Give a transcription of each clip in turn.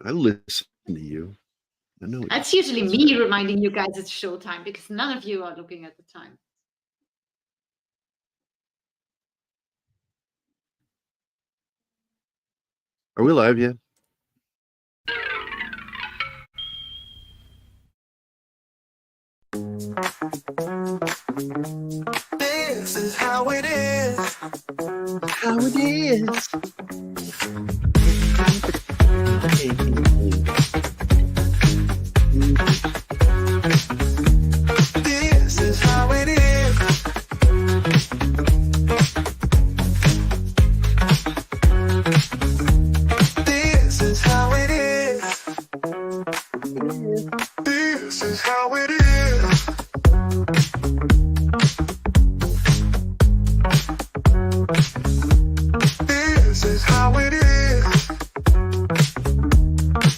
I listen to you. I know. That's usually me reminding you guys it's showtime because none of you are looking at the time. Are we live yet? This is how it is. How it is. This is how it is. This is how it is. This is how it is. This is how it is.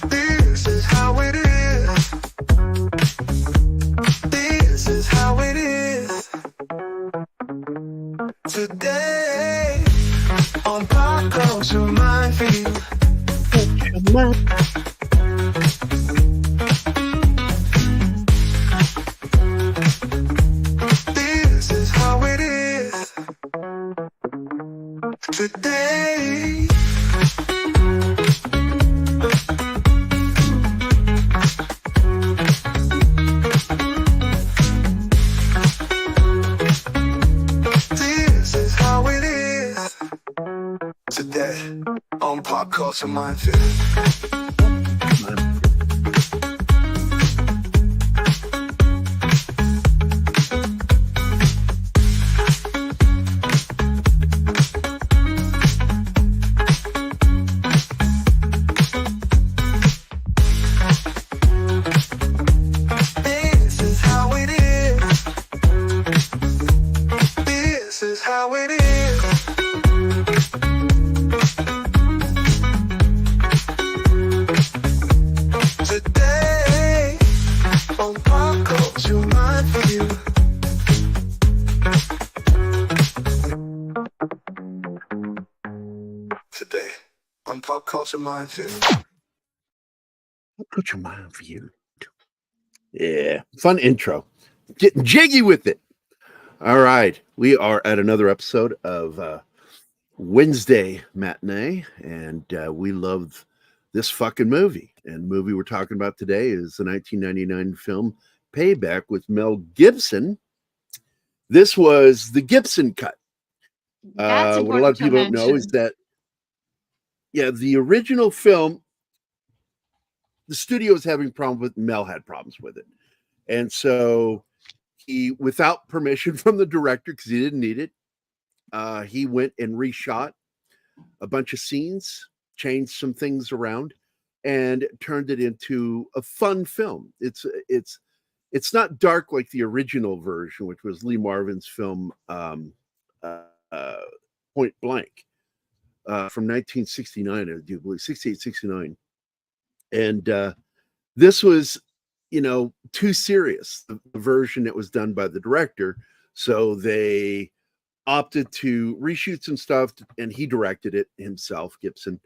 This is how it is. This is how it is. Today on Pop Culture Minefield. This is how it is. Today. This is how it is. Today on Pop Culture Minefield. This is how it is. This is how it is. Today on Pop Culture Minefield. Today on Pop Culture Minefield. Put your mind for you. Yeah, fun intro. Getting jiggy with it. All right, we are at another episode of Wednesday Matinee, and we love this fucking movie. And the movie we're talking about today is the 1999 film Payback with Mel Gibson. This was the Gibson cut. That's What a lot of important to people don't know is mention. that, yeah, the original film, the studio was having problems with. Mel had problems with it, and so he, without permission from the director, because he didn't need it, he went and reshot a bunch of scenes, changed some things around, and turned it into a fun film. It's not dark like the original version, which was Lee Marvin's film Point Blank from 1969, I do believe, 68, 69. And this was, too serious, the version that was done by the director. So they opted to reshoot some stuff, and he directed it himself, Gibson,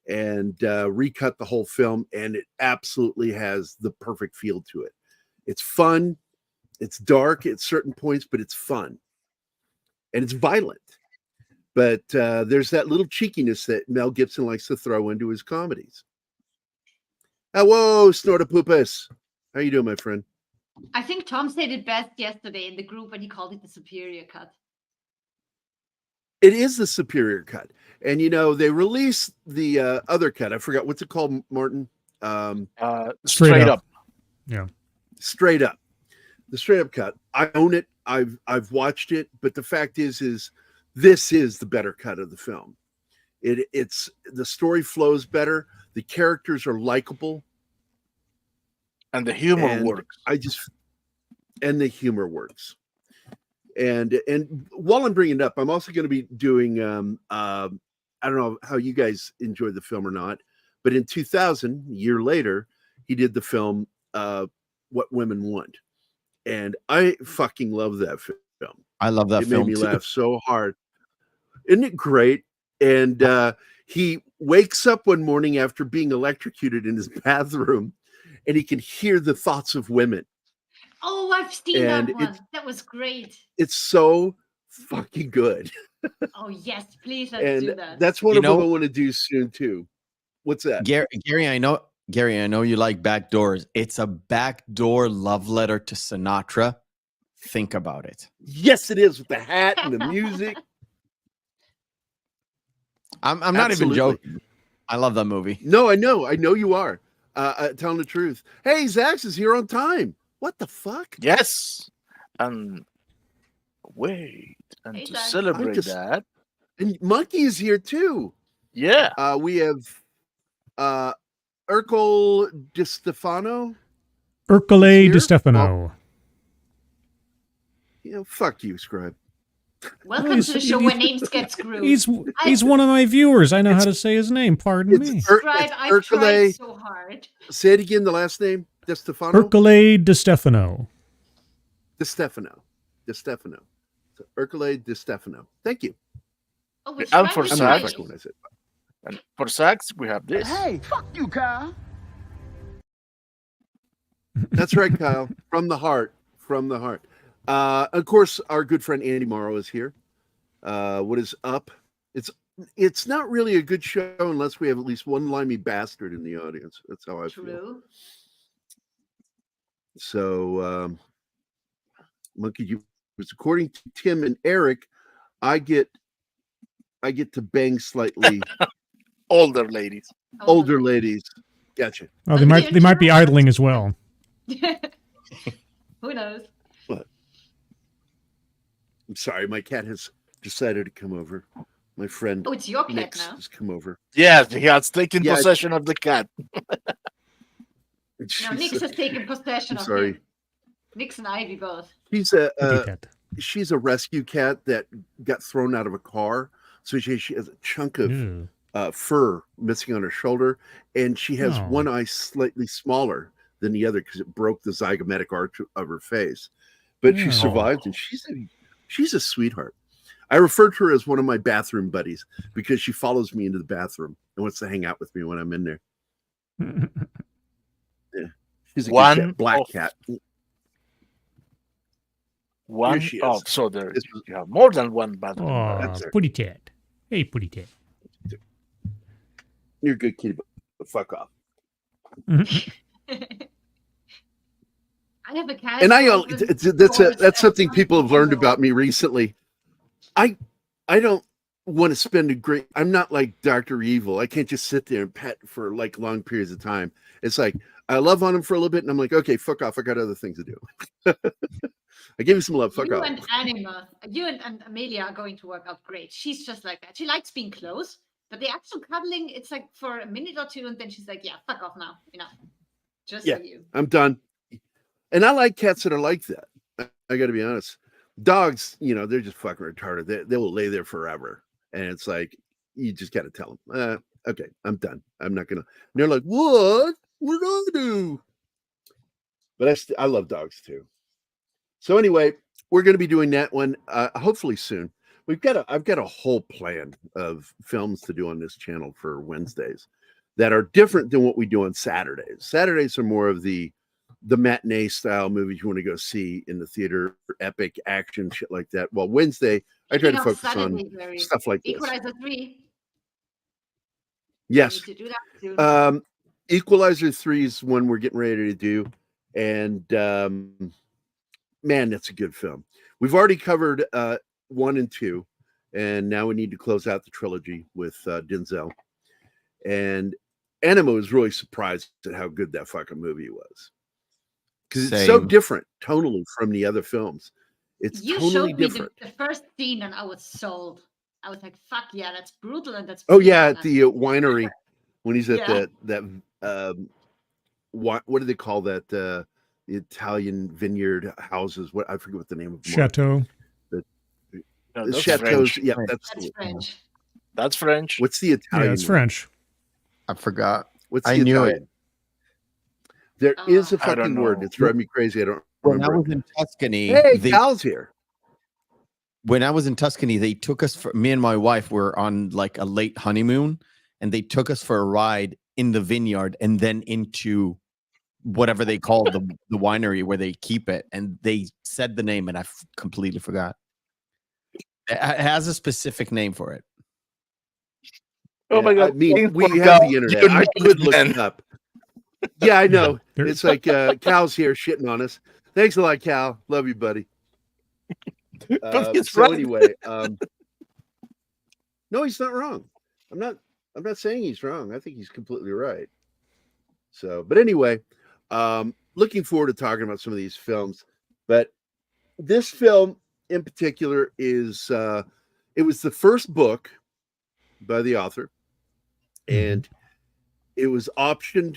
and recut the whole film. And it absolutely has the perfect feel to it. It's fun. It's dark at certain points, but it's fun. And it's violent. But there's that little cheekiness that Mel Gibson likes to throw into his comedies. Whoa, Snortapoopus. How you doing, my friend? I think Tom said it best yesterday in the group when he called it the superior cut. It is the superior cut. And, they released the other cut. I forgot. What's it called, Martin? Straight up. Yeah. Straight up. The straight up cut. I own it. I've watched it. But the fact is this is the better cut of the film. It's the story flows better. The characters are likable. And the humor works. And the humor works. And while I'm bringing it up, I'm also going to be doing, I don't know how you guys enjoyed the film or not, but in 2000, a year later, he did the film, What Women Want. And I fucking love that film. I love that film. It made me laugh so hard. Isn't it great? And he wakes up one morning after being electrocuted in his bathroom, and he can hear the thoughts of women. Oh, I've seen And that one. That was great. It's so fucking good. Oh yes, please let's do And that. that's one of them I want to do soon too. What's that? Gary, I know you like backdoors. It's a backdoor love letter to Sinatra. Think about it. Yes, it is, with the hat and the music. I'm not even joking. I love that movie. No, I know you are. Telling the truth. Hey, Zax is here on time. What the fuck? Yes. And wait, and Hey, to Zax. celebrate that, And Monkey is here too. yeah. We have Urkel Di Stefano. Urkel Di Stefano. Fuck you, Scribe. Welcome to the show where names get screwed. He's one of my viewers. I know how to say his name. Pardon me. Scribe, I've tried so hard. Say it again, the last name. Di Stefano? Urkel Di Stefano. Di Stefano. Di Stefano. So, Urkel Di Stefano. Thank you. Oh, which And Scribe for was I'm Zax, not right. fucking when I said and for Zax, we have this. Hey, fuck you, Kyle. That's right, Kyle. From the heart. From the heart. Of course, our good friend Andy Morrow is here. What is up? It's not really a good show unless we have at least one limey bastard in the audience. That's how I feel. True. So, Monkey, according to Tim and Eric, I get to bang slightly Older ladies. older ladies. Gotcha. Oh, they might be idling as well. Who knows? What? I'm sorry, my cat has decided to come over. My friend Oh, it's your cat Nick's now. has come over. Yes, he has taken Yeah, possession of the cat. No, She's Nix has taken possession I'm of sorry. him. Nix and Ivy both. She's a rescue cat that got thrown out of a car. So she has a chunk of fur missing on her shoulder, and she has one eye slightly smaller than the other because it broke the zygomatic arch of her face. But she survived, and she's a sweetheart. I refer to her as one of my bathroom buddies because she follows me into the bathroom and wants to hang out with me when I'm in there. Yeah, she's a good cat, black cat. One. Here she is. Oh, so you have more than one bathroom. Oh, Putty Tat. Hey, Putty Tat. You're a good kitty, but fuck off. I have a cat. And that's something people have learned about me recently. I don't want to spend I'm not like Dr. Evil. I can't just sit there and pet for like long periods of time. It's like I love on him for a little bit and I'm like, okay, fuck off. I got other things to do. I give you some love. Fuck you off. And Anima, you and Amelia are going to work out great. She's just like that. She likes being close, but the actual cuddling, it's like for a minute or two, and then she's like, yeah, fuck off now. Just for you. I'm done. And I like cats that are like that. I got to be honest. Dogs, they're just fucking retarded. They will lay there forever. And it's like, you just got to tell them, okay, I'm done. I'm not going to. They're like, what? What do I do? But I love dogs too. So anyway, we're going to be doing that one hopefully soon. I've got a whole plan of films to do on this channel for Wednesdays that are different than what we do on Saturdays. Saturdays are more of the matinee style movies you want to go see in the theater, epic action shit like that. Well, Wednesday I try to focus on stuff like this. Equalizer 3. Yes. We need to do that soon. Equalizer 3 is one we're getting ready to do, and man, that's a good film. We've already covered 1 and 2, and now we need to close out the trilogy with Denzel. And Anima was really surprised at how good that fucking movie was. Because it's so different tonally from the other films. It's totally different. The first scene and I was sold. I was like, fuck yeah, that's brutal and that's Oh yeah, at the winery when he's at that what do they call that? The Italian vineyard houses. What I forget what the name of them Chateau. The chateaus. French. Yeah, That's French. That's French. What's the Italian? Yeah, it's French. I forgot. What's the I knew Italian? it. There is a I don't fucking word. know. It's driving me crazy. I don't When I remember. was in Tuscany, Hey, Cal's here. when I was in Tuscany, they took us me and my wife were on like a late honeymoon, and they took us for a ride in the vineyard and then into whatever they call the winery where they keep it. And they said the name, and I completely forgot. It has a specific name for it. Oh my I god! mean, we Thanks for have God, the internet. you I know could it, look man. it up. Yeah, I know. There- It's like Cal's here shitting on us. Thanks a lot, Cal. Love you, buddy. But he's So right. anyway, no, he's not wrong. I'm not saying he's wrong. I think he's completely right. So, but anyway, looking forward to talking about some of these films. But this film in particular is it was the first book by the author, and it was optioned.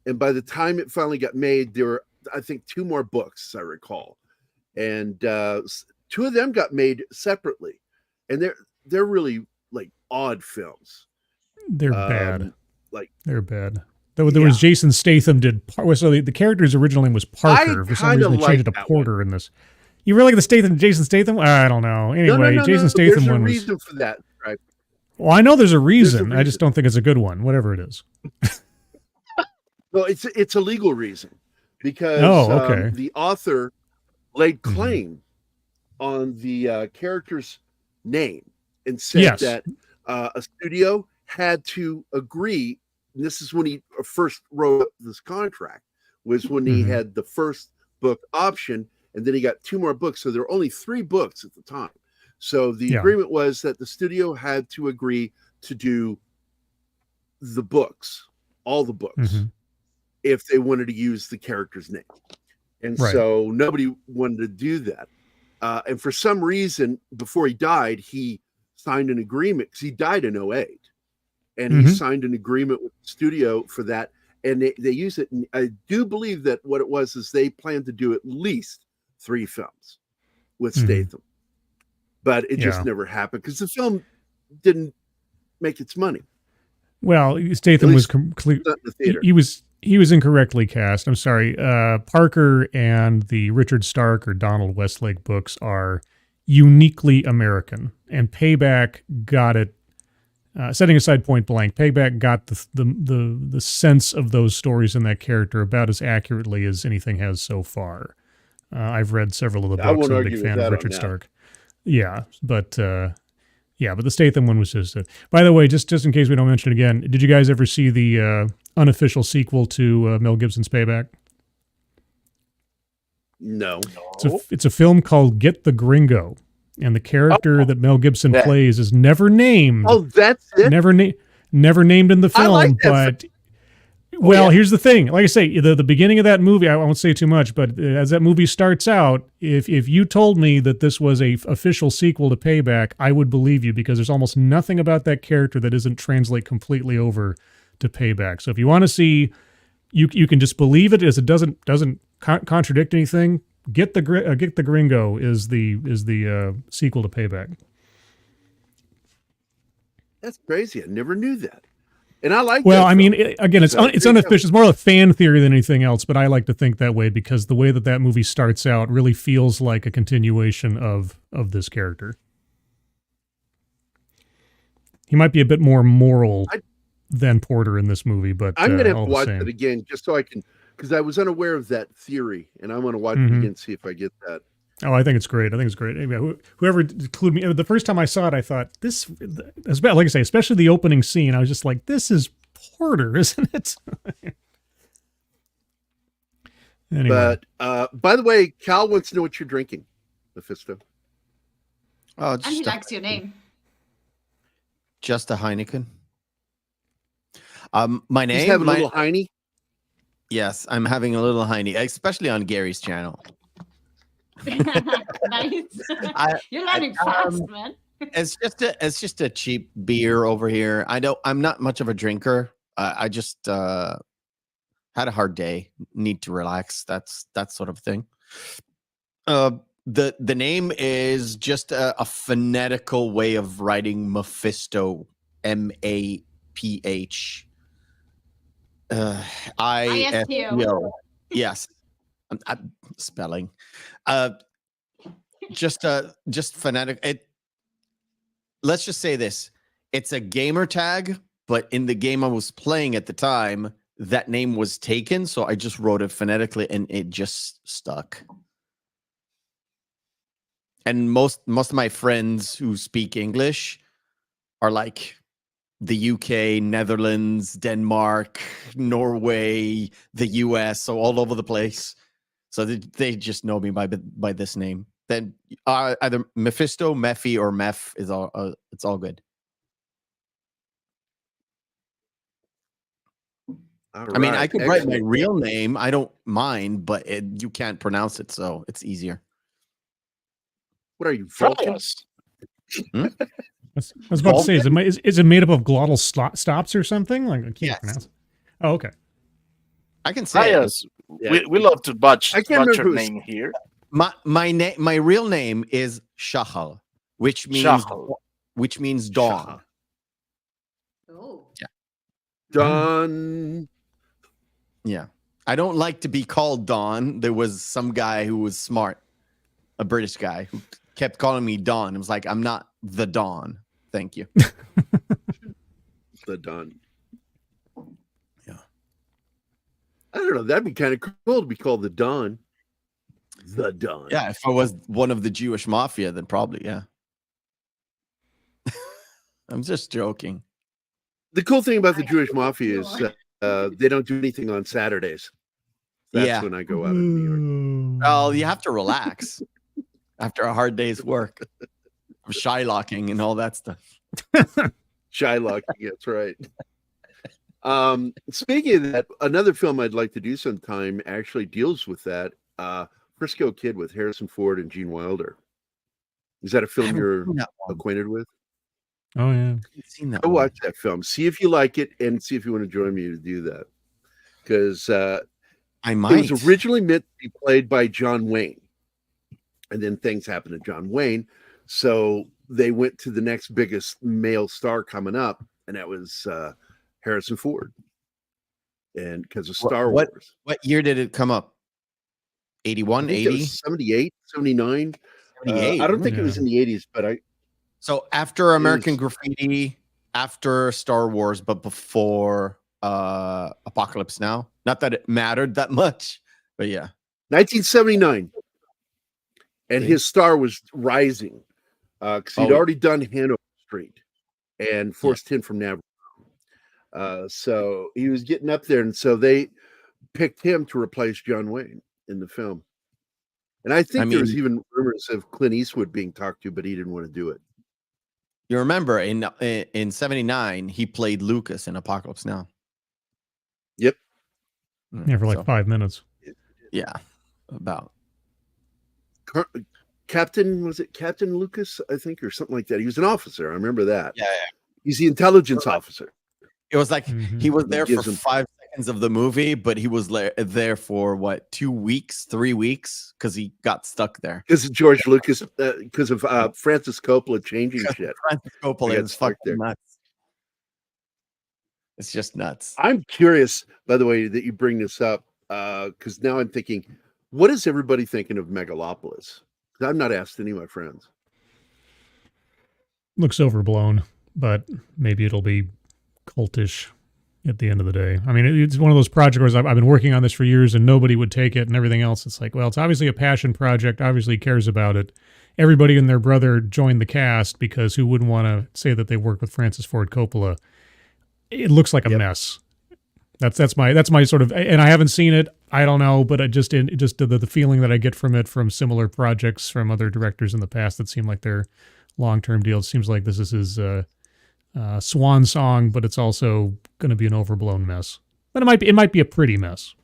And by the time it finally got made, there were, I think, 2 more books, I recall, and 2 of them got made separately, and they're really like odd films. They're bad. Like They're bad. There was Jason Statham so the character's original name was Parker. For some reason, they changed it to Porter in this. You really like the Jason Statham? I don't know. Anyway, Jason Statham one was. There's a reason for that, right? Well, I know there's a reason. I just don't think it's a good one. Whatever it is. Well, it's a legal reason because the author laid claim on the character's name and said that a studio had to agree. And this is when he first wrote this contract, was when he had the first book option, and then he got 2 more books. So there were only 3 books at the time. So the agreement was that the studio had to agree to do the books, all the books, if they wanted to use the character's name. And so nobody wanted to do that. And for some reason, before he died, he signed an agreement, because he died in 2008. And he signed an agreement with the studio for that. And they use it. And I do believe that what it was is they planned to do at least 3 films with Statham. But it just never happened because the film didn't make its money. Well, Statham was he was incorrectly cast. I'm sorry. Parker and the Richard Stark or Donald Westlake books are uniquely American, and Payback got it. Setting aside Point Blank, Payback got the sense of those stories and that character about as accurately as anything has so far. I've read several of the books. I'm a big fan of Richard Stark. Yeah, but the Statham one was just. By the way, just in case we don't mention it again, did you guys ever see the unofficial sequel to Mel Gibson's Payback? No. It's a film called Get the Gringo, and the character that Mel Gibson plays is never named. Oh, that's it. Never named in the film, but. Well, here's the thing. Like I say, the beginning of that movie, I won't say too much, but as that movie starts out, if you told me that this was a official sequel to Payback, I would believe you, because there's almost nothing about that character that doesn't translate completely over to Payback. So if you want to see, you can just believe it as it doesn't contradict anything. Get the Gringo is the sequel to Payback. That's crazy. I never knew that. And I like. Well, I mean, again, it's unofficial. It's more of a fan theory than anything else. But I like to think that way because the way that movie starts out really feels like a continuation of this character. He might be a bit more moral than Porter in this movie, but I'm going to have to watch it again just so I can, because I was unaware of that theory, and I'm going to watch it again and see if I get that. Oh, I think it's great. Whoever included me, the first time I saw it, I thought this, like I say, especially the opening scene, I was just like, this is Porter, isn't it? Anyway. But by the way, Cal wants to know what you're drinking, Mephisto. Oh, And he likes your name. Just a Heineken. My name. He's having a little Heine. Yes, I'm having a little Heine, especially on Gary's channel. Nice. You're learning fast, man. It's just a cheap beer over here. I'm not much of a drinker. I just had a hard day, need to relax. That sort of thing. The name is just a phonetical way of writing Mephisto, MAPH. ISTO. Yes. I'm spelling. Just phonetic. Let's just say this. It's a gamer tag but in the game I was playing at the time, that name was taken, so I just wrote it phonetically, and it just stuck. And most of my friends who speak English are like the UK, Netherlands, Denmark, Norway, the US, so all over the place. So they just know me by this name. Then either Mephisto, Mephi, or Meph is all. It's all good. I mean, I could write my real name. I don't mind, but you can't pronounce it, so it's easier. What are you, Try Vulcan? us. I was about to say, is it made up of glottal stops or something? Like, I can't Yes. pronounce it. Oh, okay. I can Try say it. us. Yeah. We love to butch I can't remember your who was- name here. My real name is Shahal, which means Shahal. dawn. Oh. Done. Yeah. I don't like to be called Don. There was some guy who was smart, a British guy, who kept calling me Don. It was like, I'm not the Don. Thank you. The Don. Yeah. I don't know. That'd be kind of cool to be called the Don. The Don. Yeah, if I was one of the Jewish mafia, then probably, yeah. I'm just joking. The cool thing about the Jewish mafia is they don't do anything on Saturdays. That's Yeah. when I go out in New York. Well, you have to relax after a hard day's work of shylocking and all that stuff. Shylock, that's right. Speaking of that, another film I'd like to do sometime actually deals with that. Frisco Kid with Harrison Ford and Gene Wilder. Is that a film you're acquainted with? Oh, yeah. Seen that Go one. watch that film. See if you like it and see if you want to join me to do that. Because I it might. was originally meant to be played by John Wayne. And then things happened to John Wayne. So they went to the next biggest male star coming up, and that was Harrison Ford. And because of Star Wars. What year did it come up? 81, 80? 78, 79. 78. I don't think it was in the 80s, but So after American Graffiti, after Star Wars, but before Apocalypse Now. Not that it mattered that much, but yeah. 1979. And his star was rising because he'd already done Hanover Street and Force 10 from Navarone. So he was getting up there, and so they picked him to replace John Wayne in the film. And I think there was even rumors of Clint Eastwood being talked to, but he didn't want to do it. You remember in 79, he played Lucas in Apocalypse Now. Yep. Yeah, for like 5 minutes. Yeah, about. Captain Lucas, I think, or something like that. He was an officer. I remember that. Yeah. He's the intelligence officer. It was like he was there for Gives him- 5 seconds of the movie, but he was there for what, 2 weeks, 3 weeks, because he got stuck there. Because of George Lucas, because of Francis Coppola changing shit. Francis Coppola got is stuck fucking nuts. It's just nuts. I'm curious, by the way, that you bring this up, because now I'm thinking, what is everybody thinking of Megalopolis? I've not asked any of my friends. Looks overblown, but maybe it'll be cultish at the end of the day. I mean, it's one of those projects where I've been working on this for years and nobody would take it and everything else. It's like, well, it's obviously a passion project. Obviously cares about it. Everybody and their brother joined the cast because who wouldn't want to say that they worked with Francis Ford Coppola? It looks like a mess. That's my sort of, and I haven't seen it. I don't know, but the feeling that I get from it from similar projects from other directors in the past that seem like they're long-term deals. Seems like this is his swan song, but it's also going to be an overblown mess. But it might be a pretty mess.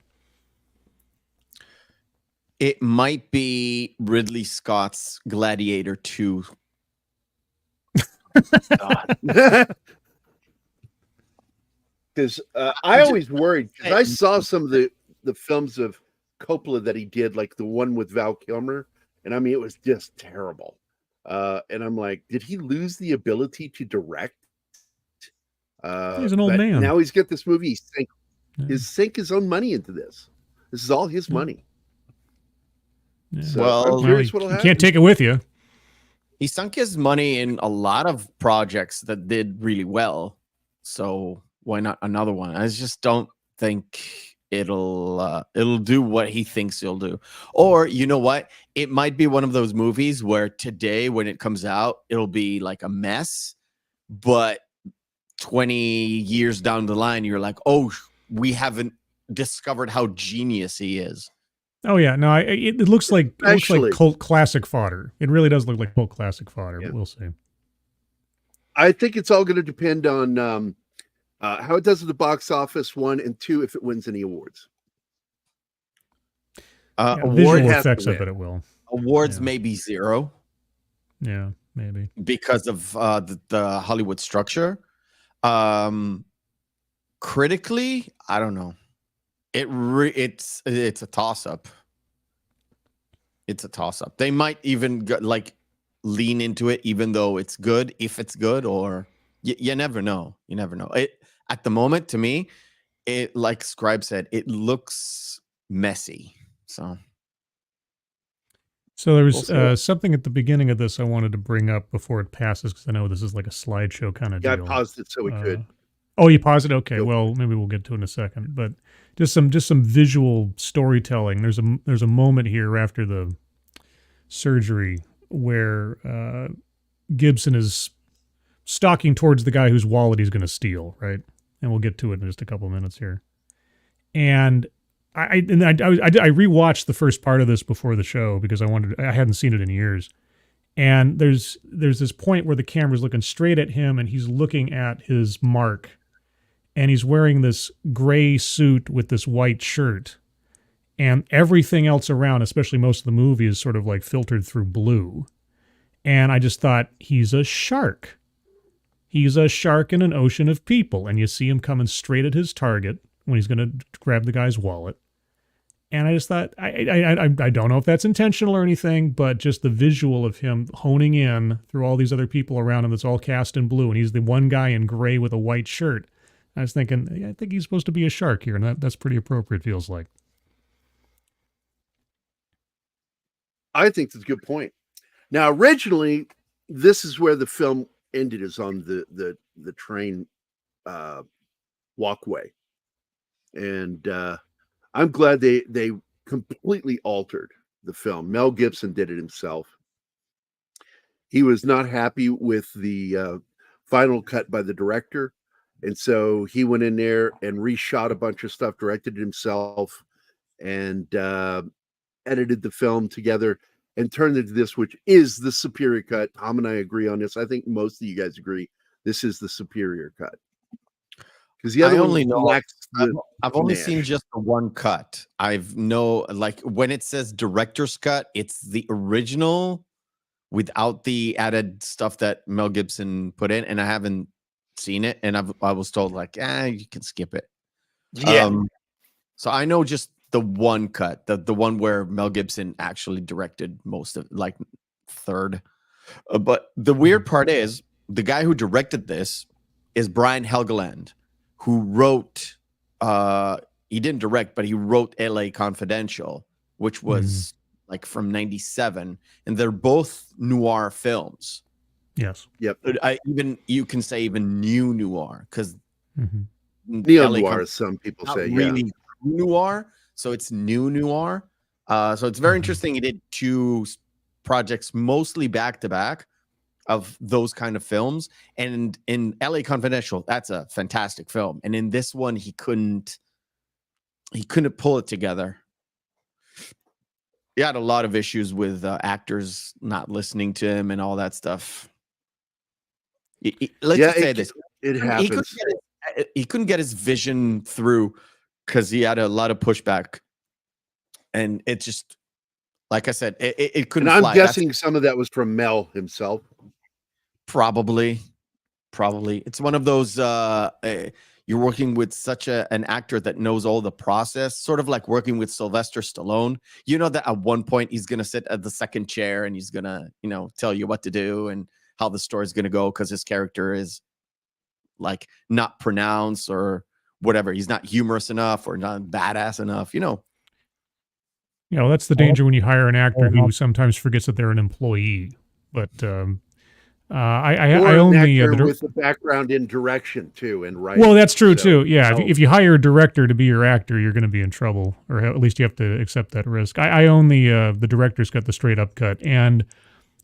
It might be Ridley Scott's Gladiator 2. Because I always worried, because I saw some of the films of Coppola that he did, like the one with Val Kilmer, and I mean, it was just terrible. And I'm like, did he lose the ability to direct? He's an old man. Now he's got this movie. He's sank his own money into this. This is all his money. Yeah. So Well, I'm curious you what'll happen. can't take it with you. He sunk his money in a lot of projects that did really well. So why not another one? I just don't think it'll do what he thinks it'll do. Or you know what? It might be one of those movies where today when it comes out, it'll be like a mess, but 20 years down the line, you're like, oh, we haven't discovered how genius he is. Oh yeah, no, it looks like Actually, cult classic fodder. It really does look like cult classic fodder, Yeah. but we'll see. I think it's all going to depend on how it does at the box office, 1, and 2, if it wins any awards. Yeah, Award visual has to effects, I win. bet it will. awards Yeah. maybe 0 Yeah, maybe. because of the Hollywood structure. Critically, I don't know. It's a toss up. It's a toss up. They might even lean into it, even though it's good, if it's good, or you never know. You never know. It at the moment, to me, it, like Scribe said, it looks messy. So there was We'll see. something at the beginning of this I wanted to bring up before it passes, because I know this is like a slideshow kind of Yeah, deal. I paused it so we could. Oh, you paused it? Okay. Yep. Well, maybe we'll get to it in a second. But just some visual storytelling. There's a moment here after the surgery where Gibson is stalking towards the guy whose wallet he's going to steal, right? And we'll get to it in just a couple of minutes here. And I rewatched the first part of this before the show because I hadn't seen it in years. And there's this point where the camera's looking straight at him and he's looking at his mark. And he's wearing this gray suit with this white shirt. And everything else around, especially most of the movie, is sort of like filtered through blue. And I just thought, he's a shark. He's a shark in an ocean of people. And you see him coming straight at his target when he's going to grab the guy's wallet. And I just thought, I don't know if that's intentional or anything, but just the visual of him honing in through all these other people around him that's all cast in blue. And he's the one guy in gray with a white shirt. I was thinking, I think he's supposed to be a shark here. And that's pretty appropriate, feels like. I think that's a good point. Now, originally, this is where the film ended, is on the train walkway, and I'm glad they completely altered the film. Mel Gibson did it himself. He was not happy with the final cut by the director, and so he went in there and reshot a bunch of stuff, directed it himself, and edited the film together and turned it into this, which is the superior cut. Tom and I agree on this. I think most of you guys agree this is the superior cut. Because the other one lacks I've only seen just the one cut. Like when it says director's cut, it's the original without the added stuff that Mel Gibson put in, and I haven't seen it, and I was told like, you can skip it. Yeah. So I know just the one cut, the one where Mel Gibson actually directed most of, like, third. But the weird part is the guy who directed this is Brian Helgeland, who wrote, he didn't direct, but he wrote LA Confidential, which was like from 97. And they're both noir films. Yes. Yep. You can say even new noir, because neo noir, as some people say. Really noir. So it's new noir. So it's very interesting. He did 2 projects mostly back to back of those kind of films. And in LA Confidential, that's a fantastic film. And in this one, he couldn't pull it together. He had a lot of issues with actors not listening to him and all that stuff. Let's just say this. It happens. He couldn't get his vision through because he had a lot of pushback. And it just, like I said, it couldn't fly. And I'm guessing some of that was from Mel himself. Probably. It's one of those, you're working with such an actor that knows all the process, sort of like working with Sylvester Stallone. You know that at one point he's going to sit at the second chair and he's going to, tell you what to do and how the story is going to go because his character is like not pronounced or whatever. He's not humorous enough or not badass enough, that's the danger when you hire an actor who sometimes forgets that they're an employee. But I Or own an the actor with a background in direction too and writing. well, that's true So- too. Yeah, if you hire a director to be your actor, you're going to be in trouble, or at least you have to accept that risk. I own the director's cut, the straight up cut, and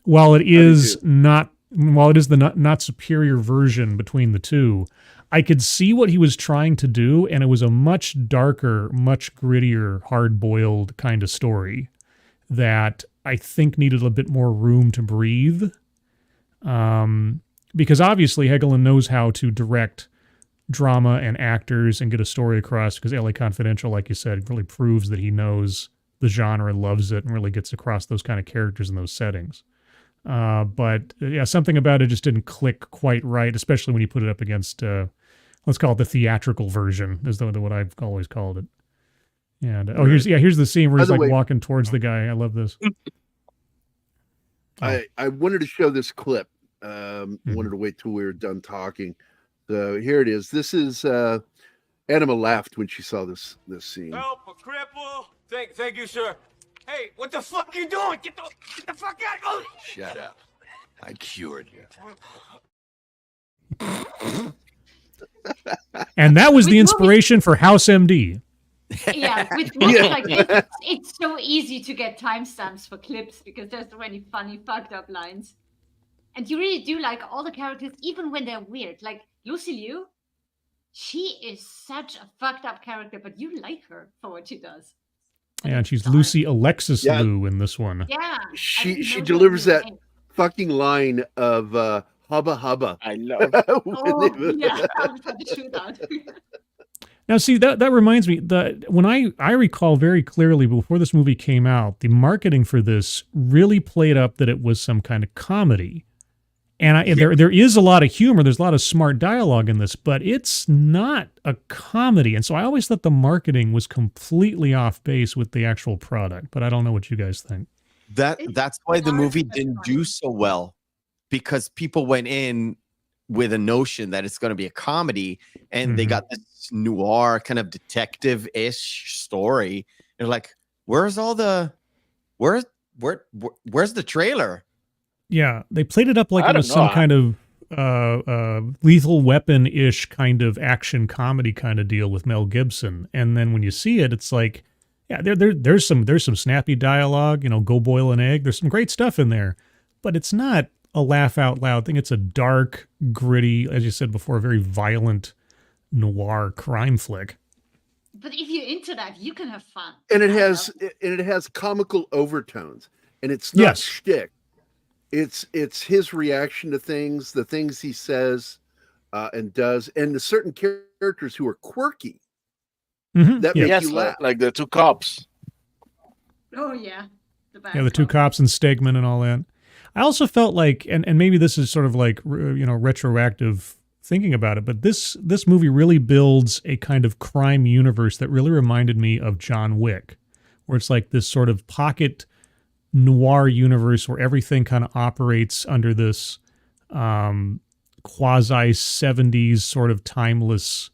while it is the not superior version between the two, I could see what he was trying to do, and it was a much darker, much grittier, hard boiled kind of story that I think needed a bit more room to breathe. Because obviously Helgeland knows how to direct drama and actors and get a story across, because LA Confidential, like you said, really proves that he knows the genre, loves it, and really gets across those kind of characters in those settings. But yeah, something about it just didn't click quite right, especially when you put it up against, let's call it the theatrical version, is what I've always called it. And here's the scene where he's like walking towards the guy. I love this. I wanted to show this clip. Wanted to wait till we were done talking. So here it is. This is Anima laughed when she saw this scene. Help a cripple. Thank you, sir. Hey, what the fuck are you doing? Get the fuck out! Oh. Shut up. I cured you. And that was the inspiration for House MD. Yeah, with movies like this, it's so easy to get timestamps for clips because there's so many funny, fucked up lines. And you really do like all the characters, even when they're weird. Like Lucy Liu, she is such a fucked up character, but you like her for what she does. And she's Lucy Alexis Liu in this one. Yeah. She delivers that fucking line of hubba hubba. I love. Oh, yeah. I was about to shoot out. Now, see, that reminds me that when I recall very clearly before this movie came out, the marketing for this really played up that it was some kind of comedy. And there is a lot of humor. There's a lot of smart dialogue in this, but it's not a comedy. And so I always thought the marketing was completely off base with the actual product. But I don't know what you guys think. That's why the movie didn't do so well, because people went in with a notion that it's going to be a comedy, and they got this noir kind of detective-ish story. They're like, where's the trailer? Yeah, they played it up like it was some kind of Lethal Weapon-ish kind of action comedy kind of deal with Mel Gibson. And then when you see it, it's like, yeah, there's some snappy dialogue, go boil an egg. There's some great stuff in there, but it's not a laugh out loud thing. It's a dark, gritty, as you said before, very violent noir crime flick. But if you're into that, you can have fun. And it has comical overtones, and it's not shtick. It's his reaction to things, the things he says and does, and the certain characters who are quirky that make you laugh, like the two cops. Oh yeah, the two cops and Stegman and all that. I also felt like, and maybe this is sort of like retroactive thinking about it, but this movie really builds a kind of crime universe that really reminded me of John Wick, where it's like this sort of pocket noir universe where everything kind of operates under this quasi 70s sort of timeless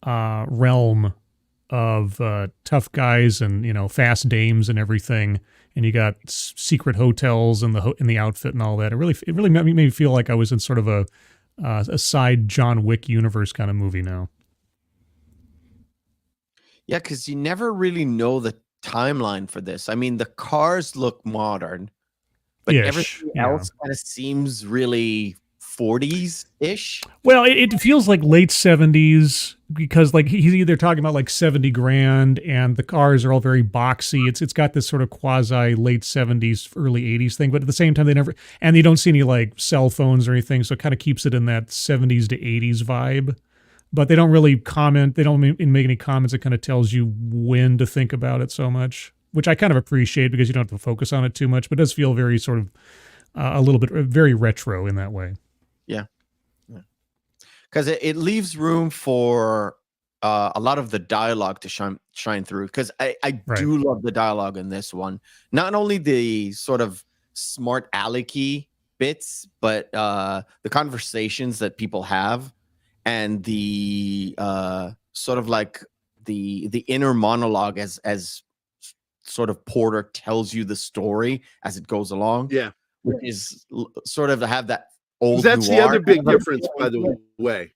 realm of tough guys and fast dames and everything, and you got secret hotels and the outfit and all that. It really made me feel like I was in sort of a side John Wick universe kind of movie now. Yeah, because you never really know the timeline for this. I mean, the cars look modern, but everything else kind of seems really 40s-ish. Well, it feels like late 70s because like he's either talking about like 70 grand and the cars are all very boxy. It's got this sort of quasi late 70s, early 80s thing, but at the same time you don't see any like cell phones or anything, so it kind of keeps it in that 70s to 80s vibe. But they don't really comment. They don't make any comments. It kind of tells you when to think about it so much, which I kind of appreciate because you don't have to focus on it too much, but it does feel very sort of a little bit very retro in that way. Yeah. Because it leaves room for a lot of the dialogue to shine through. Because I do love the dialogue in this one. Not only the sort of smart alecky bits, but the conversations that people have. And the sort of like the inner monologue as sort of Porter tells you the story as it goes along. Yeah. Which is sort of have that old That's the noir other big kind of difference, by the way.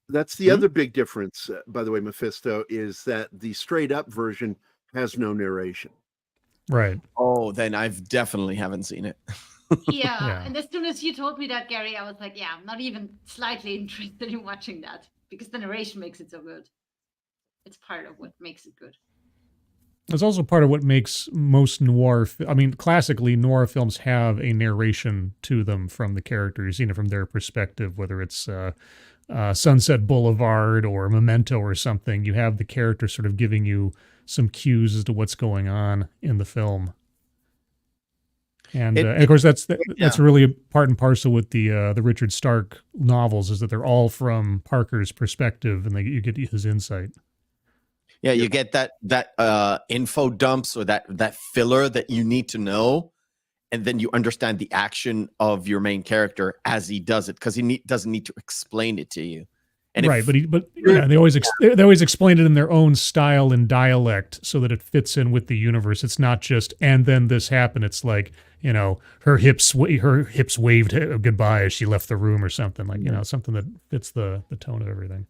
That's the other big difference, by the way, Mephisto, is that the straight up version has no narration. Right. Oh, then I've definitely haven't seen it. Yeah. Yeah. And as soon as you told me that, Gary, I was like, yeah, I'm not even slightly interested in watching that because the narration makes it so good. It's part of what makes it good. It's also part of what makes most noir. I mean, classically, noir films have a narration to them from the characters, from their perspective, whether it's Sunset Boulevard or Memento or something. You have the character sort of giving you some cues as to what's going on in the film. And, and of course, that's really a part and parcel with the Richard Stark novels, is that they're all from Parker's perspective, and you get his insight. Yeah, you get that info dumps or that filler that you need to know, and then you understand the action of your main character as he does it, because he doesn't need to explain it to you. And right, but they always explain it in their own style and dialect so that it fits in with the universe. It's not just and then this happened. It's like her hips waved goodbye as she left the room or something, like something that fits the tone of everything.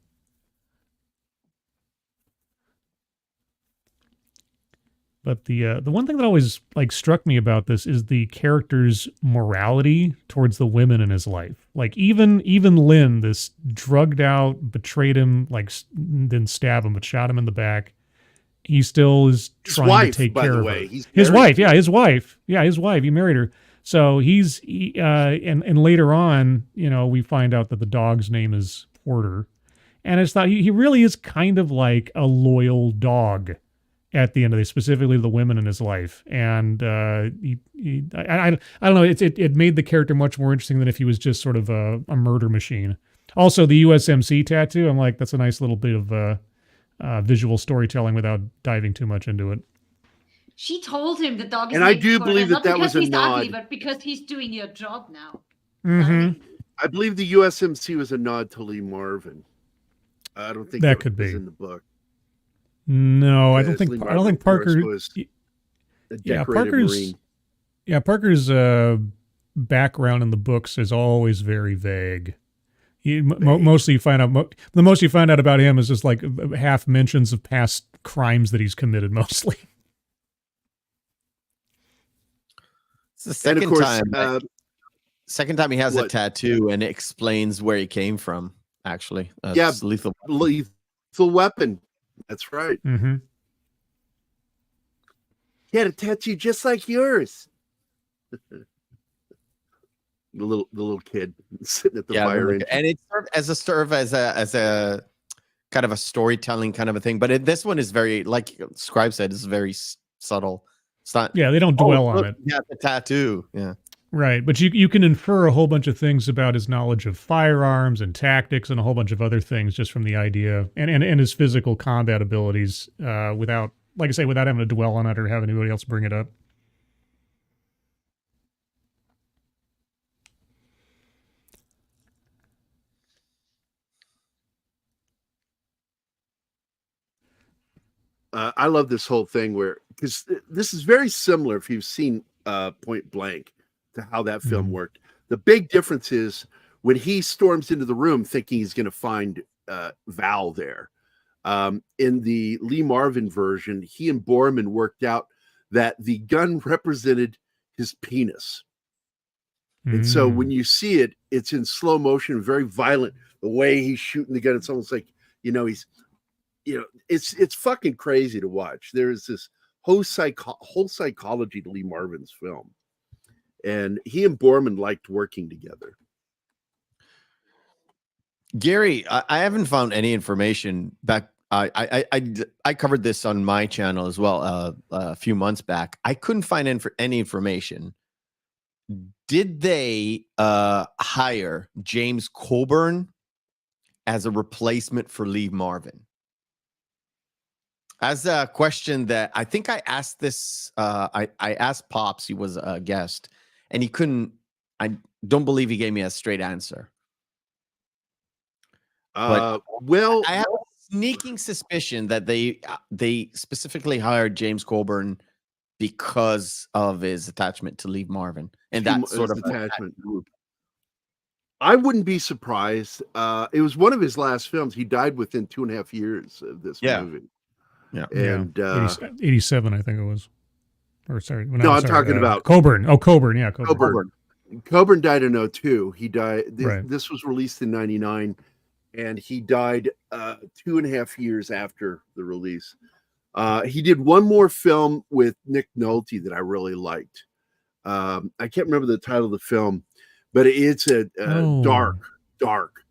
But the one thing that always struck me about this is the character's morality towards the women in his life. Like even Lynn, this drugged out, betrayed him, didn't stab him, but shot him in the back. He still is trying to take care of her. His wife. He married her. So and later on, we find out that the dog's name is Porter, and it's thought he really is kind of like a loyal dog at the end of it, specifically the women in his life. And I don't know, it made the character much more interesting than if he was just sort of a murder machine. Also, the USMC tattoo, I'm like, that's a nice little bit of visual storytelling without diving too much into it. She told him the dog is and I do believe that was a nod. Ugly, but because he's doing your job now. Mm-hmm. I believe the USMC was a nod to Lee Marvin. I don't think that could was be in the book. No, I don't think Parker was a decorated Marine. Parker's background in the books is always very vague. Mostly you find out the most you find out about him is just like half mentions of past crimes that he's committed mostly. It's the second time he has a tattoo and it explains where he came from, actually. Lethal Weapon. That's right. Mm-hmm. He had a tattoo just like yours. the little kid sitting at the fire engine. And it served as a kind of a storytelling kind of a thing. But this one is very, like Scribe said, is very subtle. It's not. Yeah, they don't dwell on it. Yeah, the tattoo. Yeah. Right, but you can infer a whole bunch of things about his knowledge of firearms and tactics and a whole bunch of other things just from the idea and his physical combat abilities without, like I say, without having to dwell on it or have anybody else bring it up. I love this whole thing because this is very similar if you've seen Point Blank to how that film worked. The big difference is when he storms into the room thinking he's going to find Val there. In the Lee Marvin version, he and Borman worked out that the gun represented his penis. And so when you see it, it's in slow motion, very violent. The way he's shooting the gun, it's almost like, it's fucking crazy to watch. There's this whole psychology to Lee Marvin's film. And he and Borman liked working together. Gary, I haven't found any information back. I covered this on my channel as well a few months back. I couldn't find any information. Did they hire James Coburn as a replacement for Lee Marvin? As a question that I think I asked this, I asked Pops, he was a guest, and he couldn't, I don't believe he gave me a straight answer. Well, I have a sneaking suspicion that they specifically hired James Coburn because of his attachment to Lee Marvin and that sort of attachment group. I wouldn't be surprised. It was one of his last films. He died within 2.5 years of this movie. Yeah. And 87, I think it was. Or sorry, no, I'm talking about Coburn. Oh, Coburn. Yeah, Coburn. Coburn died in 2002. He died. Right. This was released in 99, and he died 2.5 years after the release. He did one more film with Nick Nolte that I really liked. I can't remember the title of the film, but it's a dark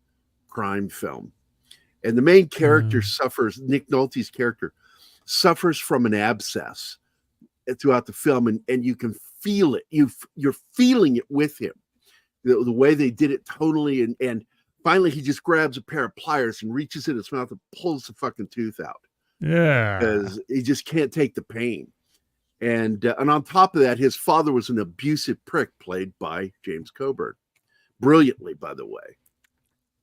crime film. And the main character suffers, Nick Nolte's character suffers from an abscess throughout the film, and you can feel it. You're feeling it with him. The way they did it totally, and finally he just grabs a pair of pliers and reaches in his mouth and pulls the fucking tooth out. Yeah. Because he just can't take the pain. And on top of that, his father was an abusive prick played by James Coburn. Brilliantly, by the way.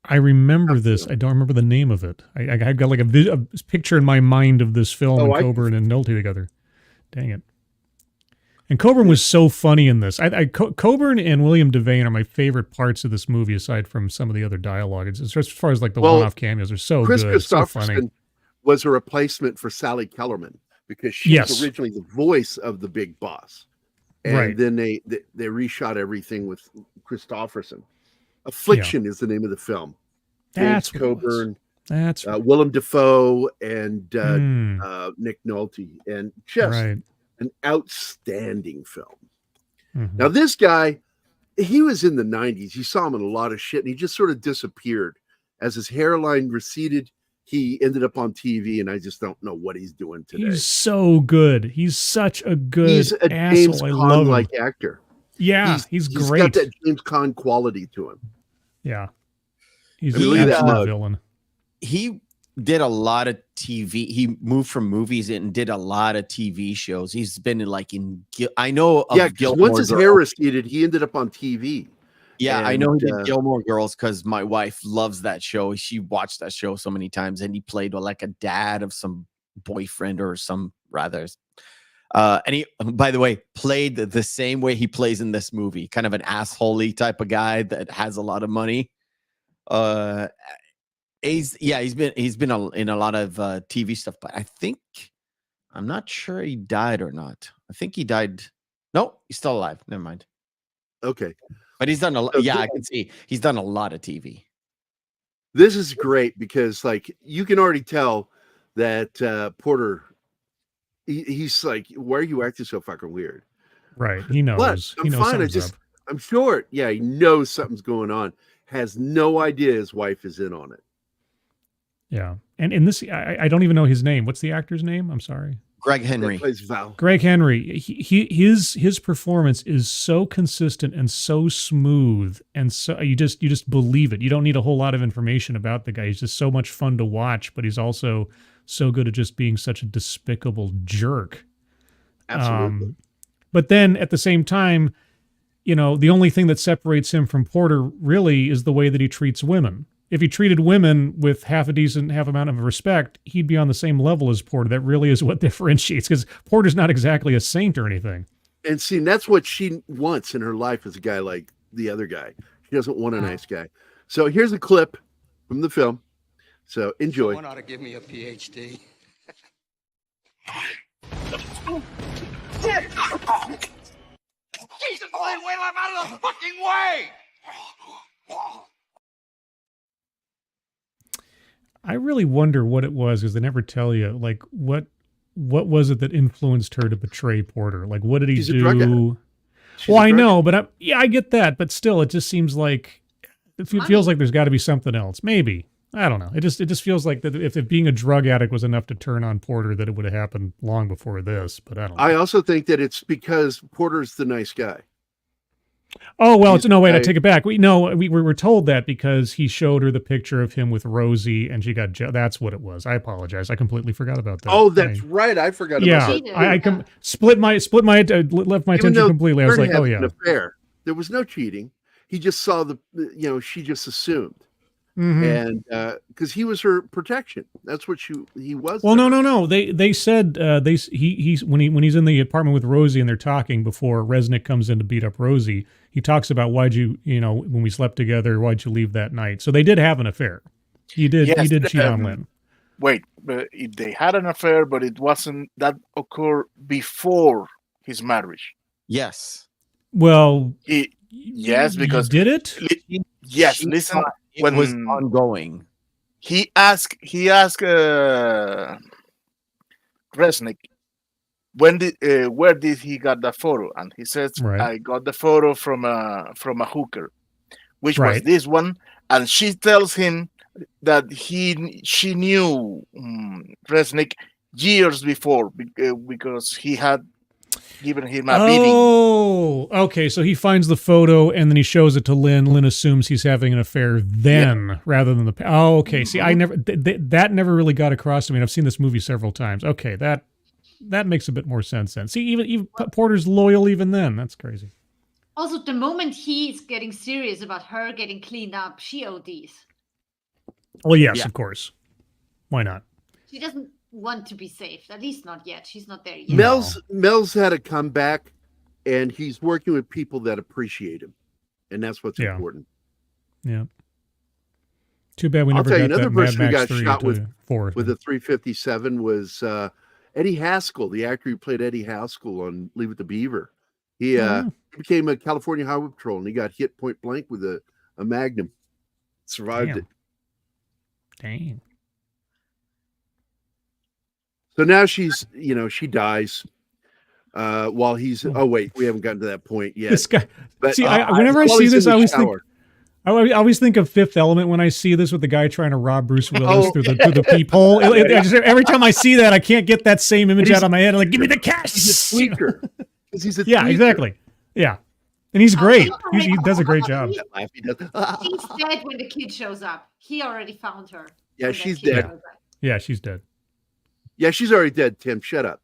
I remember this. I don't remember the name of it. I got like a picture in my mind of this film and Coburn and Nolte together. Dang it. And Coburn was so funny in this. Coburn and William Devane are my favorite parts of this movie, aside from some of the other dialogue. As far as like the one-off cameos, they're so Chris good. So funny. Was a replacement for Sally Kellerman because she was originally the voice of the big boss. And then they reshot everything with Christopherson. Affliction is the name of the film. That's James Coburn. That's Willem Dafoe and Nick Nolte, and just an outstanding film. Mm-hmm. Now, this guy, he was in the 90s. You saw him in a lot of shit, and he just sort of disappeared. As his hairline receded, he ended up on TV, and I just don't know what he's doing today. He's so good. He's such a good He's a James Caan-like actor. Yeah, he's great. He's got that James Caan quality to him. Yeah. He's an absolute villain. He did a lot of TV. He moved from movies and did a lot of TV shows. He's been in I know of Gilmore once his hair receded, he ended up on TV. Yeah, I know he did Gilmore Girls because my wife loves that show. She watched that show so many times, and he played like a dad of some boyfriend or some rather. And he, by the way, played the same way he plays in this movie, kind of an assholey type of guy that has a lot of money. He's been in a lot of TV stuff, but I'm not sure he died or not. I think he died. No, he's still alive. Never mind. Okay. But he's done a lot. Yeah, I can see he's done a lot of TV. This is great because, like, you can already tell that Porter, he's like, why are you acting so fucking weird? Right. He knows. But I'm fine. I'm short. Yeah, he knows something's going on. Has no idea his wife is in on it. Yeah. And in this, I don't even know his name. What's the actor's name? I'm sorry. Gregg Henry. Plays Val. Gregg Henry. His performance is so consistent and so smooth, and so you just believe it. You don't need a whole lot of information about the guy. He's just so much fun to watch, but he's also so good at just being such a despicable jerk. Absolutely. But then at the same time, the only thing that separates him from Porter really is the way that he treats women. If he treated women with half amount of respect, he'd be on the same level as Porter. That really is what differentiates, because Porter's not exactly a saint or anything. And see, that's what she wants in her life, is a guy like the other guy. She doesn't want a nice guy. So here's a clip from the film. So enjoy. Someone ought to give me a PhD. Jesus, Glenn, wait, I'm out of the fucking way! I really wonder what it was, because they never tell you. Like, what was it that influenced her to betray Porter? Like, what did he do? Well, I know, but I get that, but still, it just seems like it feels like there's got to be something else. Maybe, I don't know. It just feels like that if being a drug addict was enough to turn on Porter, that it would have happened long before this. But I don't know. I also think that it's because Porter's the nice guy. Oh, well, I take it back. We were told that because he showed her the picture of him with Rosie, and she got that's what it was. I apologize. I completely forgot about that. Oh, that's right. I forgot about that. Yeah, I left my attention completely. I was like, oh, yeah. An affair. There was no cheating. He just saw she just assumed. Mm-hmm. And because he was her protection. That's what he was. Well, no. They said he's when he's in the apartment with Rosie and they're talking before Resnick comes in to beat up Rosie. he talks about when we slept together, why'd you leave that night? So they did have an affair. He did cheat on Lynn. Wait, but they had an affair, but it wasn't that occurred before his marriage. Yes. Well, yes, because did it? Yes, listen. It was ongoing. He asked Resnick, where did he got the photo? And he says, Right. I got the photo from a hooker, which was Right. this one. And she tells him that she knew Resnick years before because he had given him a beating. Oh, okay. So he finds the photo and then he shows it to Lynn. Lynn assumes he's having an affair then, rather than the. Oh, okay. See, I never that never really got across to me. And I've seen this movie several times. Okay, that makes a bit more sense then. See, even Porter's loyal even then. That's crazy. Also, the moment he's getting serious about her getting cleaned up, she ODs. Well, yes, of course. Why not? She doesn't want to be saved, at least not yet. She's not there yet. Mel's had a comeback, and he's working with people that appreciate him, and that's what's important. Yeah. Too bad we never got another that Mad person who Max got 3 shot with a 357 was Eddie Haskell, the actor who played Eddie Haskell on Leave It to Beaver. He became a California Highway Patrol, and he got hit point blank with a Magnum. Survived it. Dang. So now she dies while he's. Oh wait, we haven't gotten to that point yet. This guy. But, See, whenever I see this, I always think of Fifth Element when I see this with the guy trying to rob Bruce Willis through the peephole. Every time I see that, I can't get that same image out of my head. I'm like, give me the cash. He's a tweaker. He's a tweaker. Exactly. Yeah, and he's great. He does a great job. She's dead when the kid shows up. He already found her. Yeah, she's dead. Yeah, she's dead. Yeah, she's already dead, Tim. Shut up.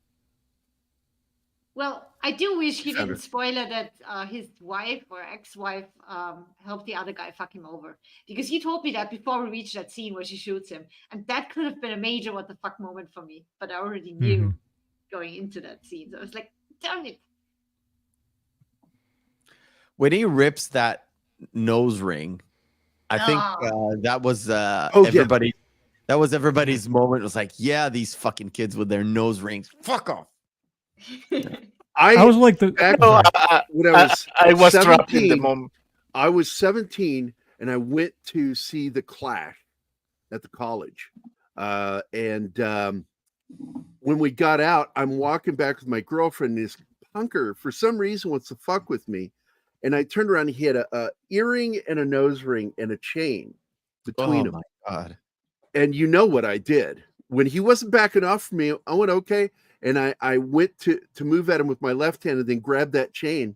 Well, I do wish he didn't spoil it that his wife or ex-wife helped the other guy fuck him over. Because he told me that before we reached that scene where she shoots him. And that could have been a major what the fuck moment for me. But I already knew going into that scene. So I was like, darn it. When he rips that nose ring, I think that was everybody. Yeah. That was everybody's moment. It was like, yeah, these fucking kids with their nose rings. Fuck off. I was like when I was trapped in the moment. I was 17 and I went to see The Clash at the college. And when we got out, I'm walking back with my girlfriend. And this punker, for some reason, wants to fuck with me. And I turned around and he had a earring and a nose ring and a chain between them. Oh, my God. And you know what I did. When he wasn't backing off from me, I went, okay. And I went to move at him with my left hand and then grabbed that chain.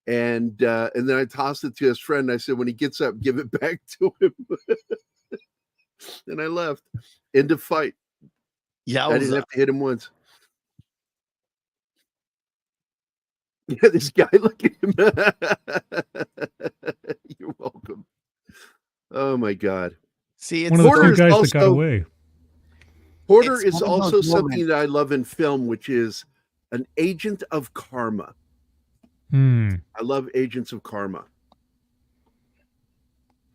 And then I tossed it to his friend. I said, when he gets up, give it back to him. And I left. End of fight. Yeah, I didn't have to hit him once. Yeah, this guy, look at him. You're welcome. Oh, my God. See, it's one of the two guys that got away. Porter is also something that I love in film, which is an agent of karma. I love Agents of Karma.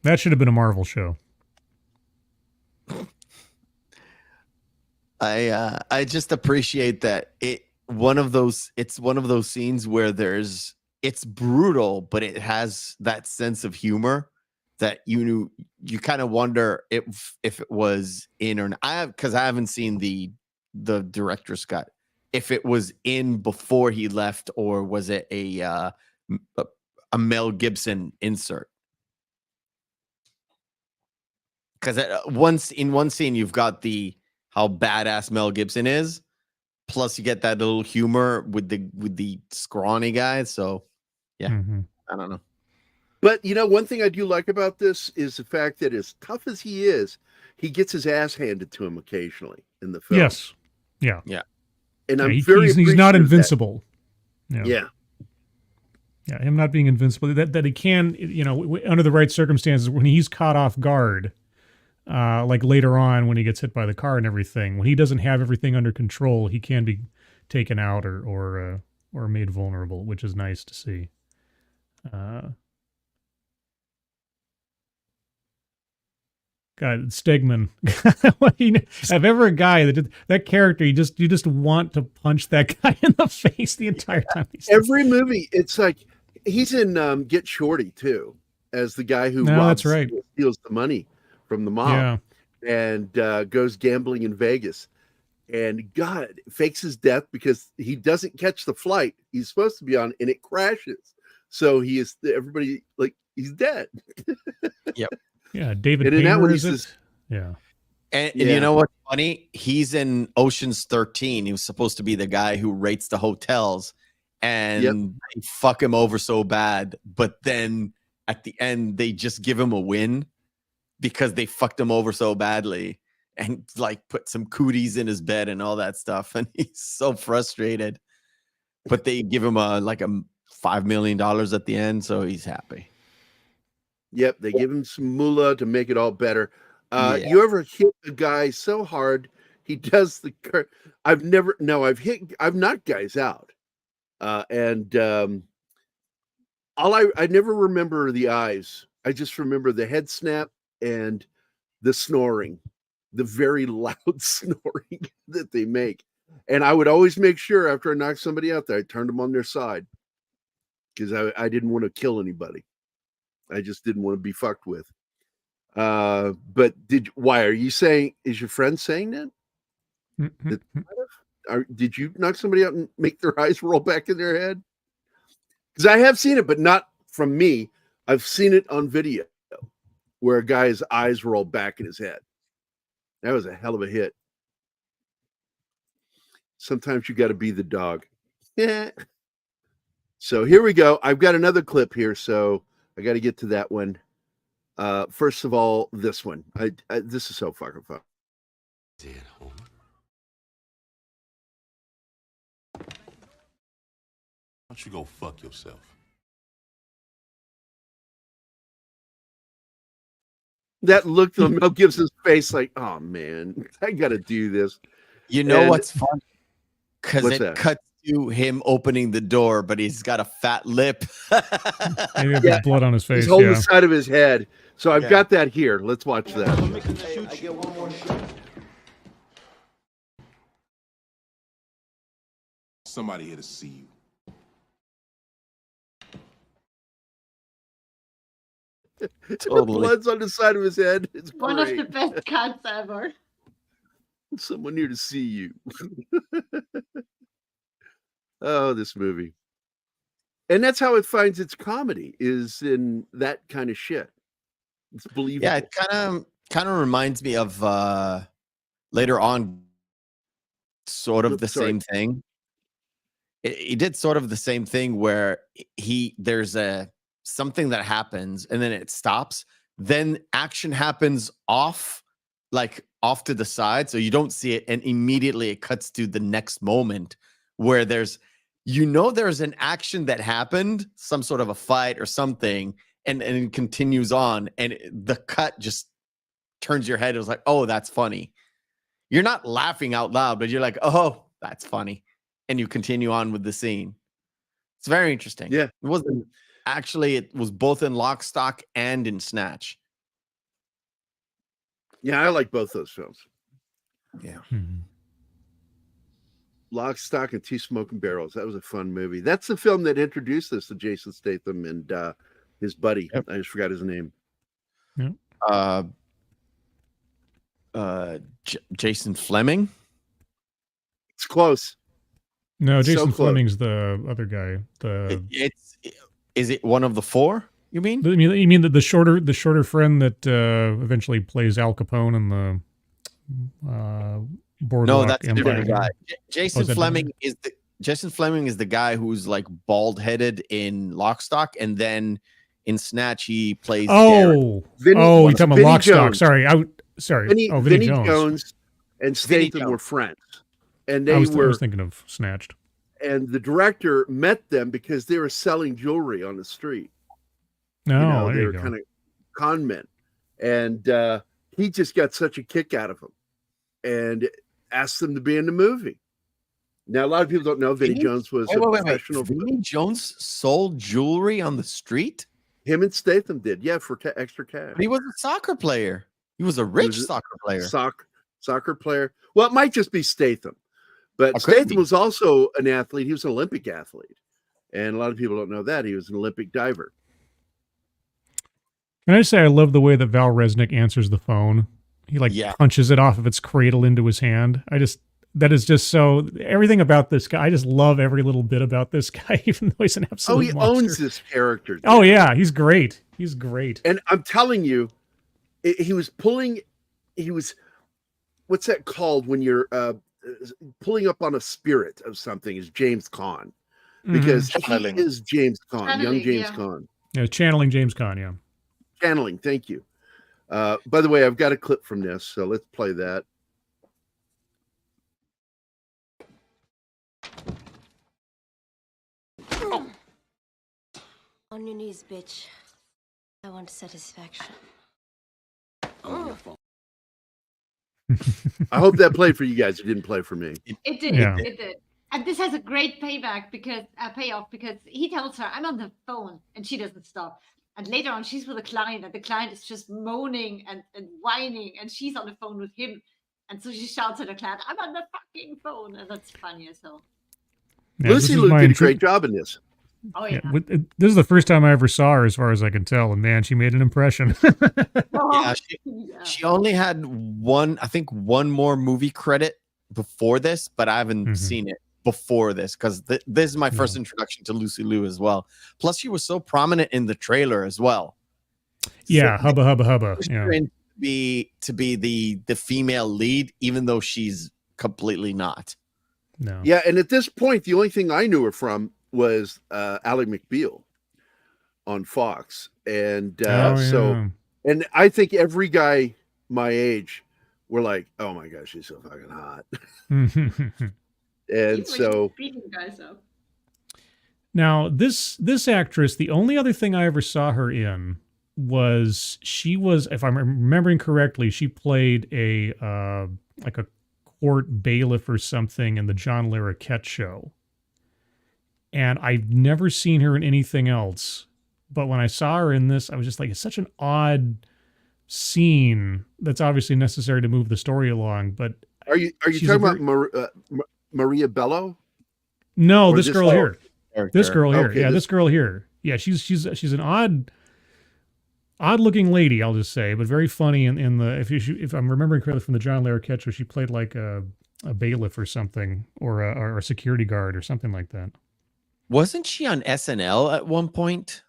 That should have been a Marvel show. I just appreciate that it's one of those scenes where it's brutal, but it has that sense of humor that you kind of wonder if it was in or not. Because I haven't seen the director's cut. If it was in before he left, or was it a Mel Gibson insert? Because in one scene you've got how badass Mel Gibson is, plus you get that little humor with the scrawny guy. So yeah, I don't know. But, one thing I do like about this is the fact that as tough as he is, he gets his ass handed to him occasionally in the film. Yes. Yeah. Yeah. And he's not invincible. Yeah. Yeah, him not being invincible, that he can, under the right circumstances, when he's caught off guard, like later on when he gets hit by the car and everything, when he doesn't have everything under control, he can be taken out or made vulnerable, which is nice to see. God, Stegman. I've ever a guy that character, you just want to punch that guy in the face the entire time. Every movie, it's like he's in Get Shorty too, as the guy who that's right. steals the money from the mob and goes gambling in Vegas. And God fakes his death because he doesn't catch the flight he's supposed to be on, and it crashes. So everybody like he's dead. Yep. Yeah, David. And in that one, yeah. And you know what's funny? He's in Ocean's 13. He was supposed to be the guy who rates the hotels, and they fuck him over so bad. But then at the end, they just give him a win because they fucked him over so badly, and like put some cooties in his bed and all that stuff. And he's so frustrated. But they give him a $5 million at the end, so he's happy. Yep, they give him some moolah to make it all better. You ever hit a guy so hard he does the? I've knocked guys out, and I never remember the eyes. I just remember the head snap and the snoring, the very loud snoring that they make. And I would always make sure after I knocked somebody out that I turned them on their side because I didn't want to kill anybody. I just didn't want to be fucked with. But why are you saying? Is your friend saying that? Did you knock somebody out and make their eyes roll back in their head? Because I have seen it, but not from me. I've seen it on video where a guy's eyes roll back in his head. That was a hell of a hit. Sometimes you got to be the dog. Yeah. So here we go. I've got another clip here, so I got to get to that one. First of all, this one. This is so fucking fun. Why don't you go fuck yourself? That look on Mel Gibson's face, like, oh man, I got to do this. You know what's fun? Because it cuts to him opening the door, but he's got a fat lip. Maybe a bit of blood on his face. He's holding the side of his head. So I've got that here. Let's watch that. Hey, I get one more shot. Somebody here to see you. The blood's on the side of his head. It's one of the best cuts ever. Someone here to see you. Oh, this movie. And that's how it finds its comedy, is in that kind of shit. It's believable. Yeah, it kind of reminds me of later on sort of the same thing. He did sort of the same thing where there's something that happens and then it stops. Then action happens off to the side, so you don't see it, and immediately it cuts to the next moment where there's an action that happened, some sort of a fight or something, and it continues on, and the cut just turns your head. It was like, oh, that's funny. You're not laughing out loud, but you're like, oh, that's funny, and you continue on with the scene. It's very interesting. Yeah, it was both in Lock, Stock and in Snatch. Yeah, I like both those films. Yeah. Mm-hmm. Lock, Stock, and Two Smoking Barrels. That was a fun movie. That's the film that introduced us to Jason Statham and his buddy. Yep. I just forgot his name. Yep. Jason Fleming. It's close. No, Jason Fleming's the other guy. Is it one of the four? You mean? You mean the shorter friend that eventually plays Al Capone in the Boardwalk? No, that's a different guy. Jason Fleming is the guy who's like bald headed in Lock, Stock, and then in Snatch he plays. You're talking about Lock, Stock. Sorry, Vinny Jones and Statham were friends, and I was thinking of Snatched. And the director met them because they were selling jewelry on the street. No, they were kind of con men, and he just got such a kick out of them, and asked them to be in the movie. Now, a lot of people don't know Vinny Jones was a professional. Vinny Jones sold jewelry on the street. Him and Statham did, for extra cash. He was a soccer player. He was a rich soccer player. Soccer player. Well, it might just be Statham, but Statham was also an athlete. He was an Olympic athlete, and a lot of people don't know that he was an Olympic diver. Can I just say I love the way that Val Resnick answers the phone? He punches it off of its cradle into his hand. That is just so, everything about this guy. I just love every little bit about this guy, even though he's an absolute monster. Owns this character. Oh yeah, he's great. He's great. And I'm telling you, he was, what's that called when you're pulling up on a spirit of something, is James Caan. Because he is James Caan, young James Caan. Yeah, channeling James Caan, yeah. Channeling, thank you. By the way, I've got a clip from this, so let's play that. On your knees, bitch. I want satisfaction. On your phone. I hope that played for you guys. It didn't play for me. It did. Yeah. It did. And this has a great payoff because he tells her, "I'm on the phone," and she doesn't stop. And later on, she's with a client, and the client is just moaning and whining, and she's on the phone with him. And so she shouts at the client, "I'm on the fucking phone," and that's funny as hell. Yeah, Lucy Liu did a great job in this. Oh yeah. This is the first time I ever saw her, as far as I can tell, and man, she made an impression. She only had one more movie credit before this, but I haven't seen it before this because this is my first introduction to Lucy Liu as well. Plus, she was so prominent in the trailer as well. Yeah, so hubba hubba hubba. Yeah. To be the female lead, even though she's completely not. No. Yeah, and at this point, the only thing I knew her from was Ally McBeal on Fox, and and I think every guy my age were like, "Oh my gosh, she's so fucking hot." And so beating guys up. Now this actress, the only other thing I ever saw her in was she was, if I'm remembering correctly, she played a like a court bailiff or something in the John Larroquette show. And I've never seen her in anything else. But when I saw her in this, I was just like, it's such an odd scene that's obviously necessary to move the story along. But are you talking about Maria Bello? No, or this girl here. This girl here. Okay, yeah, this girl here. Yeah, she's an odd looking lady, I'll just say, but very funny in the if I'm remembering correctly from the John Larroquette show, she played like a bailiff or something, or a security guard or something like that. Wasn't she on SNL at one point?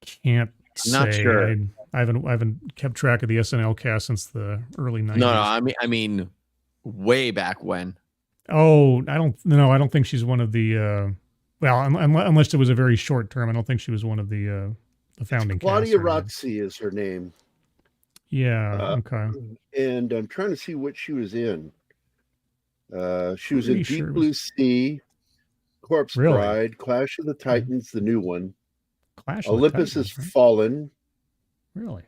Can't say. Not sure. I haven't kept track of the SNL cast since the early 90s. No, I mean, way back when. Oh, I don't think she's one of the. Well, unless it was a very short term, I don't think she was one of the founding. Claudia Rozzi is her name. Yeah. Okay. And I'm trying to see what she was in. She was in Deep Blue Sea, Corpse Bride, Clash of the Titans, the new one. Olympus Has Fallen. Really?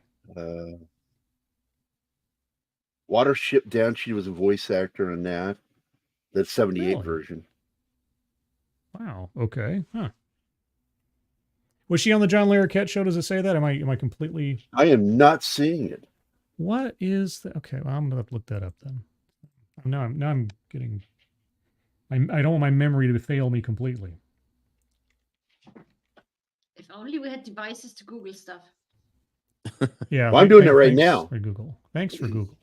Watership Down. She was a voice actor in that. That 78 version. Wow. Okay. Huh. Was she on the John Larroquette show? Does it say that? Am I completely? I am not seeing it. What is the? Okay, well, I'm gonna have to look that up then. Now I'm getting. I don't want my memory to fail me completely. If only we had devices to Google stuff. Yeah, well, I'm doing it right now. For Google. Thanks for Google.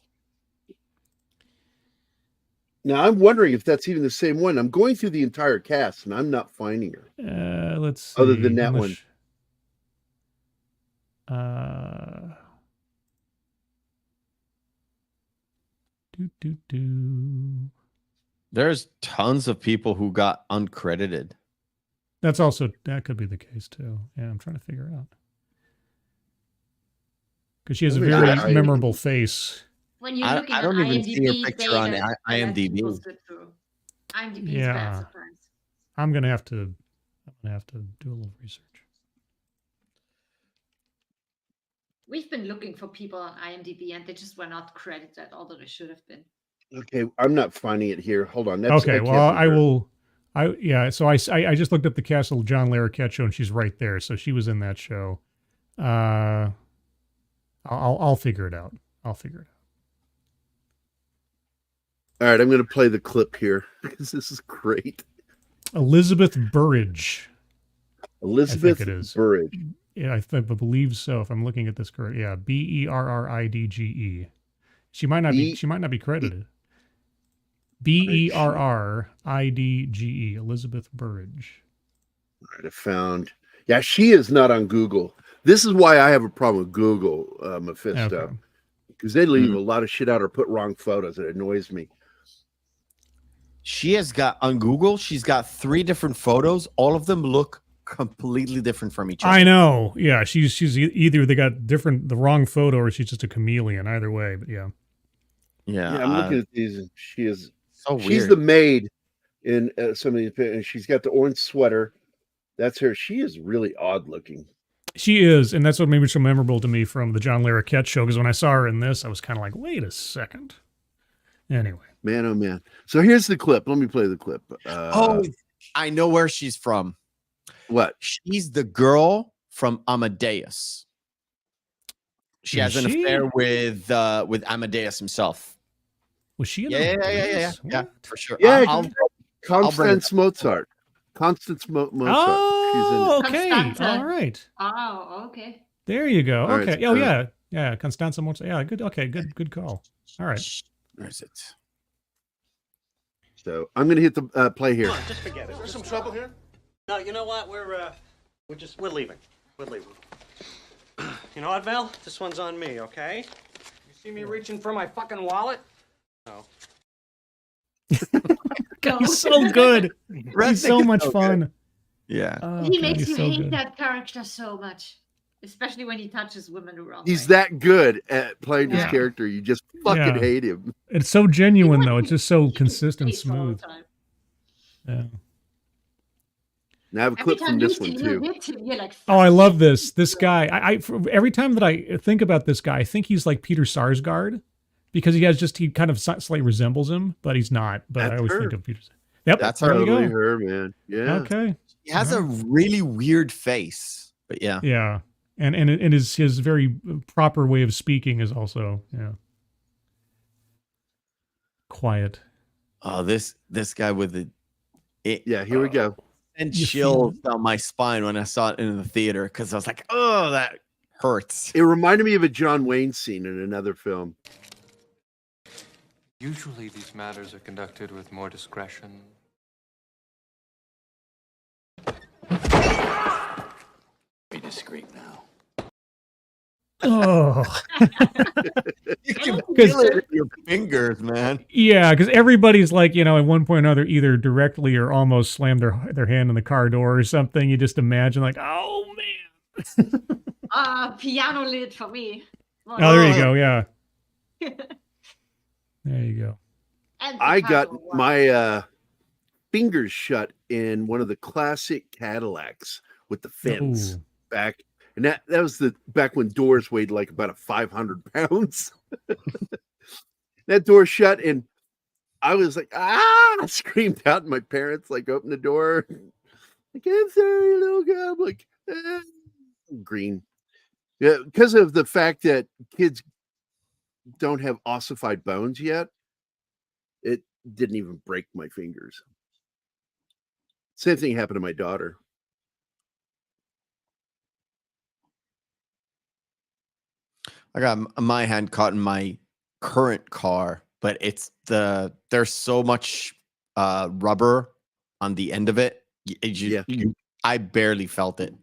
Now I'm wondering if that's even the same one. I'm going through the entire cast and I'm not finding her. Let's see. Other than that one. There's tons of people who got uncredited. That could be the case too. Yeah, I'm trying to figure out. Because she has a very memorable face. When you're looking I don't at even IMDb see her picture on IMDb. IMDb is Yeah. bad sometimes. I'm gonna have to do a little research. We've been looking for people on IMDb and they just were not credited, although they should have been. Okay, I'm not finding it here. Hold on. Okay, well, I will. So I just looked up the Castle John Larroquette show, and she's right there. So she was in that show. I'll figure it out. I'll figure it out. All right, I'm going to play the clip here because this is great. Elizabeth Burridge. Elizabeth I think it is. Burridge. Yeah, I believe so. If I'm looking at this correct, yeah, Berridge. She might not be credited. Berridge. Elizabeth Burridge. All right, I found. Yeah, she is not on Google. This is why I have a problem with Google, Mephisto, because they leave a lot of shit out or put wrong photos. It annoys me. She has got on Google. She's got 3 different photos. All of them look completely different from each other. I know. Yeah, she's either they got the wrong photo, or she's just a chameleon. Either way, but yeah. Yeah, I'm looking at these, and she is. So she's weird. the maid in some of these, and she's got the orange sweater. That's her. She is really odd looking. She is, and that's what made her so memorable to me from the John Larroquette show. Because when I saw her in this, I was kind of like, "Wait a second." Anyway, man, oh man. So here's the clip. Let me play the clip. I know where she's from. What? She's the girl from Amadeus. She has an affair with Amadeus himself. Was she? Yeah, for sure. Yeah, Constance Mozart. Constance Mozart. Oh, she's in okay. Constanza. All right. Oh, okay. There you go. All Okay. right, Oh, yeah. Yeah. Constanza Mozart. Yeah. Good. Okay. Good call. All right. Where is it? So I'm going to hit the play here. Come on, just forget it. There's some trouble here? No, you know what? We're leaving. We're leaving. You know what, Val? This one's on me, okay? You see me reaching for my fucking wallet? No. He's so good. He's so much fun. Yeah. Oh, He God, makes he's you so hate good. that character so much. Especially when he touches women the wrong way. He's that good at playing his Yeah. character. You just fucking Yeah. hate him. It's so genuine, though. It's just so consistent, Face all the smooth. time. Yeah. And I have a Every clip time from you this see one him, too. hit him, you're like, Oh, I love this. This guy. Every time that I think about this guy, I think he's like Peter Sarsgaard, because he kind of slightly resembles him, but he's not. But That's I always her. think of Peter. Yep, That's there you Totally go. her, man. Yeah. Okay. He has a really weird face, but yeah. Yeah, and his very proper way of speaking is also quiet. Oh, this guy with the Yeah, here we go. and You chills down my spine when I saw it in the theater because I was like, oh, that hurts. It reminded me of a John Wayne scene in another film. Usually these matters are conducted with more discretion. Be discreet now. Oh, You can feel it in your fingers, man. yeah, because everybody's like, at one point or another, either directly or almost slammed their hand in the car door or something. You just imagine, like, oh man. piano lid for me. Oh, there you go. Yeah. There you go. And I got Picasso, wow. my fingers shut in one of the classic Cadillacs with the fins Ooh. back. And that was back when doors weighed like about 500 pounds. That door shut, and I was like, I screamed out, and my parents like opened the door. Like, I'm sorry, little guy. I'm like, green. Yeah, because of the fact that kids don't have ossified bones yet, it didn't even break my fingers. Same thing happened to my daughter. I got my hand caught in my current car, but there's so much rubber on the end of it. I barely felt it.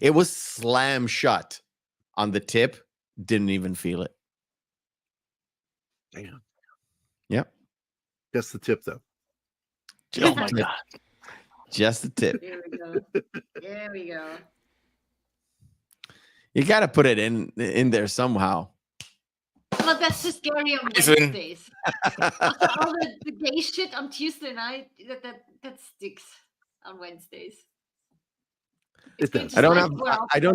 It was slam shut on the tip. Didn't even feel it. Damn. Yep. Just the tip, though. Oh my God. Just the tip. There we go. There we go. You got to put it in there somehow. Well, that's just scary on Listen. Wednesdays. After all the gay shit on Tuesday night, that sticks on Wednesdays. It does. I don't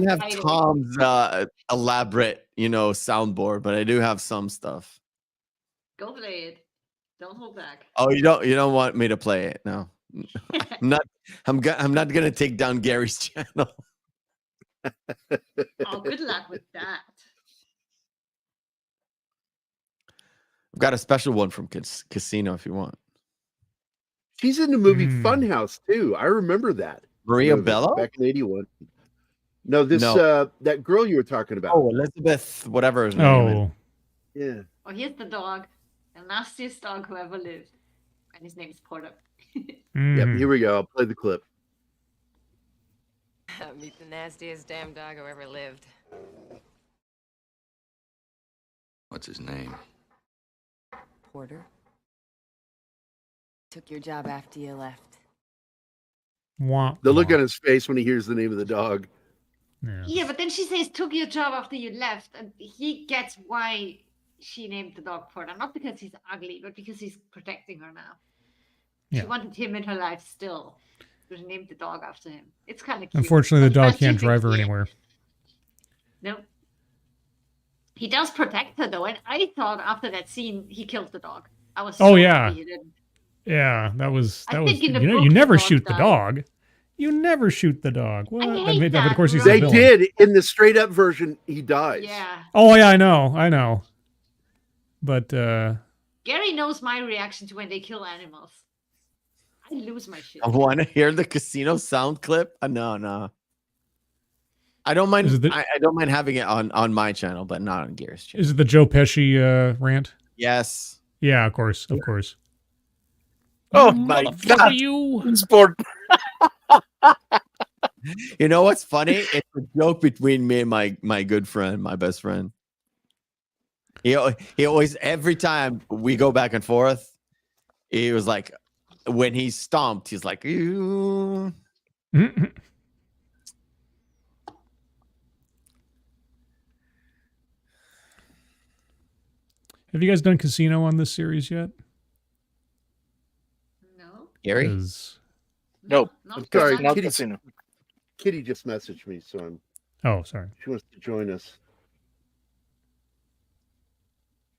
have Tom's elaborate, soundboard, but I do have some stuff. Go play it. Don't hold back. Oh, you don't want me to play it? No. I'm not gonna take down Gary's channel. Oh, good luck with that. Got a special one from Casino if you want. She's in the movie Funhouse too. I remember that. Maria movie Bello? back in '81. No, that girl you were talking about. Oh, Elizabeth, whatever his name is. Yeah. Oh, here's the dog. The nastiest dog who ever lived. And his name is Porter. Yep, here we go. I'll play the clip. Meet the nastiest damn dog who ever lived. What's his name? Porter. Took your job after you left. The look on his face when he hears the name of the dog. Yeah, but then she says, took your job after you left. And he gets why she named the dog Porter. Not because he's ugly, but because he's protecting her now. Yeah. She wanted him in her life still. So she named the dog after him. It's kind of cute. Unfortunately, the dog can't drive her anywhere. No. He does protect her, though. And I thought after that scene, he killed the dog. I was so happy he didn't. Yeah, that was think in the you know, book you the never dog shoot the died. dog. You never shoot the dog. What? hate But of that course he's rule. a They villain. did in the straight up version. He dies. Yeah. Oh yeah, I know. But Gary knows my reaction to when they kill animals. I lose my shit. I want to hear the Casino sound clip. No. I don't mind. I don't mind having it on my channel, but not on Gary's channel. is it the Joe Pesci rant? Yes. Yeah, of course. Oh my God! You sport. You know what's funny? It's a joke between me and my good friend, my best friend. He always, every time we go back and forth, he was like, when he stomped, he's like, "Ew." Have you guys done Casino on this series yet? No. Gary? No. I'm sorry, Not Kitty. Casino. Kitty just messaged me, so Oh, sorry. she wants to join us.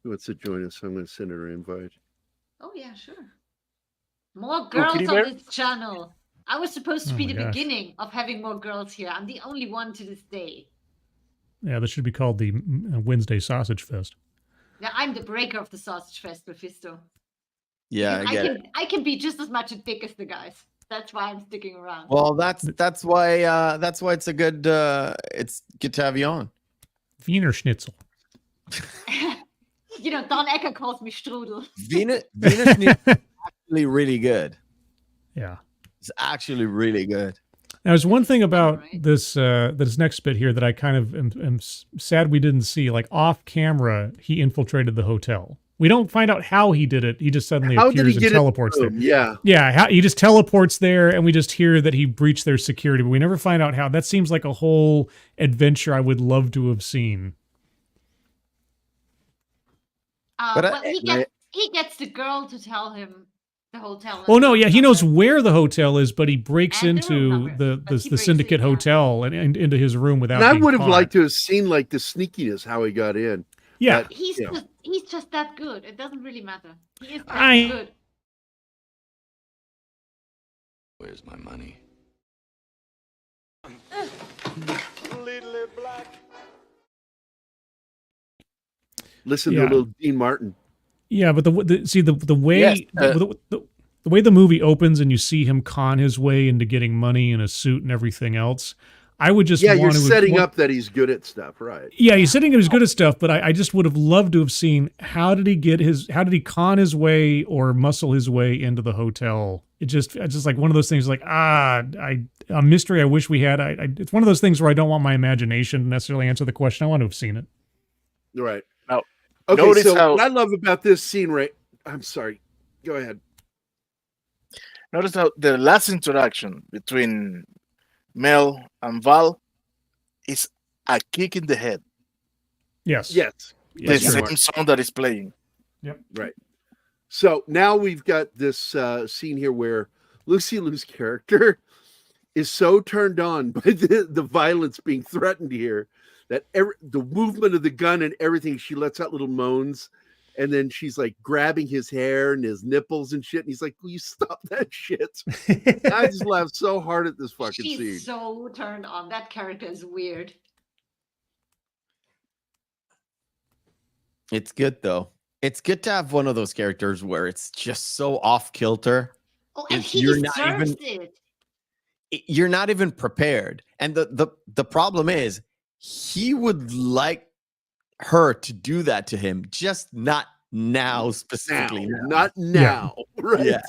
She wants to join us. So I'm going to send her an invite. Oh, yeah, sure. More girls Kitty on Bear? this channel. I was supposed to Oh be my the gosh. beginning of having more girls here. I'm the only one to this day. Yeah, this should be called the Wednesday Sausage Fest. Now I'm the breaker of the sausage fest, Mephisto. Yeah, I get it. I can be just as much a dick as the guys. That's why I'm sticking around. Well, that's why it's a good it's good to have you on. Wiener Schnitzel. You know, Don Ecker calls me Strudel. Venus is actually really good. Yeah. It's actually really good. Now, there's one thing about this next bit here that I kind of am sad we didn't see. Like off camera, he infiltrated the hotel. We don't find out how he did it. He just suddenly How did appears he and get teleports in there. the room? Yeah. He just teleports there, and we just hear that he breached their security, but we never find out how. That seems like a whole adventure I would love to have seen. Well, he gets the girl to tell him the hotel. Oh no, yeah, he knows where the hotel is, but he breaks And the room into number. the syndicate hotel and into his room without. And I being would have caught. liked to have seen like the sneakiness, how he got in. Yeah. But, He's you know. just that good. It doesn't really matter. He is that I- good. Where's my money? Listen to Yeah. a little Dean Martin. Yeah, but the way Yes, the way the movie opens and you see him con his way into getting money and a suit and everything else, I would just Yeah, you're want to setting up that he's good at stuff, right? Yeah, he's sitting at his good at stuff, but I just would have loved to have seen how did he con his way or muscle his way into the hotel. It's just like one of those things like a mystery I wish we had. It's one of those things where I don't want my imagination to necessarily answer the question. I want to have seen it. Right. Now, Okay, notice so how- what I love about this scene, right? I'm sorry. Go ahead. Notice how the last interaction between Mel and Val is a kick in the head. Yes. Yes. The Yes, same Mark. song that is playing. Yep. Right. So now we've got this scene here where Lucy Liu's character is so turned on by the violence being threatened here that the movement of the gun and everything, she lets out little moans, and then she's like grabbing his hair and his nipples and shit, and he's like, "Will you stop that shit?" I just laughed so hard at this fucking scene. She's so turned on. That character is weird. It's good though. It's good to have one of those characters where it's just so off kilter. Oh, and he You're deserves it. You're not even prepared. And the problem is he would like her to do that to him, just not now specifically. Not now. Right. Yeah.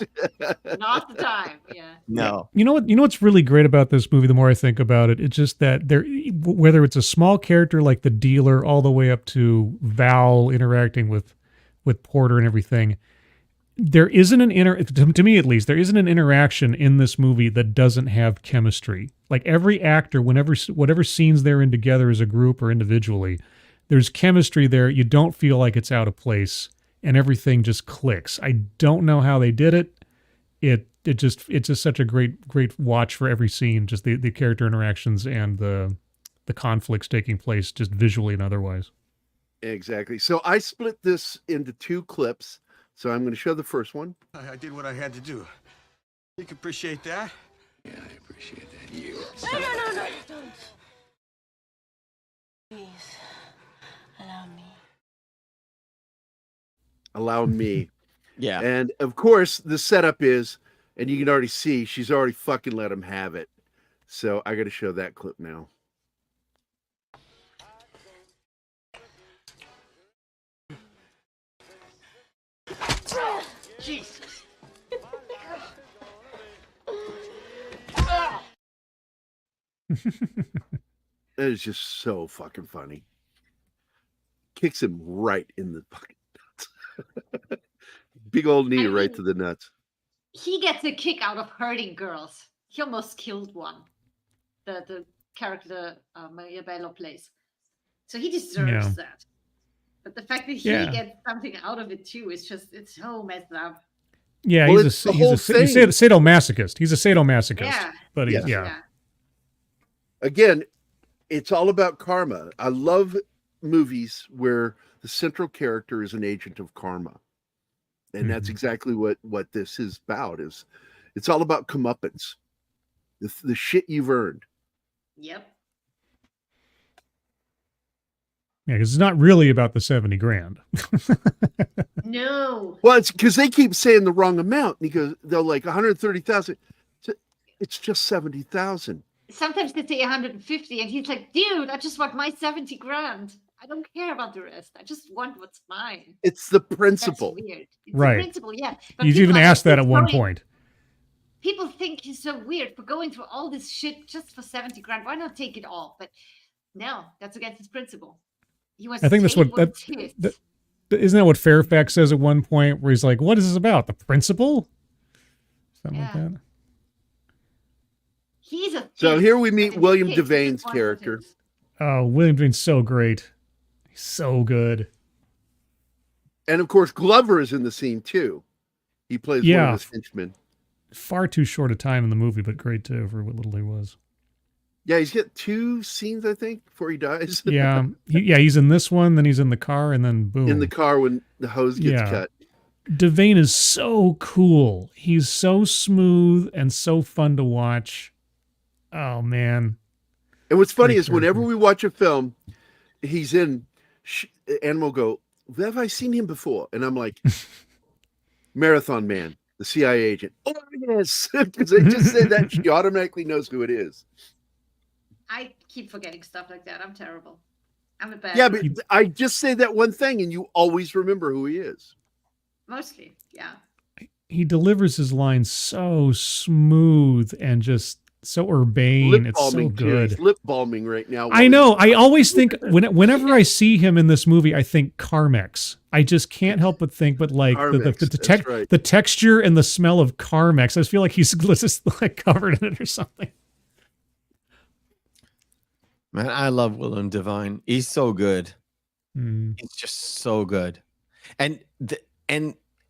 Not the time. Yeah. No. You know what's really great about this movie, the more I think about it, it's just that there, whether it's a small character like the dealer all the way up to Val interacting with Porter and everything, there isn't to me at least, there isn't an interaction in this movie that doesn't have chemistry. Like every actor, whatever scenes they're in together as a group or individually, there's chemistry there. You don't feel like it's out of place, and everything just clicks. I don't know how they did it. It's just such a great watch for every scene, just the character interactions and the conflicts taking place just visually and otherwise. Exactly. So I split this into 2 clips. So I'm going to show the first one. I did what I had to do. You can appreciate that? Yeah, I appreciate that. You. No, don't. Please, allow me. Allow me. Yeah. And of course, the setup is, and you can already see, she's already fucking let him have it. So I got to show that clip now. Jesus. That is just so fucking funny. Kicks him right in the fucking nuts. Big old knee right to the nuts. He gets a kick out of hurting girls. He almost killed one. The character Maria Bello plays. So he deserves that. But the fact that he gets something out of it too is just, it's so messed up. Yeah, well, he's a sadomasochist. He's a sadomasochist. Yeah. But Again, it's all about karma. I love movies where the central character is an agent of karma. And that's exactly what this is about. It's all about comeuppance. The shit you've earned. Yep. Yeah, because it's not really about the 70 grand. No. Well, it's because they keep saying the wrong amount because they're like 130,000. It's just 70,000. Sometimes they say 150, and he's like, "Dude, I just want my 70 grand. I don't care about the rest. I just want what's mine." It's the principle. That's weird. It's right. The principle, yeah. But He's even asked that at one point. People think he's so weird for going through all this shit just for 70 grand. Why not take it all? But no, that's against his principle. He wants I think that's what isn't that what Fairfax says at one point, where he's like, "What is this about? The principle?" Something like that. He's a so here we meet William Devane's character. Oh, William Devane's so great. He's so good. And of course, Glover is in the scene too. He plays one of his henchmen. Far too short a time in the movie, but great too for what little he was. Yeah, he's got 2 scenes, I think, before he dies. Yeah, he's in this one, then he's in the car, and then boom. In the car when the hose gets cut. Devane is so cool. He's so smooth and so fun to watch. Oh, man. And what's funny is whenever we watch a film, he's in, and we'll go, have I seen him before? And I'm like, Marathon Man, the CIA agent. Oh, yes. Because they just said that, she automatically knows who it is. I keep forgetting stuff like that. I'm terrible. I'm a bad. Yeah, but I just say that one thing and you always remember who he is. Mostly, yeah. He delivers his lines so smooth and just so urbane. It's so good. He's lip balming right now. I know. I always think whenever I see him in this movie, I think Carmex. I just can't help but think, but like the texture and the smell of Carmex. I just feel like he's just like covered in it or something. Man, I love William Devane. He's so good. He's just so good. And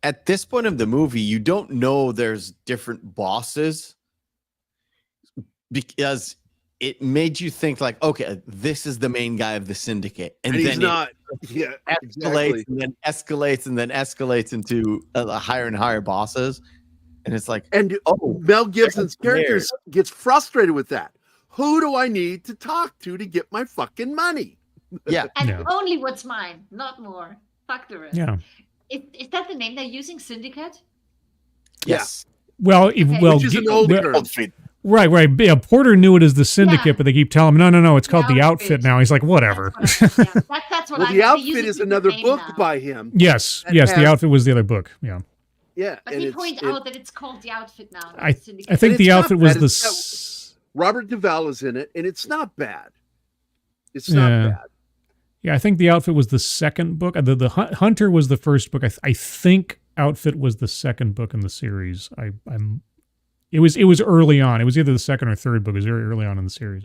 at this point of the movie, you don't know there's different bosses because it made you think like, okay, this is the main guy of the syndicate. And then he's not. Yeah, escalates and then escalates and then escalates into higher and higher bosses. And it's like, Mel Gibson's character gets frustrated with that. Who do I need to talk to get my fucking money? Yeah. And only what's mine, not more. Fuck the rest. Yeah. Is that the name they're using? Syndicate? Yes. Well, Which is an old term. Outfit. Right. Yeah, Porter knew it as the Syndicate, Yeah. but they keep telling him, no, it's called the Outfit. outfit now. He's like, whatever. That's what Well, I the meant. They use outfit a is different another name book now. by him. Yes, That the has- outfit was the other book. Yeah. Yeah, But and he it's- point it- out that it's called the outfit now. I Syndicate. think And the it's not outfit was bad. the. It's Robert Duvall is in it, and it's not bad. It's not Yeah. bad. Yeah, I think the outfit was the second book. The Hunter was the first book. I think outfit was the second book in the series. It was early on. It was either the second or third book. It was very early on in the series.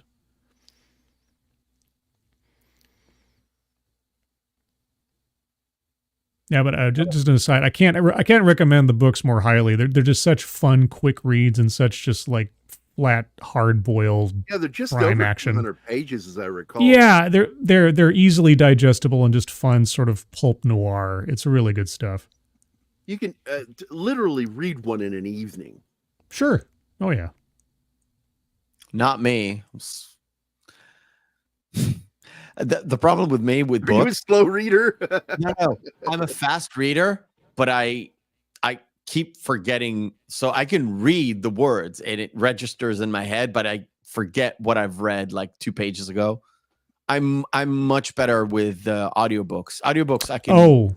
Yeah, but just an aside, I can't recommend the books more highly. They're just such fun, quick reads and such just like flat, hard boiled. Yeah, they're just crime over action. 200 pages, as I recall. Yeah, they're easily digestible and just fun, sort of pulp noir. It's really good stuff. You can literally read one in an evening. Sure. Oh yeah. Not me. The problem with me with Are you a books. slow reader? No, I'm a fast reader, but I keep forgetting. So I can read the words and it registers in my head, but I forget what I've read like 2 pages ago. I'm much better with audiobooks. Audiobooks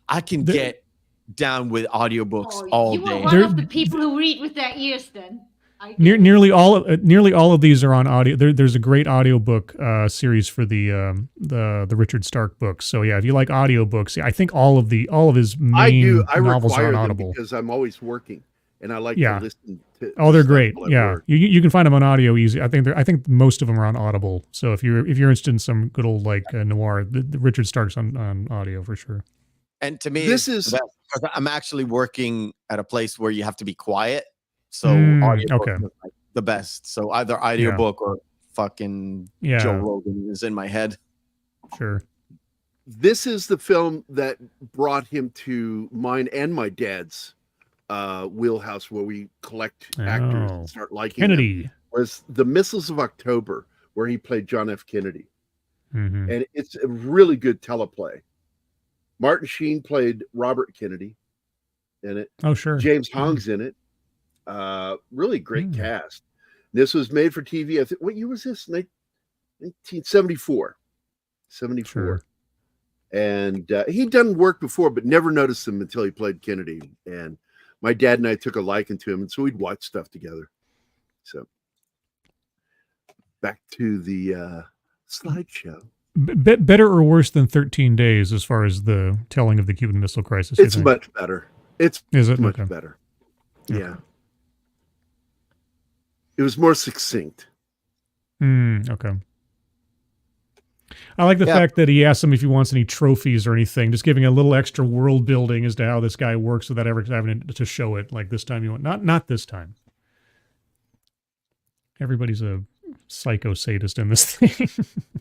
I can get down with audiobooks all you day. are one of the people who read with their ears then. Nearly all of these are on audio. There's a great audiobook series for the Richard Stark books. So yeah, if you like audiobooks, I think all of his main I novels are require on them Audible. because I'm always working and I like Yeah. to listen to. Oh, they're stuff great. while I Yeah, work. you can find them on audio easy. I think most of them are on Audible. So if you're interested in some good old like noir, the Richard Stark's on audio for sure. And to me, This it's is- the best because I'm actually working at a place where you have to be quiet. So audiobook okay. is like the best. So either audiobook or fucking Yeah. Joe Rogan is in my head. Sure. This is the film that brought him to mine and my dad's wheelhouse, where we collect actors Oh. and start liking them. Kennedy. Was The Missiles of October, where he played John F. Kennedy. Mhm. And it's a really good teleplay. Martin Sheen played Robert Kennedy in it. Oh sure. James Hong's in it. Really great cast. This was made for TV. I think what year was this? 1974. 74. Sure. And he'd done work before, but never noticed him until he played Kennedy. And my dad and I took a liking to him, and so we'd watch stuff together. So back to the slideshow. Better or worse than 13 Days as far as the telling of the Cuban Missile Crisis? you It's think? much better. It's Is it? much Okay. better. Yeah. It was more succinct. Okay. I like the fact that he asks him if he wants any trophies or anything, just giving a little extra world building as to how this guy works without ever having to show it. Like this time you want, not this time. Everybody's a psycho sadist in this thing.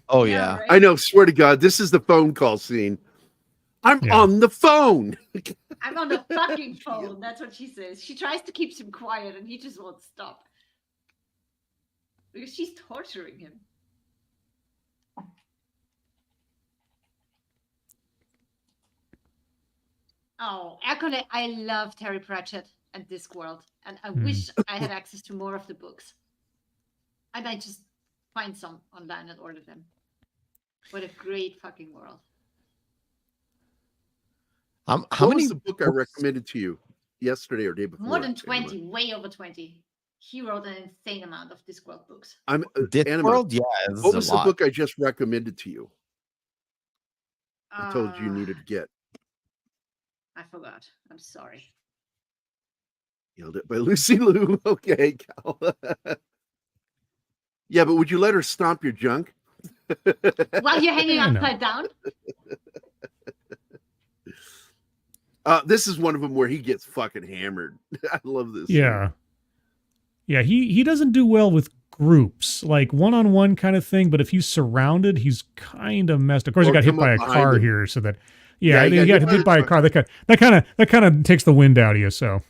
Oh yeah. I know, swear to God, this is the phone call scene. I'm on the phone. I'm on the fucking phone. That's what she says. She tries to keep him quiet and he just won't stop. Because she's torturing him. Oh, Accolade. I love Terry Pratchett and Discworld. And I wish I had access to more of the books. I might just find some online and order them. What a great fucking world. How What many was the book I recommended to you yesterday or day before? More than 20, way over 20. He wrote an insane amount of Discworld books. I'm Discworld? Yeah, this What is was a the lot. book I just recommended to you? I told you needed to get. I forgot. I'm sorry. Yelled it by Lucy Liu. Okay, Cal. Yeah, but would you let her stomp your junk? While you're hanging I know. upside down? This is one of them where he gets fucking hammered. I love this. Yeah. Yeah, he doesn't do well with groups, like one-on-one kind of thing, but if he's surrounded, he's kind of messed. Of course, he Or got hit come by a up behind car him. here, so that Yeah, he got hit by a car. That kind of takes the wind out of you. So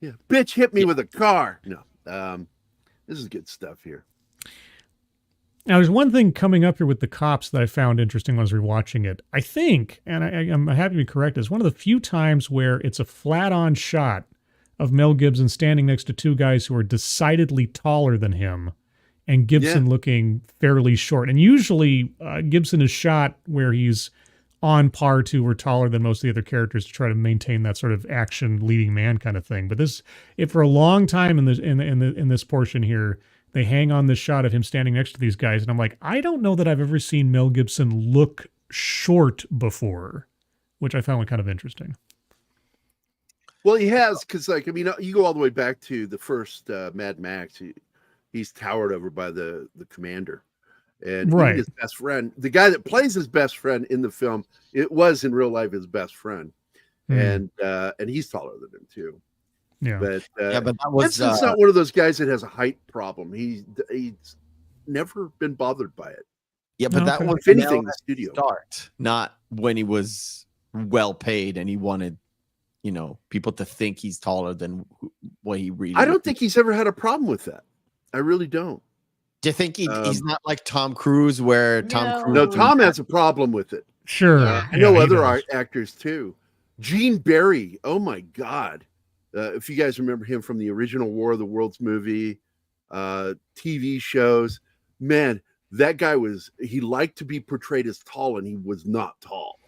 Yeah, bitch hit me with a car. No, this is good stuff here. Now, there's one thing coming up here with the cops that I found interesting when I was rewatching it. I think, and I'm happy to be correct, it's one of the few times where it's a flat-on shot of Mel Gibson standing next to two guys who are decidedly taller than him, and Gibson looking fairly short. And usually Gibson is shot where he's on par to or taller than most of the other characters to try to maintain that sort of action leading man kind of thing. But this, if for a long time in this portion here, they hang on this shot of him standing next to these guys, and I'm like, I don't know that I've ever seen Mel Gibson look short before, which I found kind of interesting. Well, he has, because like, I mean, you go all the way back to the first Mad Max. He's towered over by the commander, and even his best friend, the guy that plays his best friend in the film, it was in real life his best friend, and he's taller than him too. Yeah, but that was Gibson's not one of those guys that has a height problem. He's never been bothered by it. Yeah, but that was if anything, the studio start, not when he was well paid and he wanted, people to think he's taller than what he really. I don't think he's ever had a problem with that. I really don't. Do you think he's not like Tom Cruise, where Tom Cruise? No, Tom has a problem with it. Sure, I know other actors too. Gene Barry, oh my God. If you guys remember him from the original War of the Worlds movie, TV shows, man, that guy he liked to be portrayed as tall, and he was not tall.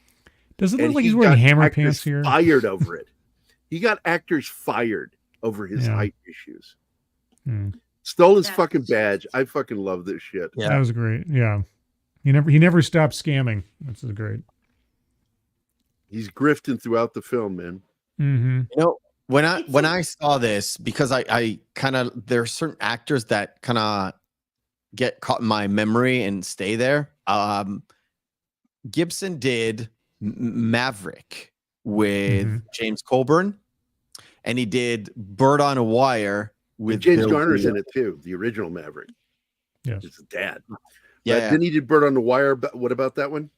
Does it look like he's wearing hammer pants here? Fired over it. He got actors fired over his height issues. Stole his fucking badge. I fucking love this shit. Yeah, that was great. Yeah, he never stopped scamming. This is great. He's grifting throughout the film, man. Mm-hmm. When I saw this, because I kind of, there are certain actors that kind of get caught in my memory and stay there. Gibson did Maverick with James Coburn, and he did Bird on a Wire with James Garner's in it too. The original Maverick. Yes, it's dad. Yeah, then he did Bird on the Wire. But what about that one?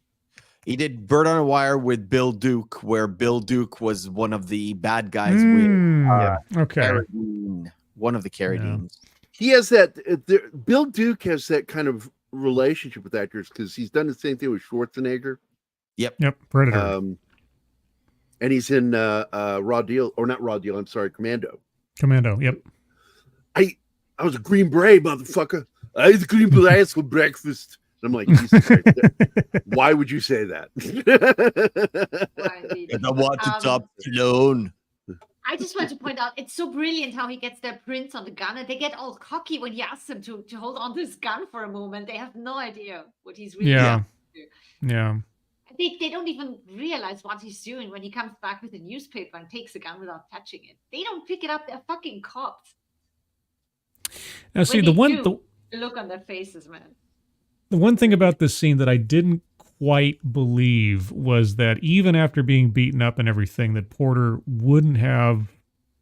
He did Bird on a Wire with Bill Duke, where Bill Duke was one of the bad guys with Carradine, one of the Carradines. He has that. Bill Duke has that kind of relationship with actors because he's done the same thing with Schwarzenegger. Yep. Predator. And he's in Raw Deal, or not Raw Deal. I'm sorry, Commando. Yep. I was a Green Beret, motherfucker. I ate the Green Berets for breakfast. And I'm like, Jesus Christ, why would you say that? I want to top Stallone. I just want to point out, it's so brilliant how he gets their prints on the gun, and they get all cocky when he asks them to hold on to his gun for a moment. They have no idea what he's really doing. Yeah. They don't even realize what he's doing when he comes back with a newspaper and takes the gun without touching it. They don't pick it up. They're fucking cops. Now, see, the look on their faces, man. The one thing about this scene that I didn't quite believe was that even after being beaten up and everything, that Porter wouldn't have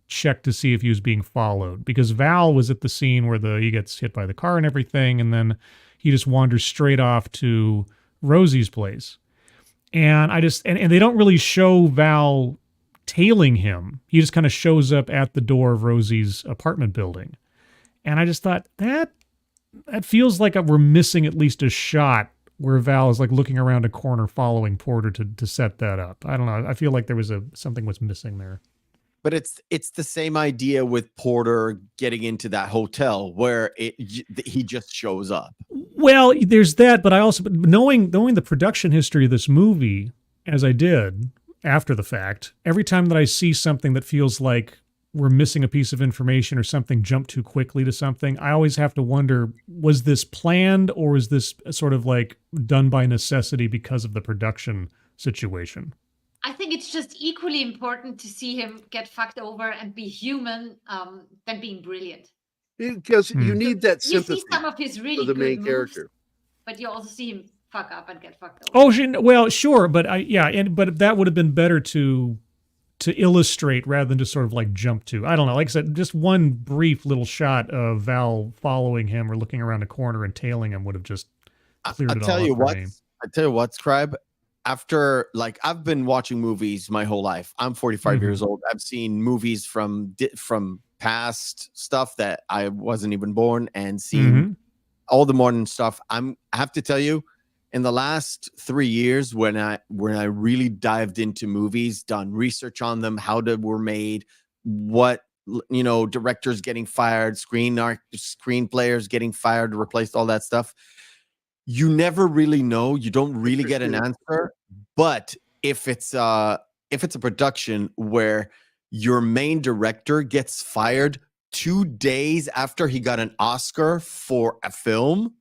checked to see if he was being followed, because Val was at the scene where he gets hit by the car and everything, and then he just wanders straight off to Rosie's place. And and they don't really show Val tailing him. He just kind of shows up at the door of Rosie's apartment building. And I just thought that feels like we're missing at least a shot where Val is like looking around a corner following Porter to set that up. I don't know. I feel like there was something was missing there. But it's the same idea with Porter getting into that hotel where he just shows up. Well, there's that, but I also knowing the production history of this movie, as I did after the fact, every time that I see something that feels like we're missing a piece of information or something jumped too quickly to something, I always have to wonder, was this planned or is this sort of like done by necessity because of the production situation? I think it's just equally important to see him get fucked over and be human than being brilliant. Because you need that sympathy. You see some of his really for the good main moves, character, but you also see him fuck up and get fucked over. Oh, well, sure, but but that would have been better to illustrate rather than just sort of like jump to. I don't know. Like I said, just one brief little shot of Val following him or looking around a corner and tailing him would have just cleared it all up for me. I tell you what, Scribe. After, like, I've been watching movies my whole life. I'm 45 years old. I've seen movies from past stuff that I wasn't even born, and seen all the modern stuff. I have to tell you, in the last 3 years, when I really dived into movies, done research on them, how they were made, what directors getting fired, screenplayers getting fired, replaced, all that stuff. You never really know. You don't really get an answer. But if it's a production where your main director gets fired 2 days after he got an Oscar for a film,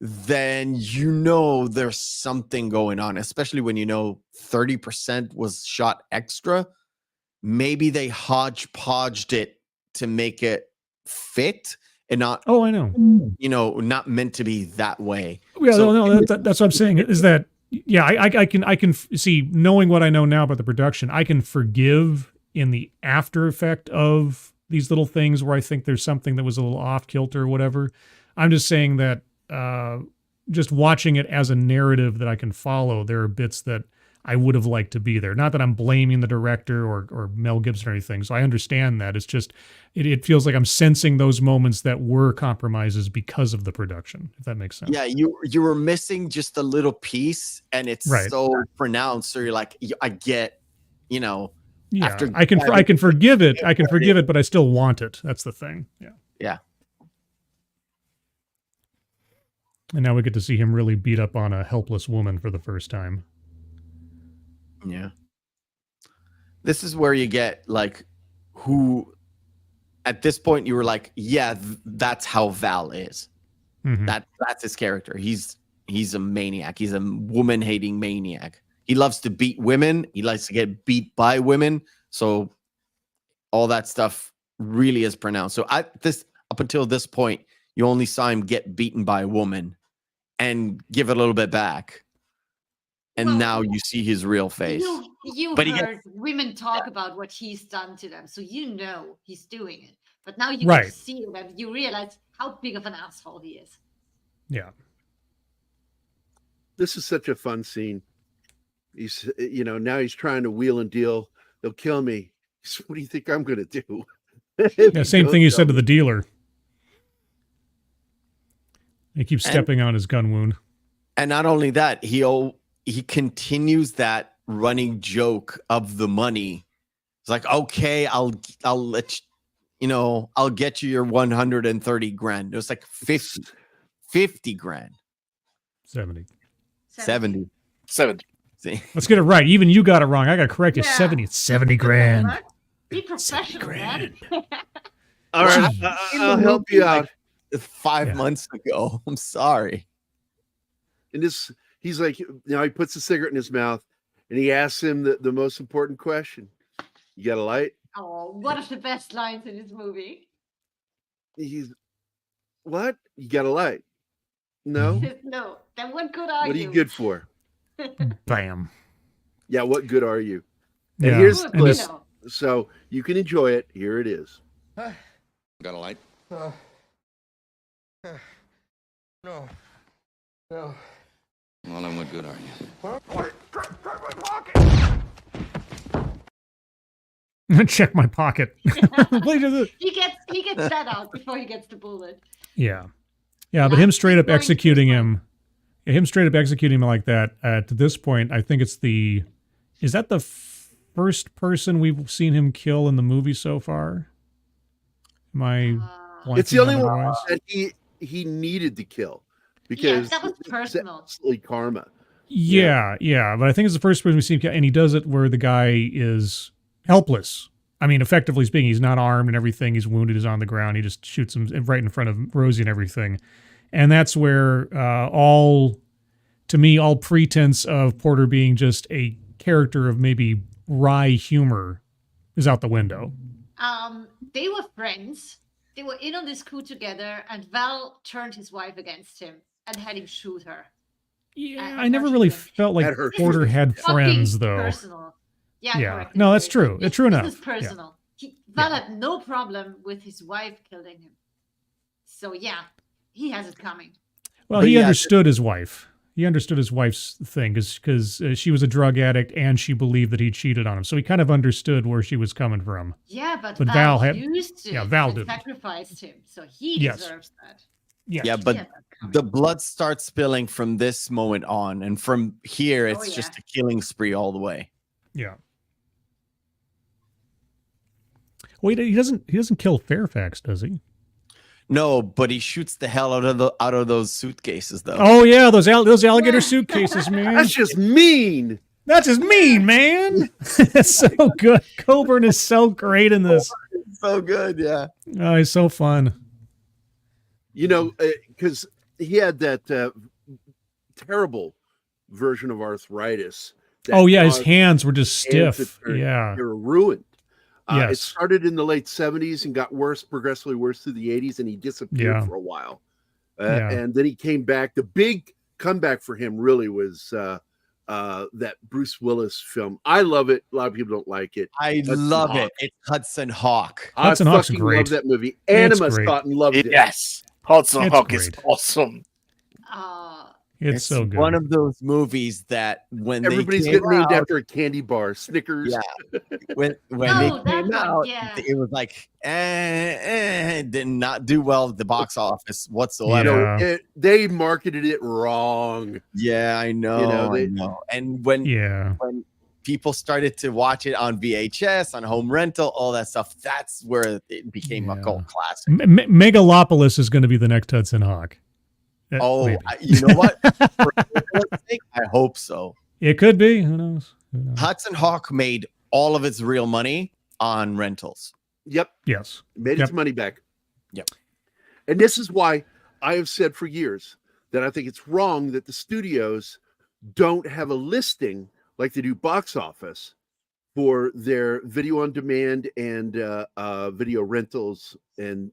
then there's something going on, especially when 30% was shot extra. Maybe they hodgepodged it to make it fit and not, I know. Not meant to be that way. Yeah, so, that's what I'm saying is that, yeah, I can see, knowing what I know now about the production, I can forgive in the after effect of these little things where I think there's something that was a little off kilter or whatever. I'm just saying that just watching it as a narrative that I can follow, there are bits that I would have liked to be there. Not that I'm blaming the director or Mel Gibson or anything. So I understand that. It's just, it feels like I'm sensing those moments that were compromises because of the production, if that makes sense. Yeah, you were missing just a little piece, and it's so pronounced. So you're like, I get, Yeah, after I can forgive it. I can forgive it, but I still want it. That's the thing. Yeah. Yeah. And now we get to see him really beat up on a helpless woman for the first time. Yeah. This is where you get who at this point you were like, yeah, that's how Val is. Mm-hmm. That's his character. He's a maniac. He's a woman-hating maniac. He loves to beat women. He likes to get beat by women. So all that stuff really is pronounced. So up until this point, you only saw him get beaten by a woman and give it a little bit back. And now you see his real face. You heard women talk about what he's done to them, so he's doing it. But now you get to see them, you realize how big of an asshole he is. Yeah. This is such a fun scene. He's, now he's trying to wheel and deal. They'll kill me. What do you think I'm going to do? Yeah, same thing he said to the dealer. He keeps stepping on his gun wound. And not only that, he continues that running joke of the money. It's like, okay, I'll let I'll get you your 130 grand. It was like 50 grand. 70. See? Let's get it right. Even you got it wrong. I got to correct you. 70. It's 70 grand. Be professional, man. All right, I'll help you out. 5 months ago. I'm sorry. And he's like, he puts a cigarette in his mouth and he asks him the most important question. You got a light? Oh, one of the best lines in this movie. What? You got a light? No? No. Then what good are you? What are you good for? Bam. Yeah, what good are you? Yeah. And here's the clip. So you can enjoy it. Here it is. Got a light? No. Well, then what good are you? Check my pocket. He gets that out before he gets the bullet. Yeah. Yeah, but him straight up executing him. Him straight up executing him like that, to this point, I think is that the first person we've seen him kill in the movie so far? Am I it's the only one that he needed to kill because that was personal. It's karma. Yeah, but I think it's the first person we see him kill, and he does it where the guy is helpless. I mean, effectively speaking, he's not armed and everything. He's wounded, he's on the ground. He just shoots him right in front of Rosie and everything. And that's where all pretense of Porter being just a character of maybe wry humor is out the window. They were friends. They were in on this coup together, and Val turned his wife against him and had him shoot her. Yeah, I never really felt like Porter had friends, though. Personal. Yeah. No, that's true. It's true enough. This is personal. Val had no problem with his wife killing him. So yeah, he has it coming. Well, he understood his wife. He understood his wife's thing because she was a drug addict and she believed that he cheated on him. So he kind of understood where she was coming from. Yeah, but Val used him. Val and did. Sacrificed him, so he deserves that. Yeah, but the blood starts spilling from this moment on, and from here, it's just a killing spree all the way. Yeah. Wait, he doesn't kill Fairfax, does he? No, but he shoots the hell out of those suitcases, though. Oh yeah, those alligator suitcases, man. That's just mean. That's just mean, man. That's so good. Coburn is so great in this. So good, yeah. Oh, he's so fun. You know, because he had that terrible version of arthritis. Oh yeah, his hands were just stiff. Yeah, they were ruined. Yes. It started in the late 70s and got worse, progressively worse through the 80s, and he disappeared for a while. And then he came back. The big comeback for him really was that Bruce Willis film. I love it. A lot of people don't like it. I love it. It's Hudson Hawk. Hudson Hawk's great. Love that movie. Anima thought and loved it. Yes, Hudson Hawk is awesome. It's so good. One of those movies that when everybody's getting named after a candy bar, Snickers. Yeah. When they came out, it was like did not do well at the box office whatsoever. You know, they marketed it wrong. Yeah, I know. I know. And when people started to watch it on VHS, on home rental, all that stuff, that's where it became a cult classic. Megalopolis is going to be the next Hudson Hawk. You know what? For sake, I hope so. It could be. Who knows? Hudson Hawk made all of its real money on rentals. Yep. Yes. Made its money back. Yep. And this is why I have said for years that I think it's wrong that the studios don't have a listing like they do box office for their video on demand and video rentals and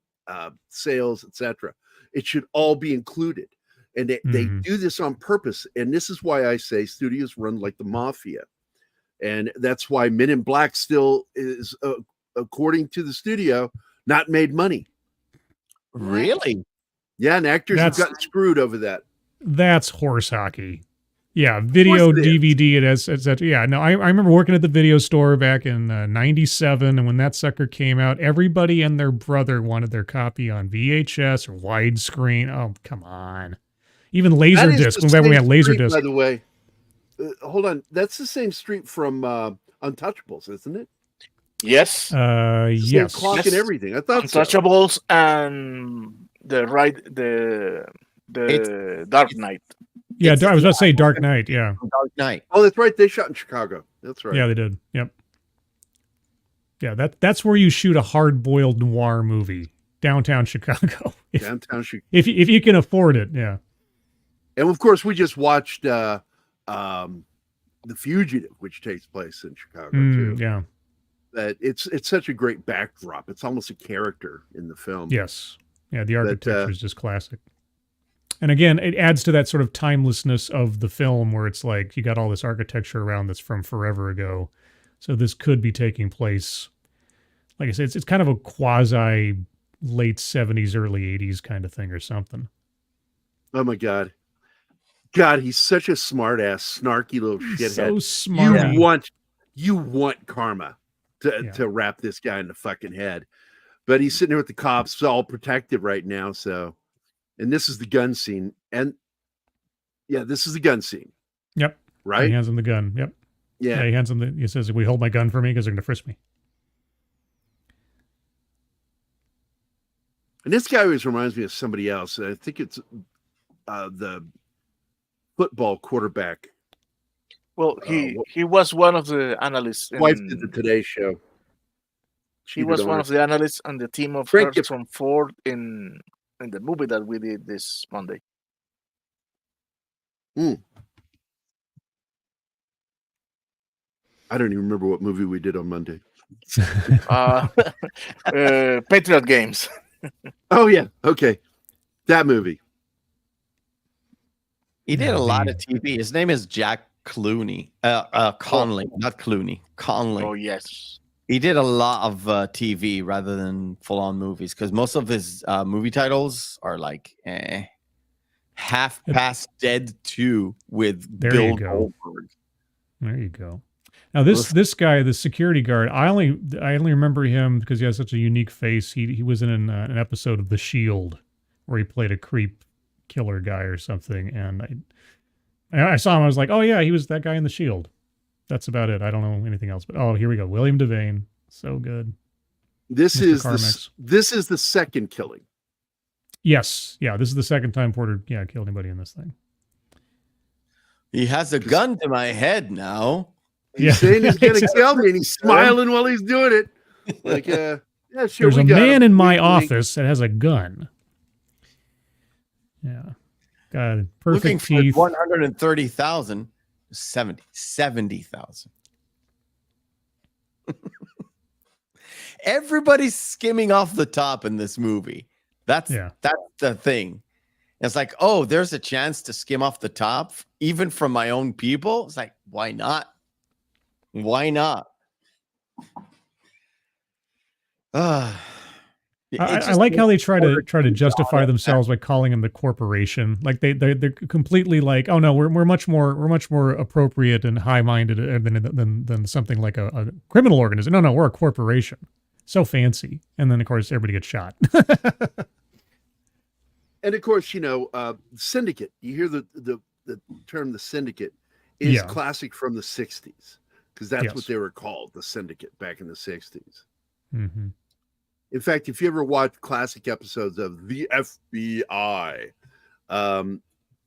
sales, etc. It should all be included. And they do this on purpose. And this is why I say studios run like the mafia. And that's why Men in Black still is, according to the studio, not made money. Really? Yeah, and actors have gotten screwed over that. That's horse hockey. Yeah, video, DVD, it has, etc. Yeah, no, I remember working at the video store back in 97, and when that sucker came out, everybody and their brother wanted their copy on VHS or widescreen. Oh, come on. Even Laserdisc, when we had Laserdisc. By the way, hold on. That's the same street from Untouchables, isn't it? Yes. Yes. Clock and everything. I thought Untouchables and the Dark Knight. Yeah, I was about to say Dark Knight. Yeah, Dark Knight. Oh, that's right. They shot in Chicago. That's right. Yeah, they did. Yep. Yeah, that's where you shoot a hard-boiled noir movie, downtown Chicago. Downtown Chicago. If you can afford it, yeah. And of course, we just watched The Fugitive, which takes place in Chicago too. Yeah. That it's such a great backdrop. It's almost a character in the film. Yes. Yeah, the architecture is just classic. And again, it adds to that sort of timelessness of the film where it's like you got all this architecture around that's from forever ago. So this could be taking place, like I said, it's kind of a quasi late 70s, early 80s kind of thing or something. Oh my God. God, he's such a smart ass, snarky little shithead. So smart. You want karma to wrap this guy in the fucking head. But he's sitting there with the cops all protected right now, so. And this is the gun scene. And yeah, this is the gun scene. Yep. Right? He hands him the gun. Yep. Yeah. He hands him he says, "We hold my gun for me because they're going to frisk me." And this guy always reminds me of somebody else. I think it's the football quarterback. Well, he was one of the analysts. Wife did the Today Show. She was one of the analysts on the team of Harrison Ford in the movie that we did this Monday. I don't even remember what movie we did on Monday. Patriot Games. Oh yeah, okay, that movie. He did a lot of TV. His name is Jack Conley, not Clooney. Conley. Oh yes. He did a lot of TV rather than full-on movies because most of his movie titles are like Half Past Dead 2 with Bill Goldberg. There you go. Now this guy, the security guard, I only remember him because he has such a unique face. He was in an episode of The Shield where he played a creep killer guy or something. And I saw him. I was like, oh yeah, he was that guy in The Shield. That's about it. I don't know anything else. But oh, here we go. William Devane, so good. This Mr. is the second killing. Yes, yeah. This is the second time Porter, killed anybody in this thing. He has a gun to my head now. He's saying he's gonna kill me, and he's smiling while he's doing it. Like, yeah, sure. There's a man in my office that has a gun. Yeah, got perfect Looking teeth. for 130,000, 70,000. Everybody's skimming off the top in this movie. That's the thing. It's like, oh, there's a chance to skim off the top, even from my own people. It's like, why not? Why not? I like how they try to justify themselves by calling him the corporation. Like they're completely like, oh no, we're much more appropriate and high minded than something like a criminal organization. No, we're a corporation. So fancy. And then of course everybody gets shot. And of course, syndicate. You hear the term the syndicate is classic from the 60s, because that's what they were called, the syndicate, back in the 60s. Mm-hmm. In fact, if you ever watch classic episodes of the FBI,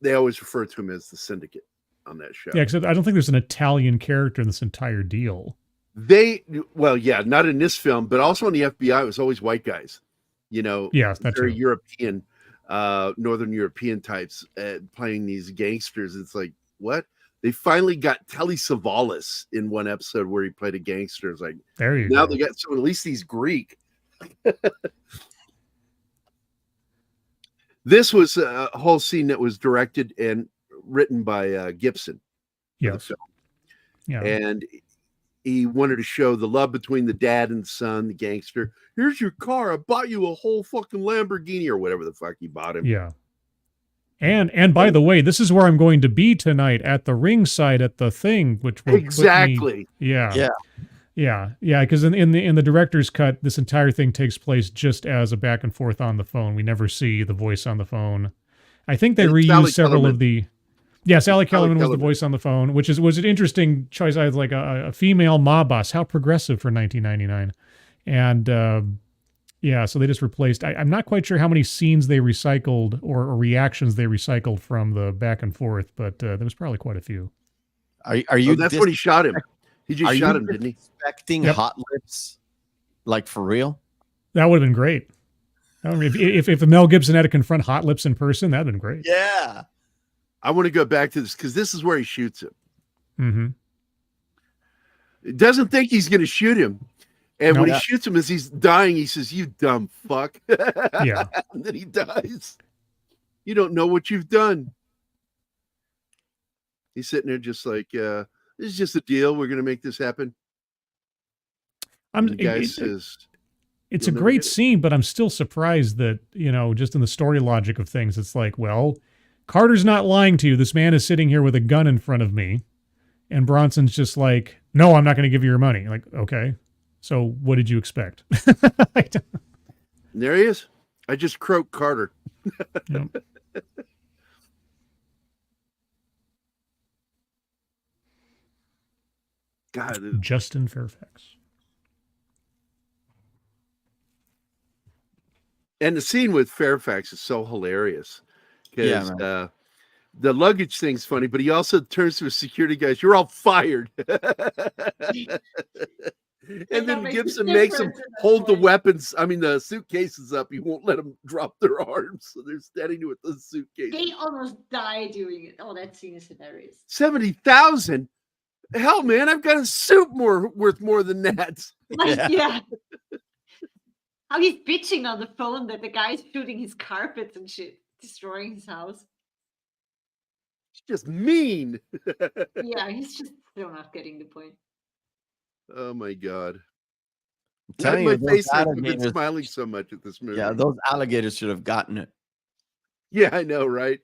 they always refer to him as the syndicate on that show. Yeah, because I don't think there's an Italian character in this entire deal. Not in this film, but also in the FBI, it was always white guys. That's very true. European, Northern European types playing these gangsters. It's like, what? They finally got Telly Savalas in one episode where he played a gangster. It's like, there you now go. they got, so at least he's Greek. This was a whole scene that was directed and written by Gibson. Yes. Yeah. And he wanted to show the love between the dad and the son, the gangster. Here's your car. I bought you a whole fucking Lamborghini or whatever the fuck he bought him. Yeah. And by the way, this is where I'm going to be tonight at the ringside at the thing, which will exactly. Yeah. Because in the director's cut, this entire thing takes place just as a back and forth on the phone. We never see the voice on the phone. I think they reused several of the. Yes, Sally Kellerman was the voice on the phone, which was an interesting choice. I was like a female mob boss. How progressive for 1999. And so they just replaced. I'm not quite sure how many scenes they recycled or reactions they recycled from the back and forth, but there was probably quite a few. Are you? That's when he shot him. He just shot him, didn't he? Expecting Hot Lips, like for real? That would have been great. If Mel Gibson had to confront Hot Lips in person, that'd been great. Yeah. I want to go back to this because this is where he shoots him. Mm-hmm. He doesn't think he's going to shoot him. And when he shoots him as he's dying, he says, "You dumb fuck." Yeah. And then he dies. You don't know what you've done. He's sitting there just like, this is just a deal. We're going to make this happen. The guy says, it's a great scene, but I'm still surprised that, just in the story logic of things, it's like, well, Carter's not lying to you. This man is sitting here with a gun in front of me. And Bronson's just like, no, I'm not going to give you your money. Like, okay. So what did you expect? There he is. I just croaked Carter. Yep. God. Justin Fairfax. And the scene with Fairfax is so hilarious. Because the luggage thing's funny, but he also turns to his security guys, "You're all fired." And then Gibson makes them hold the weapons. I mean, the suitcases up. He won't let them drop their arms. So they're standing with the suitcase. They almost die doing it. Oh, that scene is hilarious. 70,000? Hell, man, I've got a suit worth more than that. Yeah. How he's bitching on the phone that the guy's shooting his carpets and shit, destroying his house. It's just mean. Yeah, he's just still not getting the point. Oh my God. I'm telling my you, face I've been smiling so much at this movie. Yeah, those alligators should have gotten it. Yeah, I know, right?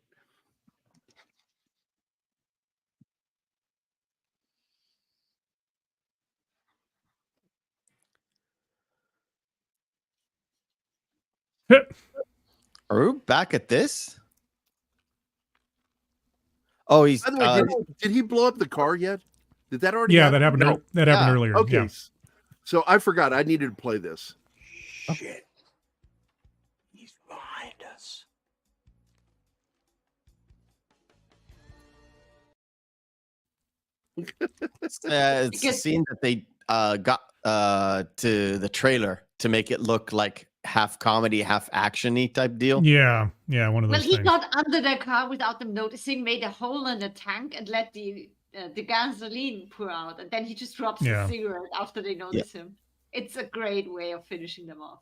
Are we back at this? Oh, he's. By the way, did he blow up the car yet? Did that already? Yeah, happen? that happened. No. That happened earlier. Okay. Yeah. So I forgot. I needed to play this. Shit. He's behind us. It's a scene that they got to the trailer to make it look like half comedy, half action-y type deal. Yeah, one of those Well, he things. got under the car without them noticing, made a hole in the tank, and let the gasoline pour out, and then he just drops the cigarette after they notice him. It's a great way of finishing them off.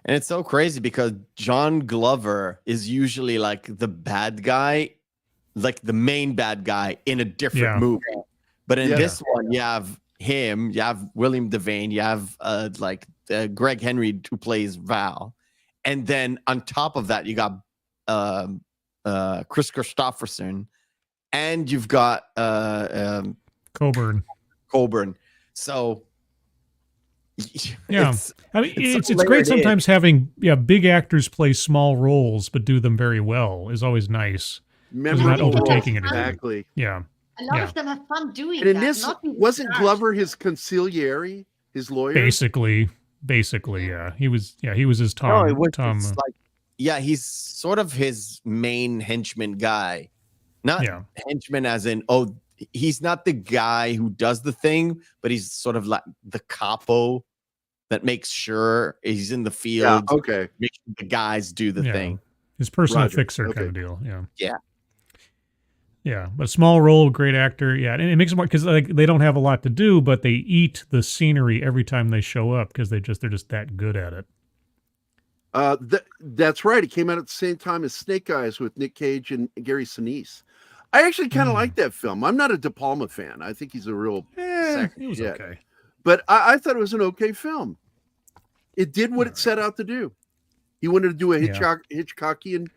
And it's so crazy because John Glover is usually like the bad guy, like the main bad guy in a different movie. But in this one, you have him, you have William Devane, you have Gregg Henry who plays Val. And then on top of that, you got Chris Christopherson, and you've got Coburn. So yeah, I mean, it's great sometimes having big actors play small roles but do them very well is always nice. They're not overtaking it. Exactly. Yeah. A lot of them have fun doing and in that. this, wasn't Glover his consigliere, his lawyer? Basically, yeah. He was his Tom. No, it was Tom. He's sort of his main henchman guy. Not henchman as in, he's not the guy who does the thing, but he's sort of like the capo that makes sure he's in the field. Yeah, okay. Make sure the guys do the thing. His personal fixer kind of deal. Yeah. Yeah, but small role, great actor. Yeah, and it makes it more because they don't have a lot to do, but they eat the scenery every time they show up because they're just that good at it. That's right. It came out at the same time as Snake Eyes with Nick Cage and Gary Sinise. I actually kind of like that film. I'm not a De Palma fan. I think he's a real sack of shit. Okay. But I thought it was an okay film. It did what it set out to do. He wanted to do a Hitchcockian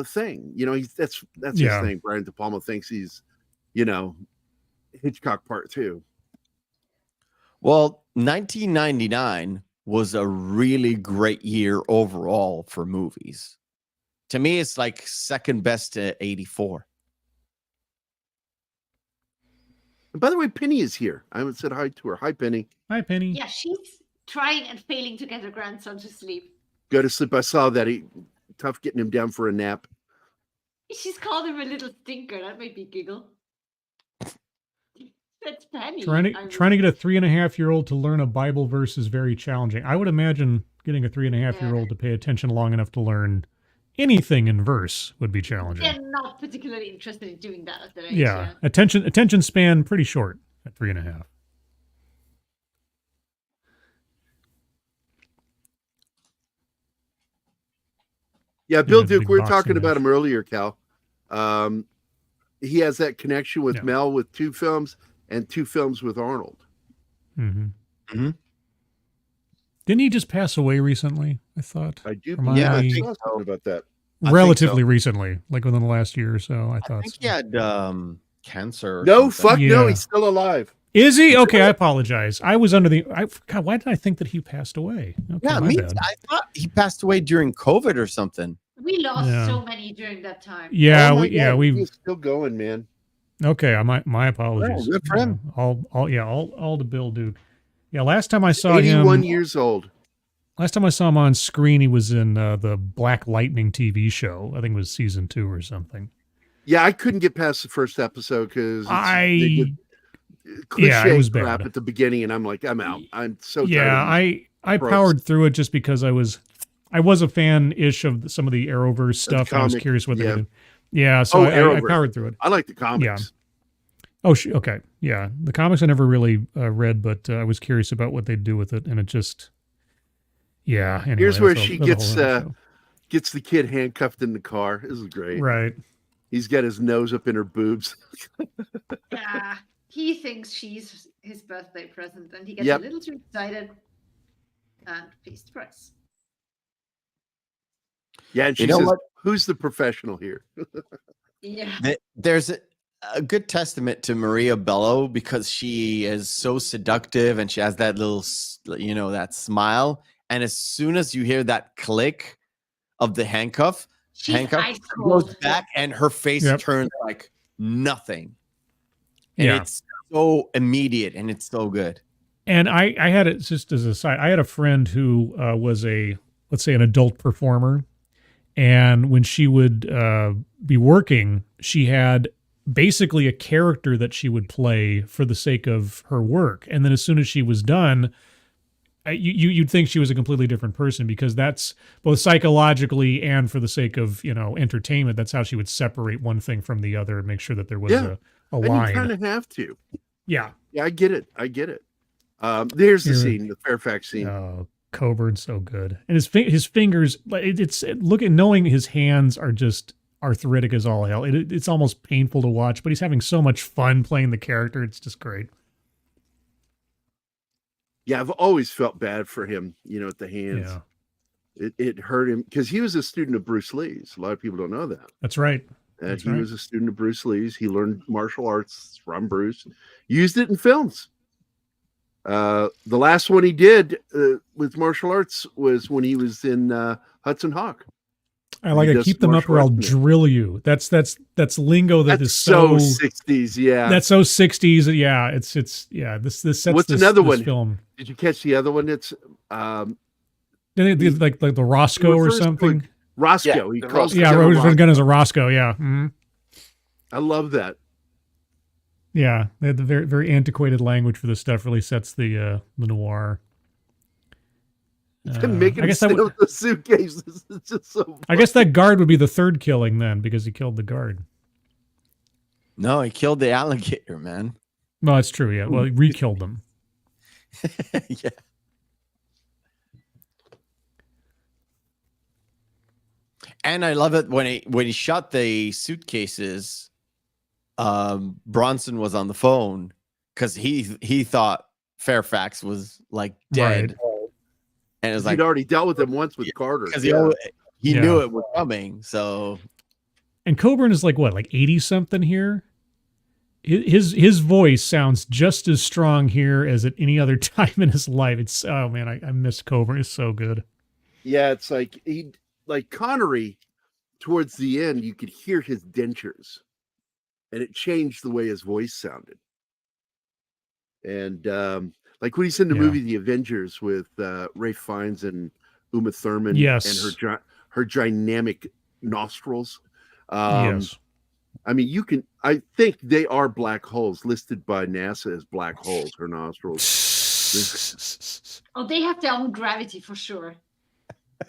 thing. That's his thing. Brian De Palma thinks he's, Hitchcock Part 2. Well, 1999 was a really great year overall for movies. To me, it's like second best to 84. And by the way, Penny is here. I haven't said hi to her. Hi, Penny. Hi, Penny. Yeah, she's trying and failing to get her grandson to sleep. Go to sleep. I saw that. Tough getting him down for a nap. She's called him a little stinker. That made me giggle. That's Penny. Trying to get a 3.5-year-old to learn a Bible verse is very challenging. I would imagine getting a 3.5-year-old to pay attention long enough to learn anything in verse would be challenging. They're not particularly interested in doing that at their age. Yeah. Attention span pretty short at 3.5. Yeah, Bill Duke, we were talking about him earlier, Cal. He has that connection with Mel with 2 films and 2 films with Arnold. Mm-hmm. Mm-hmm. Didn't he just pass away recently? I thought. I do. I think so. About that. Relatively recently, like within the last year or so. I thought he had cancer. No, no, he's still alive. Is he? Okay, I apologize. I was under the. God, why did I think that he passed away? Okay, I thought he passed away during COVID or something. We lost so many during that time. Yeah, he's still going, man. Okay, my apologies. Good for him. All to Bill Duke. Yeah, last time I saw 81 him, years old. Last time I saw him on screen, he was in the Black Lightning TV show. I think it was season 2 or something. Yeah, I couldn't get past the first episode because it was bad at the beginning, and I'm like, I'm out. I'm so tired. Yeah, I powered through it just because I was a fan-ish of some of the Arrowverse stuff. And I was curious what they did. Yeah, so I powered through it. I like the comics. Yeah. Oh, okay. Yeah, the comics I never really read, but I was curious about what they'd do with it, and it just. Yeah. Anyway, here's where she gets the kid handcuffed in the car. This is great. Right. He's got his nose up in her boobs. Yeah. He thinks she's his birthday present, and he gets a little too excited and pays the price. Yeah, and she says, "Who's the professional here?" Yeah. There's a good testament to Maria Bello because she is so seductive and she has that little, that smile. And as soon as you hear that click of the handcuff, She's ice she cold. goes back and her face turns like nothing. And Yeah. it's so immediate and it's so good. And I had it just as a side. I had a friend who was let's say, an adult performer. And when she would be working, she had basically a character that she would play for the sake of her work. And then as soon as she was done, you'd think she was a completely different person because that's both psychologically and for the sake of, entertainment. That's how she would separate one thing from the other and make sure that there was a line. And you kind of have to. Yeah. Yeah, I get it. There's the scene, the Fairfax scene. Oh, Coburn's so good. And his fingers, knowing his hands are just arthritic as all hell. It's almost painful to watch, but he's having so much fun playing the character. It's just great. Yeah, I've always felt bad for him, at the hands. Yeah. It hurt him because he was a student of Bruce Lee's. A lot of people don't know that. That's right. He was a student of Bruce Lee's. He learned martial arts from Bruce, used it in films. The last one he did with martial arts was when he was in Hudson Hawk. I like to keep them up or I'll drill you. That's lingo that is so 60s. Yeah, that's so 60s. Yeah, it's This sets. What's another one? Film. Did you catch the other one? It's like the Roscoe or something. Roscoe. Yeah, Roscoe gun is a Roscoe. Yeah. Mm-hmm. I love that. Yeah, they had the very, very antiquated language for this stuff. Really sets the noir. Making him sit with the suitcases. It's just so funny. I guess that guard would be the third killing then, because he killed the guard. No, he killed the alligator, man. No, that's true. Yeah, well, he re-killed them. Yeah. And I love it when he shot the suitcases. Bronson was on the phone because he thought Fairfax was like dead, right. And it was he'd already dealt with him once with Carter because he knew it was coming. So, and Coburn is like 80 something here. His voice sounds just as strong here as at any other time in his life. It's I miss Coburn. It's so good. Yeah, it's like Connery. Towards the end, you could hear his dentures. And it changed the way his voice sounded. And like when he's in the movie The Avengers with Ralph Fiennes and Uma Thurman, yes, and her dynamic nostrils. Yes, I mean, I think they are black holes listed by NASA as black holes. Her nostrils. Oh, they have their own gravity for sure.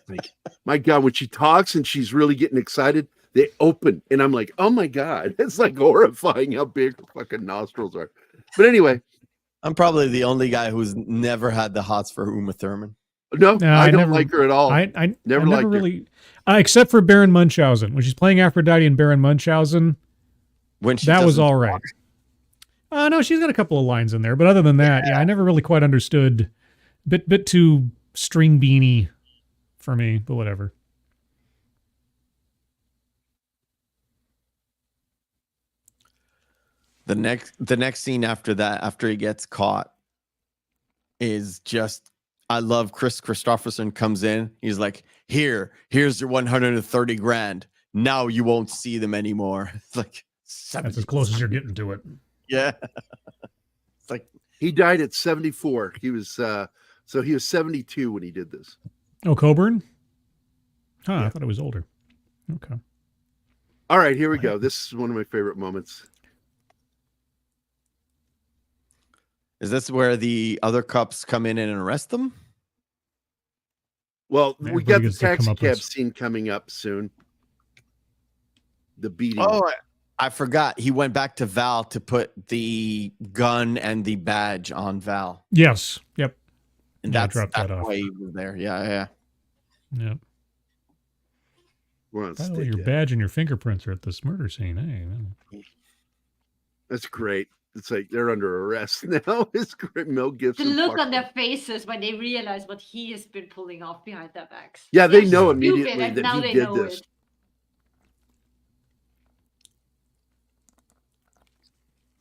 Like, my God, when she talks and she's really getting excited, they open, and I'm like, oh my God, it's like horrifying how big her fucking nostrils are. But anyway, I'm probably the only guy who's never had the hots for Uma Thurman. No, I don't like her at all. I never really, except for Baron Munchausen when she's playing Aphrodite in Baron Munchausen. That was all right. No, she's got a couple of lines in there, but other than that, I never really quite understood. Bit too string beanie for me, but whatever. The next scene after that, after he gets caught, is just, I love Chris Christopherson comes in. He's like, here's your 130 grand. Now you won't see them anymore. It's like, that's as close as you're getting to it. Yeah. It's like, he died at 74. He was, so he was 72 when he did this. Oh, Coburn? Huh, yeah. I thought it was older. Okay. All right, here we go. This is one of my favorite moments. Is this where the other cops come in and arrest them? Well, we got the taxi cab scene coming up soon. The beating. Oh, I forgot. He went back to Val to put the gun and the badge on Val. Yes. Yep. And that's why he was there. Yeah. Yep. By the way, your badge and your fingerprints are at this murder scene. Hey, man. That's great. It's like they're under arrest now. It's great. Mel Gibson. The look on their faces when they realize what he has been pulling off behind their backs. Yeah, they know immediately that he did this.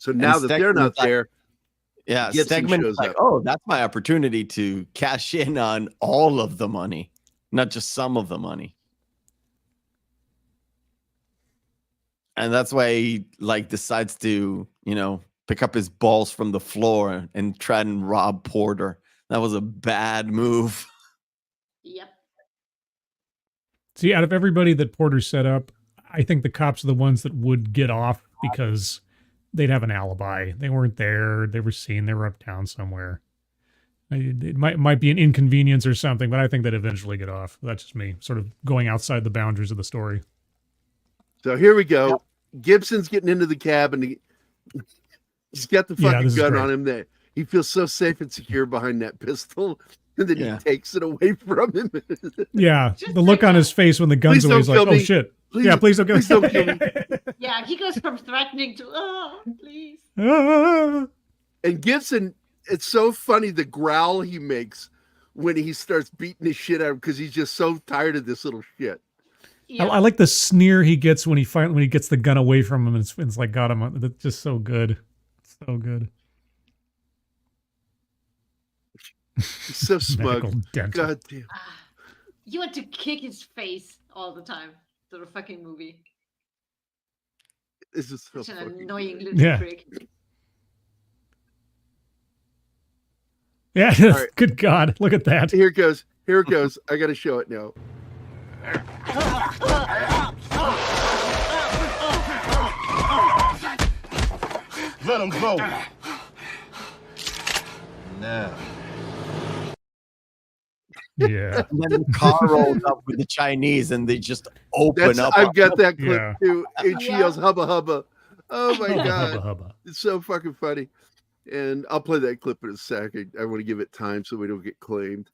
So now that they're not there, yeah, Gibson Stegman's shows like, up. oh, that's my opportunity to cash in on all of the money, not just some of the money. And that's why he like decides to, pick up his balls from the floor and try and rob Porter. That was a bad move. Yep. See, out of everybody that Porter set up, I think the cops are the ones that would get off because they'd have an alibi. They weren't there. They were seen. They were uptown somewhere. It might be an inconvenience or something, but I think they'd eventually get off. That's just me, sort of going outside the boundaries of the story. So here we go. Yep. Gibson's getting into the cab, and he's got the fucking gun on him. That he feels so safe and secure behind that pistol, and then he takes it away from him. Yeah, the look on his face when the gun's away is like, oh shit. Please, yeah, please don't kill me. Yeah, he goes from threatening to, oh, please. And Gibson, it's so funny the growl he makes when he starts beating his shit out of him because he's just so tired of this little shit. Yeah. I like the sneer he gets when he gets the gun away from him, and it's like got him. That's just so good, so good. He's so smug. God damn. You want to kick his face all the time. The fucking movie. This is so such an fucking annoying good. little prick. Yeah, right. Good God, look at that. Here it goes. Here it goes. I got to show it now. Let him go. Now. Yeah. And then the car rolls up with the Chinese, and they just open up. I've got that clip Yeah. too. And she yells hubba hubba. Oh my God. Hubba, hubba. It's so fucking funny. And I'll play that clip in a second. I want to give it time so we don't get claimed.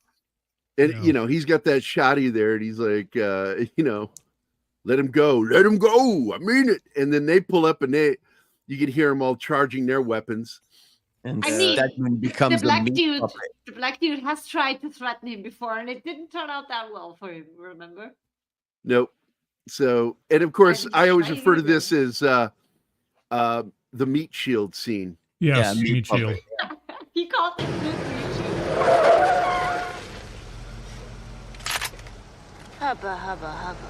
And he's got that shotty there, and he's like, let him go. Let him go. I mean it. And then they pull up, and you can hear them all charging their weapons. And I mean, Stegman becomes the black meat dude. puppet. The black dude has tried to threaten him before, and it didn't turn out that well for him. Remember? Nope. So, and of course, And I always trying refer to again. this as the meat shield scene. Yes, Yeah, meat shield. He called it this Hubba, hubba, hubba.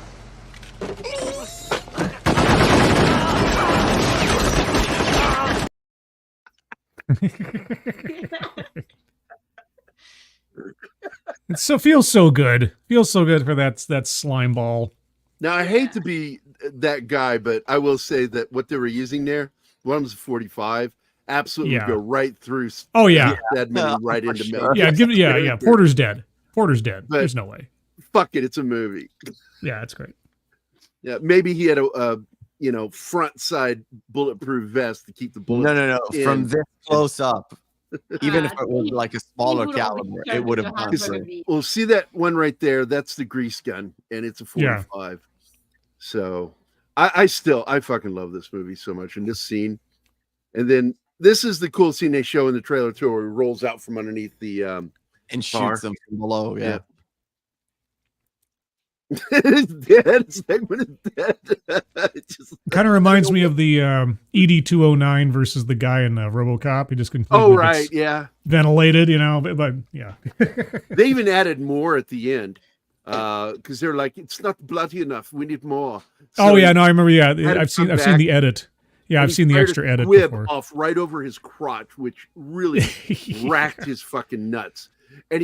It so feels so good. Feels so good for that slime ball. Now, I hate to be that guy, but I will say that what they were using there, one was a 45, absolutely Yeah. go right through. Oh yeah. Stedman right for into sure. me. Yeah. Porter's dead. Porter's dead. But- There's no way. Fuck it, it's a movie. Yeah, it's great. Yeah, maybe he had a front side bulletproof vest to keep the bullets. No. in. From this close up, even if Ah, it was like a smaller caliber, it would have gone through. Well, see that one right there? That's the grease gun, and it's a 45. Yeah. So I fucking love this movie so much, and this scene. And then this is the cool scene they show in the trailer too, where he rolls out from underneath the and car. shoots them from below. Yeah. It's dead. Stegman is dead. Kind of reminds me of the ED-209 versus the guy in RoboCop. He just completely gets yeah. ventilated, but yeah. They even added more at the end because they're like, it's not bloody enough. We need more. Oh yeah, no, I remember. Yeah, had to I've seen come back, the edit. Yeah, and I've seen the fired extra a edit squib before. off right over his crotch, which really racked his fucking nuts. And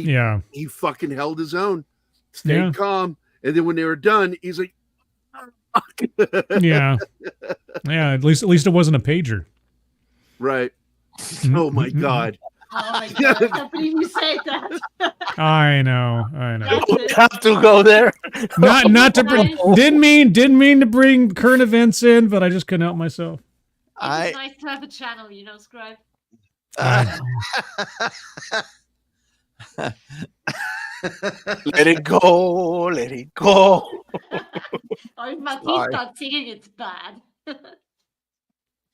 he fucking held his own, stayed calm. And then when they were done, he's like, fuck. Yeah. At least it wasn't a pager. Right. Oh my God. Oh my God! I can't believe you said that. I know. That's it. Have to go there. Not to bring, didn't mean to bring current events in, but I just couldn't help myself. It's nice to have a channel, Scribe. Let it go. Let it go. Or if Matinee starts singing, it's bad.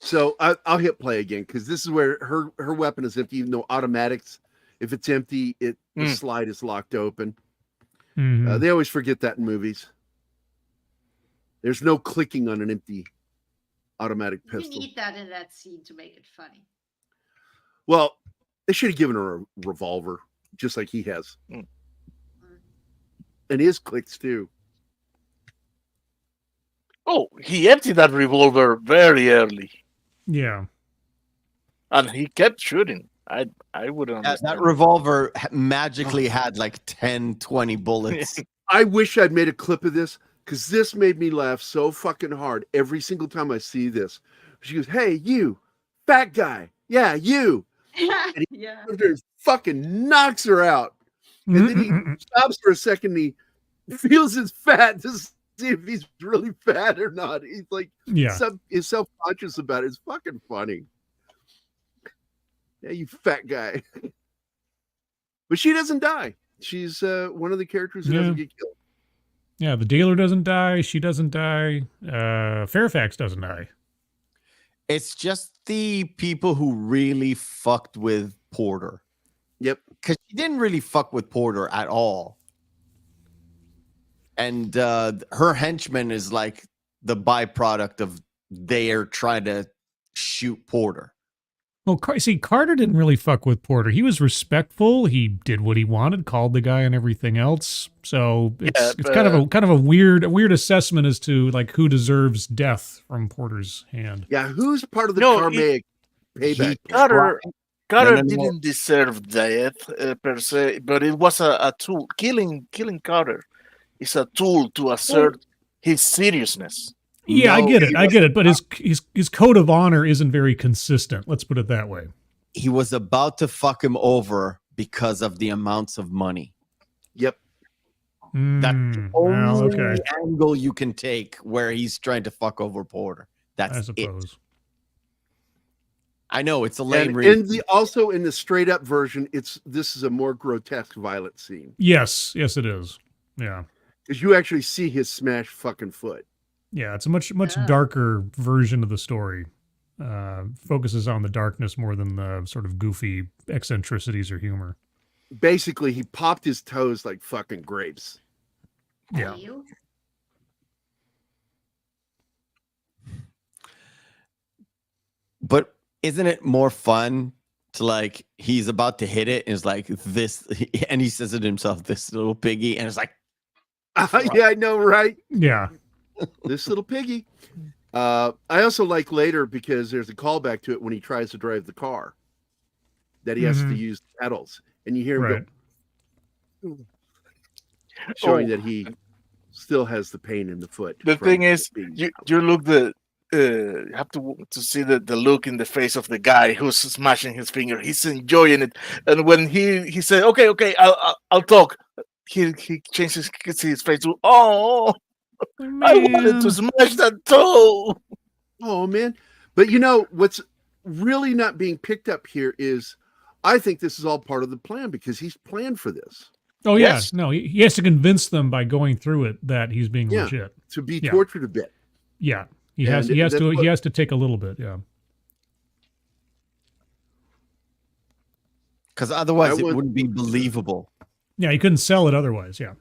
So I'll hit play again because this is where her weapon is empty, even though automatics, if it's empty, the slide is locked open. Mhm. They always forget that in movies. There's no clicking on an empty automatic You pistol. need that in that scene to make it funny. Well, they should have given her a revolver, just like he has. And his clicks too. Oh, he emptied that revolver very early. Yeah. And he kept shooting. I wouldn't understand. That revolver magically had like 10, 20 bullets. I wish I'd made a clip of this because this made me laugh so fucking hard every single time I see this. She goes, "Hey, you, fat guy. Yeah, you." And he fucking knocks her out. And then he stops for a second and he feels his fat to see if he's really fat or not. He's like, he's self-conscious about it. It's fucking funny. Yeah, you fat guy. But she doesn't die. She's one of the characters who doesn't get killed. Yeah, the dealer doesn't die. She doesn't die. Fairfax doesn't die. It's just the people who really fucked with Porter. Yep. Because she didn't really fuck with Porter at all. And her henchman is like the byproduct of they're trying to shoot Porter. Well, see, Carter didn't really fuck with Porter. He was respectful. He did what he wanted, called the guy and everything else. So it's kind of a weird assessment as to like who deserves death from Porter's hand. Yeah, who's part of the karmic payback? Carter didn't deserve death per se, but it was a tool. Killing Carter is a tool to assert his seriousness. Yeah, I get it. But his code of honor isn't very consistent. Let's put it that way. He was about to fuck him over because of the amounts of money. Yep. That's the only angle you can take where he's trying to fuck over Porter. That's I suppose. it. I know it's a lame reason. Also in the straight up version, this is a more grotesque, violent scene. Yes, it is. Yeah, because you actually see his smashed fucking foot. Yeah, it's a much darker version of the story. Focuses on the darkness more than the sort of goofy eccentricities or humor. Basically, he popped his toes like fucking grapes. Yeah. But isn't it more fun to like he's about to hit it and it's like this, and he says it himself, this little piggy, and it's like, yeah, I know, right? Yeah. This little piggy. I also like later because there's a callback to it when he tries to drive the car that he has to use pedals, and you hear him go, showing that he still has the pain in the foot. The thing is, you look you have to see the look in the face of the guy who's smashing his finger. He's enjoying it, and when he said, "Okay, I'll talk," he changes his face to, "Oh, man. I wanted to smash that toe." Oh man! But you know what's really not being picked up here is, I think this is all part of the plan because he's planned for this. Oh yes, no, he has to convince them by going through it that he's being legit. To be tortured a bit. Yeah. He has to take a little bit, yeah. Because otherwise it wouldn't be believable. Yeah, he couldn't sell it otherwise, yeah.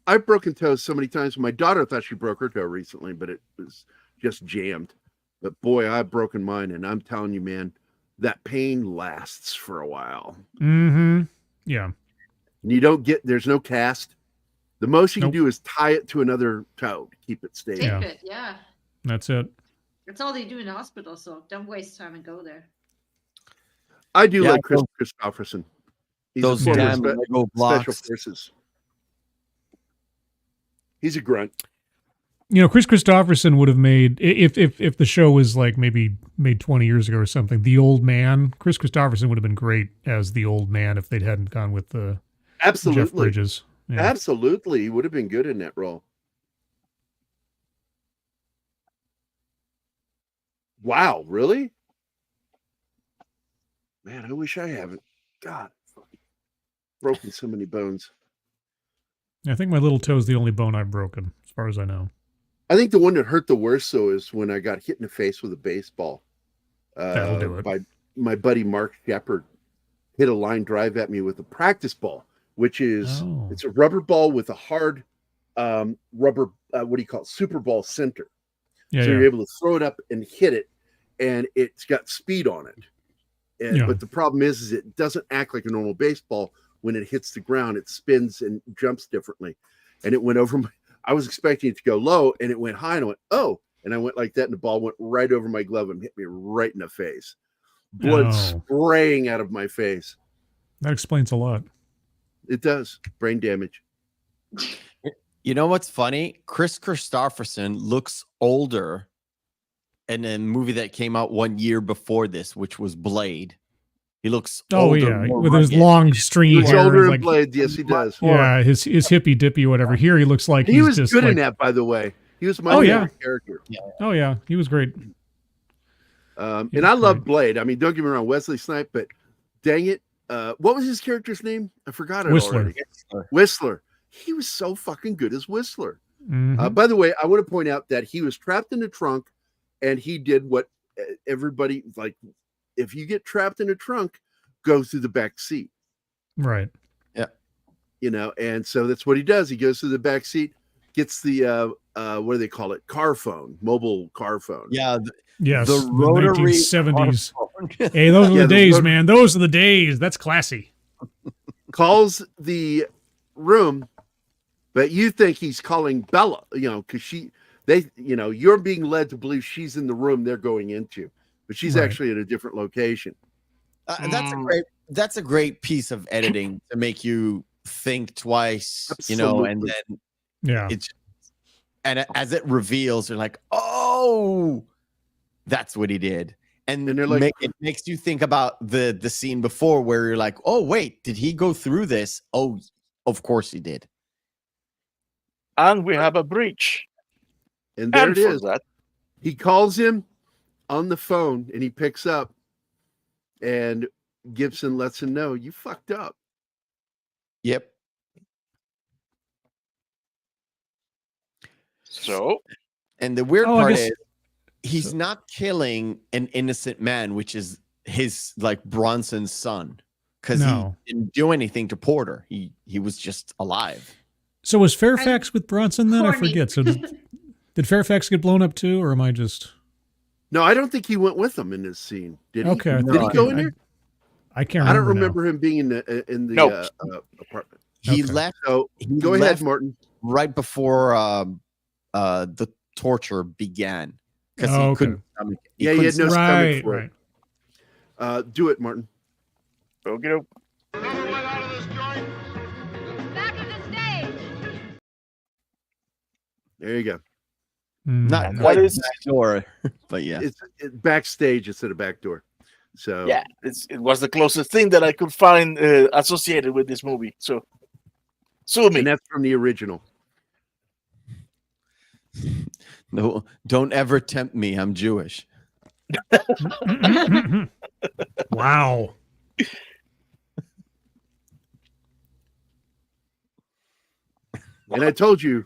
I've broken toes so many times. My daughter thought she broke her toe recently, but it was just jammed. But boy, I've broken mine, and I'm telling you, man, that pain lasts for a while. Mm-hmm. Yeah. And there's no cast. The most you can do is tie it to another toe to keep it stable. Tape it, yeah. That's it. That's all they do in the hospital, so don't waste time and go there. I do like Chris Christopherson. He's those damn Lego blocks. Special forces. He's a grunt. You know, Chris Christopherson would have made, if the show was like maybe made 20 years ago or something, the old man, Chris Christopherson would have been great as the old man if they hadn't gone with the Jeff Bridges. Yeah. Absolutely. He would have been good in that role. Wow, really? Man, I wish I haven't. God, broken so many bones. I think my little toe is the only bone I've broken, as far as I know. I think the one that hurt the worst, though, is when I got hit in the face with a baseball. That'll do it. By my buddy Mark Shepard hit a line drive at me with a practice ball, which is it's a rubber ball with a hard rubber, what do you call it, Super Ball center. Yeah, so yeah. you're able to throw it up and hit it, and it's got speed on it. And, Yeah. But the problem is it doesn't act like a normal baseball. When it hits the ground, it spins and jumps differently. And it went over my, I was expecting it to go low, and it went high, and I went, oh, and I went like that, and the ball went right over my glove and hit me right in the face. Blood spraying out of my face. That explains a lot. It does. Brain damage. You know what's funny? Chris Christopherson looks older in a movie that came out 1 year before this, which was Blade. He looks older, more with his rugged. long stringy hair. Older in like, Blade, yes, he does. Yeah, his hippy dippy whatever. Here he looks like he was just good like, in that, by the way. He was my favorite character. Oh yeah, he was great. And I love Blade. I mean, don't get me wrong, Wesley Snipes, but dang it, what was his character's name? I forgot it Whistler. already. Whistler. He was so fucking good as Whistler. Mhm. By the way, I want to point out that he was trapped in the trunk, and he did what everybody like. If you get trapped in a trunk, go through the back seat. Right. Yeah. You know, and so that's what he does. He goes through the back seat, gets the what do they call it? Car phone, mobile car phone. Yeah. Yes, the the rotary 1970s. Hey, those are the days, man. Those are the days. That's classy. Calls the room, but you think he's calling Bella, you know, because you're being led to believe she's in the room they're going into, but she's actually at a different location. That's a great piece of editing to make you think twice, you know, and then and as it reveals, you're like, oh, that's what he did. And they're like, it makes you think about the scene before where you're like, oh, wait, did he go through this? Oh, of course he did. And we have a breach. And there it is. He calls him on the phone, and he picks up, and Gibson lets him know, you fucked up. Yep. So, and the weird part is he's not killing an innocent man, which is his like Bronson's son, because he didn't do anything to Porter. He was just alive. So was Fairfax with Bronson then? I forget. So did Fairfax get blown up too, or am I just? No, I don't think he went with them in this scene. Did he? Okay. Did he go in there? I can't. I don't remember him being in the apartment. He left. So go ahead, Martin. Right before the torture began, because he couldn't. He had no stomach for it. Do it, Martin. Okay. Back of the stage. There you go. Not quite back door, but yeah, it's backstage instead of back door. So yeah, it was the closest thing that I could find associated with this movie. So sue me. And that's from the original. No, don't ever tempt me. I'm Jewish. Wow. And I told you,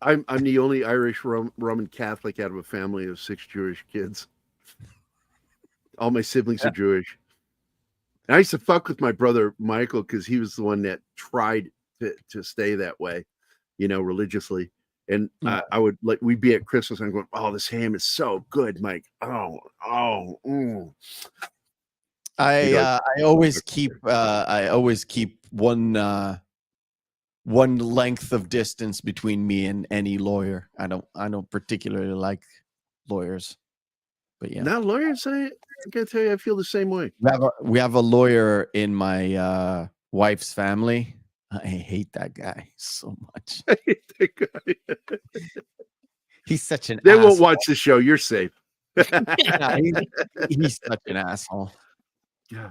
I'm the only Irish Roman Catholic out of a family of 6 Jewish kids. All my siblings are Jewish. And I used to fuck with my brother Michael because he was the one that tried to stay that way, you know, religiously. And I would we'd be at Christmas and I'm going, oh, this ham is so good, Mike. I always keep one length of distance between me and any lawyer. I don't particularly like lawyers, but yeah. Not lawyers. I gotta tell you, I feel the same way. We have a lawyer in my wife's family. I hate that guy so much. I hate that guy. He's such an They asshole. won't watch the show. You're safe. Yeah, he's such an asshole. Yeah.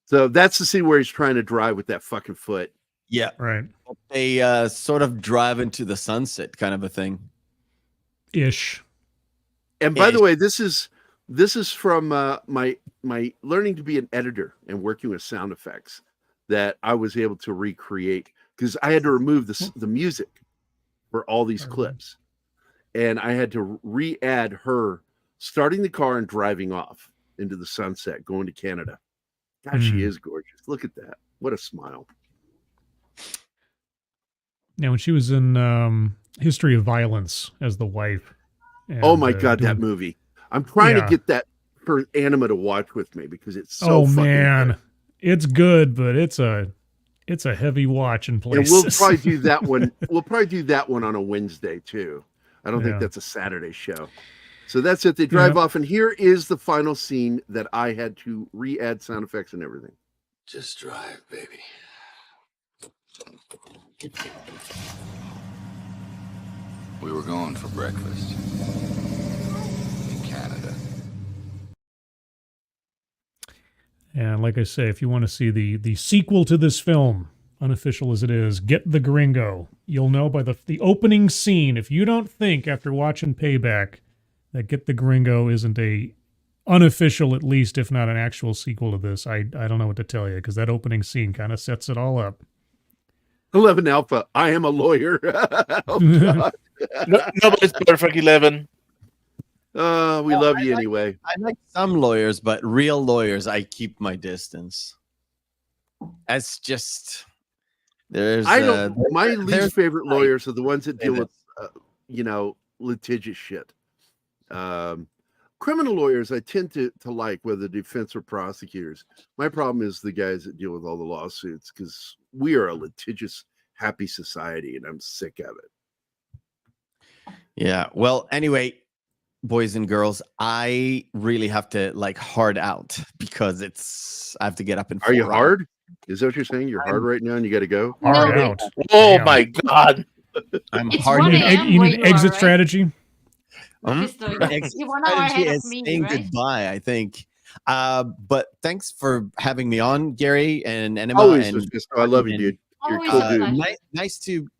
So that's the scene where he's trying to drive with that fucking foot. Yeah. Right. They sort of drive into the sunset kind of a thing. Ish. And by the way, this is from my learning to be an editor and working with sound effects that I was able to recreate because I had to remove the music for all these clips. And I had to re-add her starting the car and driving off into the sunset, going to Canada. God, she is gorgeous. Look at that. What a smile. Now, when she was in History of Violence as the wife. Oh and, my God, that doing- movie. I'm trying to Yeah. get that for Anima to watch with me because it's so Oh fucking man, good. it's good, but it's a heavy watch in And places. we'll probably do that one. We'll probably do that one on a Wednesday too. I don't think Yeah. that's a Saturday show. So that's it. They drive Yeah. off, and here is the final scene that I had to re-add sound effects and everything. Just drive, baby. We were going for breakfast in Canada. And like I say, if you want to see the sequel to this film, unofficial as it is, Get the Gringo. You'll know by the opening scene. If you don't think after watching Payback that Get the Gringo isn't a unofficial, at least, if not an actual sequel to this, I don't know what to tell you, because that opening scene kind of sets it all up. 11 Alpha. I am a lawyer. Oh, God. Nobody's perfect. 11. We love you anyway. I like some lawyers, but real lawyers, I keep my distance. That's just there's. I don't. My there's least favorite like- lawyers are the ones that deal Say with, litigious shit. Criminal lawyers, I tend to like, whether defense or prosecutors. My problem is the guys that deal with all the lawsuits, because we are a litigious, happy society, and I'm sick of it. Yeah. Well, anyway, boys and girls, I really have to hard out because I have to get up and. Are you hard? Is that what you're saying? You're hard right now, and you got to go. Hard No. out. Oh Damn. my God. I'm It's hard. 1 You need, a.m. you where need you exit are, right? strategy. Mephisto, you're 1 hour Strategy ahead is of me, saying right? goodbye, I think. But thanks for having me on, Gary and Enema. Always, and Mephisto. I love you, dude. You're a Always cool a dude. pleasure.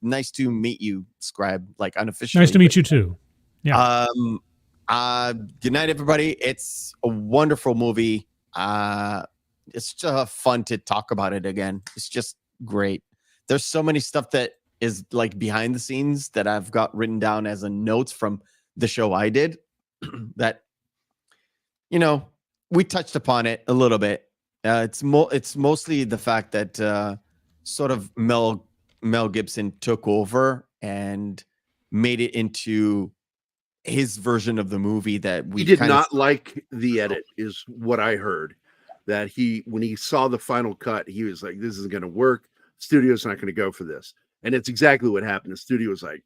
nice to meet you, Scribe. Unofficially. Nice to meet you too. Yeah. Good night, everybody. It's a wonderful movie. It's just fun to talk about it again. It's just great. There's so many stuff that is behind the scenes that I've got written down as a notes from the show I did that, we touched upon it a little bit. It's mostly the fact that sort of Mel Gibson took over and made it into his version of the movie that we He did kind of not like the edit, is what I heard. That when he saw the final cut, he was like, "This isn't going to work. Studio's not going to go for this." And it's exactly what happened. The studio was like,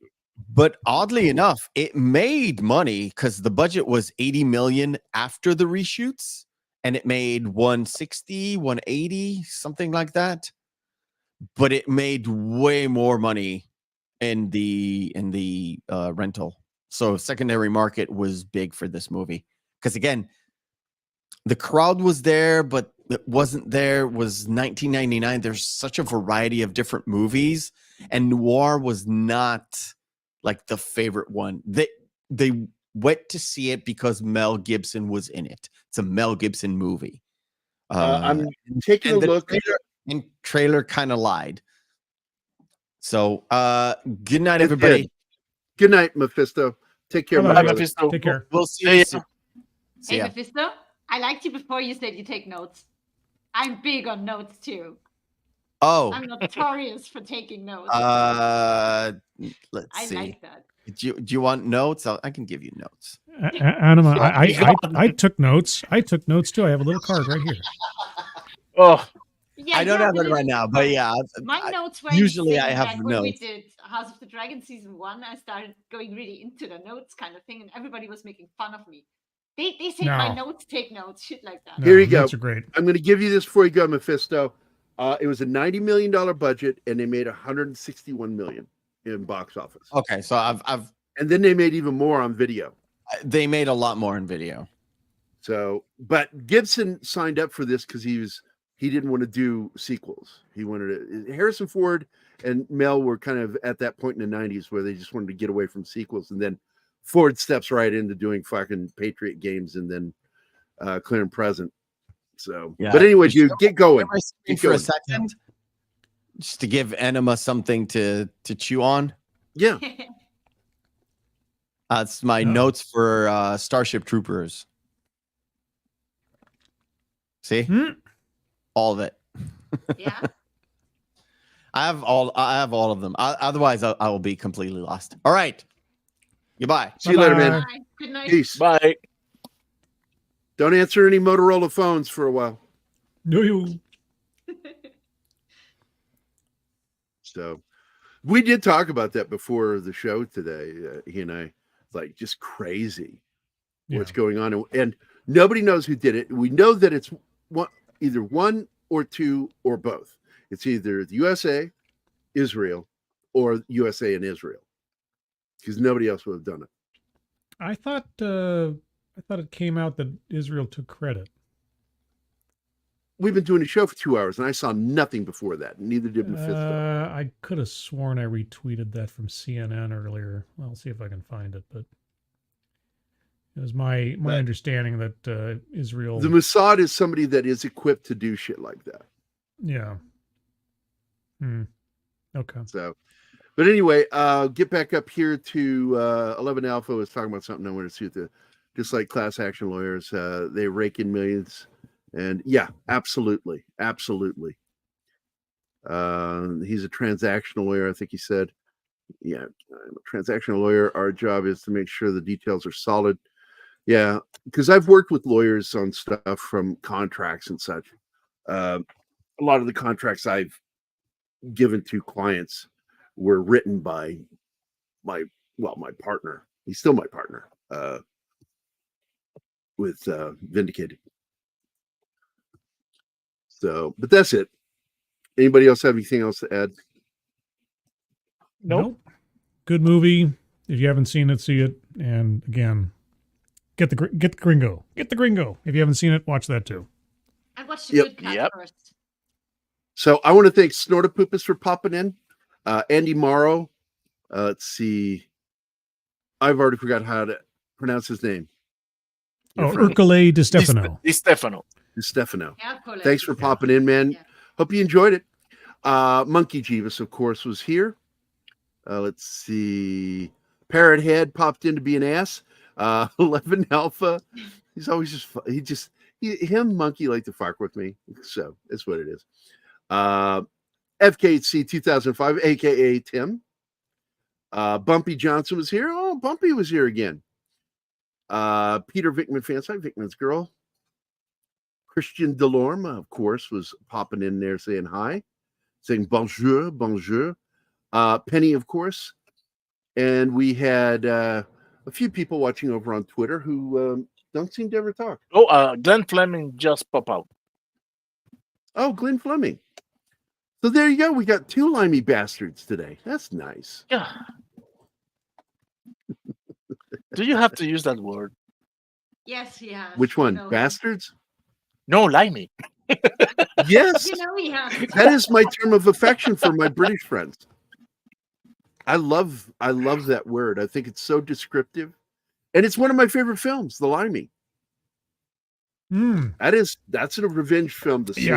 But oddly enough, it made money because the budget was 80 million after the reshoots, and it made 160, 180, something like that. But it made way more money in the rental. So secondary market was big for this movie because again, the crowd was there, but it wasn't there. It was 1999. There's such a variety of different movies, and noir was not the favorite one. They went to see it because Mel Gibson was in it. It's a Mel Gibson movie. I'm taking a look. Trailer kind of lied. So, good night, everybody. Good night, Mephisto. Take care, my Bye, brother. Mephisto. Take care. We'll see you soon. See Hey, ya. Mephisto, I liked you before you said you take notes. I'm big on notes too. Oh, I'm notorious for taking notes. let's I see. like that. Do you want notes? I can give you notes. Anima, I took notes. I took notes too. I have a little card right here. Oh, Yeah, I don't yeah, have but it right now, but yeah. My notes were usually insane. I have Like when we notes. did House of the Dragon season 1, I started going really into the notes kind of thing, and everybody was making fun of me. They say my No. notes take notes, shit like that. No, Here you go. Notes are great. I'm going to give you this before you go, Mephisto. It was a $90 million budget, and they made 161 million in box office. Okay, so I've And then they made even more on video. they made a lot more in video. So, but Gibson signed up for this because he didn't want to do sequels. He wanted to. Harrison Ford and Mel were kind of at that point in the 90s where they just wanted to get away from sequels, and then Ford steps right into doing fucking Patriot Games and then Clear and Present. So, Yeah. but anyway, dude, get going. Remember screen Keep for a going. second, just to give Enema something to chew on. Yeah. It's my notes for Starship Troopers. See? Hmm? All of it. Yeah. I have all of them. Otherwise, I will be completely lost. All right. Goodbye. See you later, man. Bye. Good night. Peace. Bye. Don't answer any Motorola phones for a while. No. So we did talk about that before the show today. He and I, like, just crazy what's going on. And nobody knows who did it. We know that it's either one or two or both. It's either the USA, Israel, or USA and Israel, because nobody else would have done it. I thought it came out that Israel took credit. We've been doing a show for 2 hours, and I saw nothing before that. Neither did Mephisto. I could have sworn I retweeted that from CNN earlier. I'll see if I can find it, but it was my understanding that Israel. The Mossad is somebody that is equipped to do shit like that. Yeah. Okay. So, but anyway, get back up here to 11 Alpha was talking about something I want to see just like class action lawyers, they rake in millions. And yeah, absolutely. He's a transactional lawyer, I think he said. Yeah, I'm a transactional lawyer. Our job is to make sure the details are solid. Yeah, because I've worked with lawyers on stuff from contracts and such. A lot of the contracts I've given to clients were written by my partner. He's still my partner with Vindicated. So, but that's it. Anybody else have anything else to add? Nope. Good movie. If you haven't seen it, see it. And again, get the Gringo. Get the Gringo. If you haven't seen it, watch that too. I watched the good cut first. So I want to thank Snortapoopus for popping in. Andy Morrow. Let's see. I've already forgot how to pronounce his name. Ercole Di Stefano. Di Stefano. Thanks for popping in, man. Yeah. Hope you enjoyed it. Monkey Jeeves, of course, was here. Let's see. Parrot Head popped in to be an ass. 11 Alpha. He's always him, Monkey, like to fuck with me. So that's what it is. FKC 2005, aka Tim. Bumpy Johnson was here. Oh, Bumpy was here again. Peter Vickman fansite, Vickman's girl. Christian Delorme, of course, was popping in there saying hi, saying bonjour. Penny, of course. And we had a few people watching over on Twitter who don't seem to ever talk. Glenn Fleming just popped out. Oh, Glenn Fleming. So there you go. We got two limey bastards today. That's nice. Yeah. Do you have to use that word? Yes, he has. Which one? Bastards? No, limey. Yes. He has. That is my term of affection for my British friends. I love that word. I think it's so descriptive. And it's one of my favorite films, The Limey. That's a revenge film to see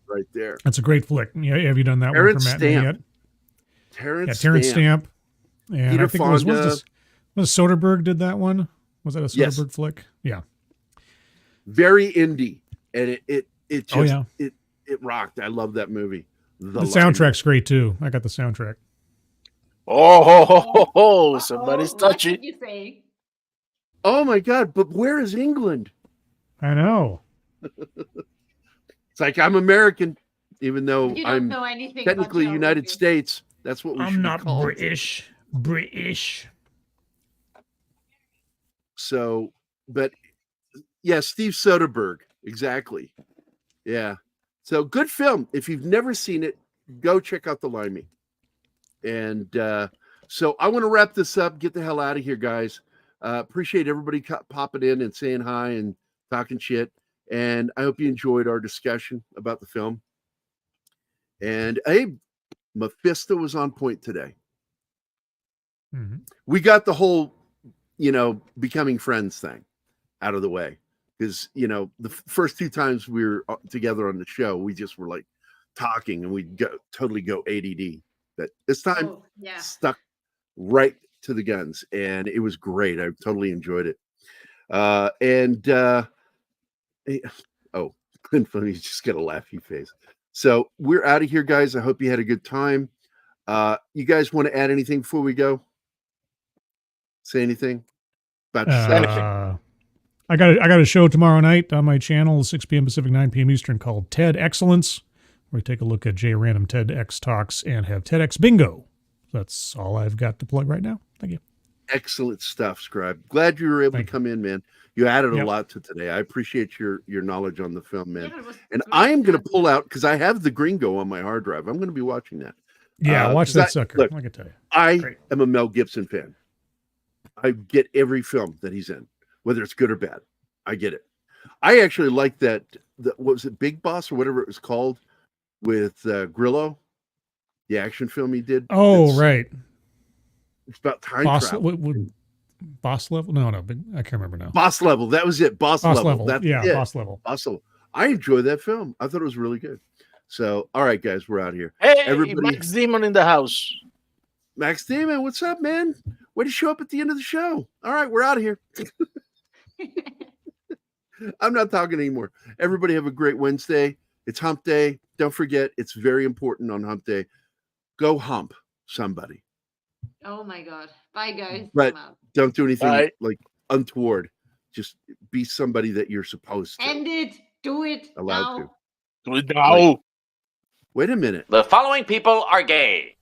right there. That's a great flick. Yeah, have you done that one for Matinee yet? Terrence Stamp. And Peter I think Fonda. was Soderbergh did that one? Was that a Soderbergh Yes. flick? Yeah. Very indie. And it just yeah. it rocked. I love that movie. The soundtrack's great too. I got the soundtrack. Somebody's touchy. What did you say? Oh my God, but where is England? I know. It's like I'm American, even though You don't I'm know anything technically about United geography. States. That's what we should I'm be not called. British. So, but yeah, Steve Soderbergh, exactly. Yeah. So good film. If you've never seen it, go check out The Limey. And so I want to wrap this up, get the hell out of here, guys. Appreciate everybody popping in and saying hi and talking shit. And I hope you enjoyed our discussion about the film. And hey, Mephisto was on point today. Mm-hmm. We got the whole, becoming friends thing out of the way. Because, the first two times we were together on the show, we just were like talking and we'd totally go ADD. But this time, stuck right to the guns. And it was great. I totally enjoyed it. Clint Fleming's just got a laughy face. So we're out of here, guys. I hope you had a good time. You guys want to add anything before we go? Say anything about yourself? I got a show tomorrow night on my channel, 6 p.m. Pacific, 9 p.m. Eastern, called TED Excellence, where we take a look at Random TEDx talks and have TEDx bingo. That's all I've got to plug right now. Thank you. Excellent stuff, Scribe. Glad you were able to come in, man. You added a lot to today. I appreciate your knowledge on the film, man. And I am going to pull out, because I have the Gringo on my hard drive. I'm going to be watching that. Yeah, watch that sucker. Look, I can tell you. I am a Mel Gibson fan. I get every film that he's in, whether it's good or bad. I get it. I actually like that. What was it, Big Boss or whatever it was called, with Grillo, the action film he did. Oh, right. It's about time travel. Boss Level? No, I can't remember now. Boss Level. That was it. Boss Level. That's it. Boss Level. Boss Level. I enjoyed that film. I thought it was really good. So, all right, guys, we're out here. Hey, Max Demon in the house. Max Demon, what's up, man? Way to show up at the end of the show. All right, we're out of here. I'm not talking anymore. Everybody have a great Wednesday. It's hump day. Don't forget, it's very important on hump day. Go hump somebody. Oh my God. Bye, guys. But don't do anything like untoward. Just be somebody that you're supposed to. End it. Do it. Allowed now. to. Do it now. Wait a minute. The following people are gay.